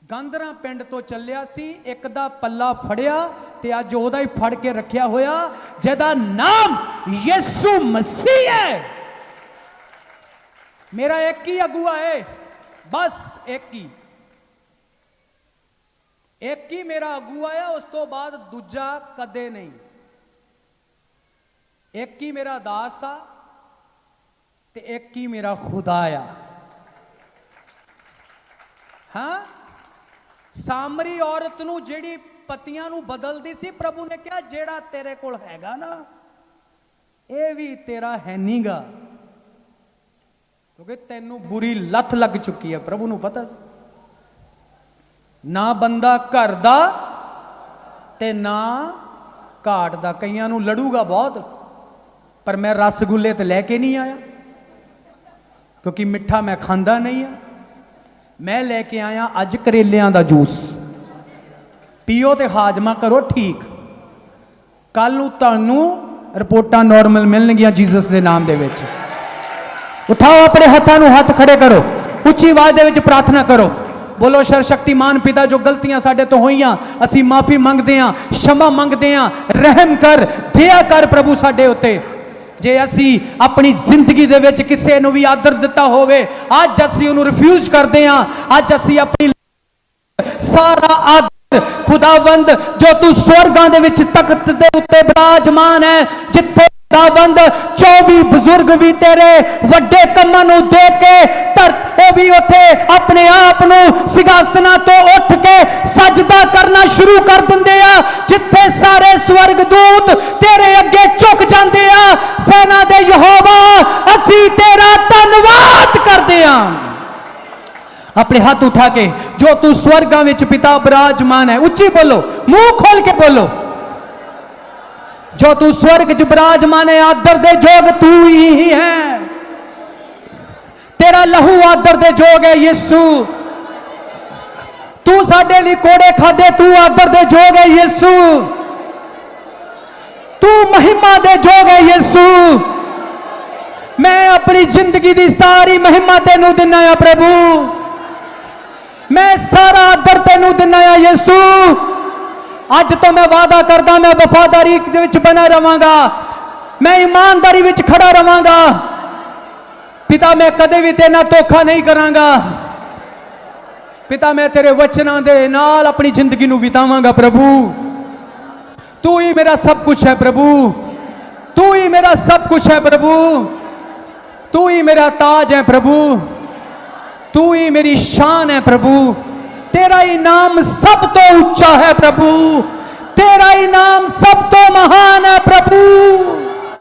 ਗਾਂਦਰਾ ਪਿੰਡ ਤੋਂ ਚੱਲਿਆ ਸੀ, ਇੱਕ ਦਾ ਪੱਲਾ ਫੜਿਆ ਤੇ ਅੱਜ ਉਹਦਾ ਹੀ ਫੜ ਕੇ ਰੱਖਿਆ ਹੋਇਆ, ਜਿਹਦਾ ਨਾਮ ਯਿਸੂ ਮਸੀਹ ਹੈ। मेरा एक ही अगुआ है, बस एक ही मेरा अगुआ है, उस तो बाद दूजा कदे नहीं। एक ही मेरा दास आ ते एक ही मेरा खुदा आ। हाँ, सामरी औरत नू जेड़ी पतियां नू बदलदी सी, प्रभु ने कहा जेड़ा तेरे कोल हैगा ना, ये भी तेरा है नीगा, क्योंकि तेनू बुरी लत लग चुकी है। प्रभु नू पता सी ना बंदा घर दा ते ना घाट दा। कईयां नू लड़ूगा बहुत, पर मैं रसगुल्ले ते लेके नहीं आया, क्योंकि मिठा मैं खांदा नहीं है। मैं लेके आया अज करेलियां दा जूस, पीओ ते हाजमा करो ठीक। कल नू तुहानू रिपोर्टां नॉर्मल मिलणगियां जीसस दे नाम दे विच। उठाओ अपने हत्थां नू, हथ खड़े करो, उच्ची आवाज दे विच प्रार्थना करो, बोलो सर्वशक्तिमान पिता, जो गलतियां साडे तो होईयां असी माफी मंगदे हां, क्षमा मंगदे हां, रहम कर, दया कर प्रभु साडे उत्ते। जे असी अपनी जिंदगी दे विच किसे नू भी आदर दिता होवे, अज असी उहनू रिफ्यूज करदे हां। अज असी अपनी सारा आदर खुदावंद, जो तू स्वर्गां दे विच तख्त दे उत्ते विराजमान है, जिथे खुदावंद 24 बुजुर्ग भी तेरे वड्डे कम्मां नू देख के वो भी उथे अपने आप नू सिंहासना तो उठ के सजदा करना शुरू कर दिंदे आ, जिथे सारे स्वर्ग दूत तेरे अगे झुक जांदे आ। सेना दे यहोवा, असी तेरा धन्नवाद करदे आ। अपने हाथ उठा के, जो तू स्वर्गां विच पिता विराजमान है, उच्ची बोलो, मुंह खोल के बोलो, जो तू स्वर्ग च विराजमान है, आदर दे जोग तू ही है। तेरा लहू आदर दे जोग है यीशु। तू साडे लई कोड़े खादे, तू आदर दे जोग है यीशु। तू महिमा दे जोग है यीशु। मैं अपनी जिंदगी दी सारी महिमा तेनू दिना है प्रभु, मैं सारा आदर तेनू दिना है यीशु। अज तो मैं वादा करदा, मैं वफादारी दे विच बना रवांगा, मैं ईमानदारी विच खड़ा रवांगा पिता। मैं कदे भी तेरे नाल धोखा नहीं करांगा पिता। मैं तेरे वचनां दे नाल अपनी जिंदगी नू बितावांगा प्रभु। तू ही मेरा सब कुछ है प्रभु, तू ही मेरा सब कुछ है प्रभु, तू ही मेरा ताज है प्रभु, तू ही मेरी शान है प्रभु। तेरा ही नाम सब तो ऊंचा है प्रभु, तेरा ही नाम सब तो महान है प्रभु।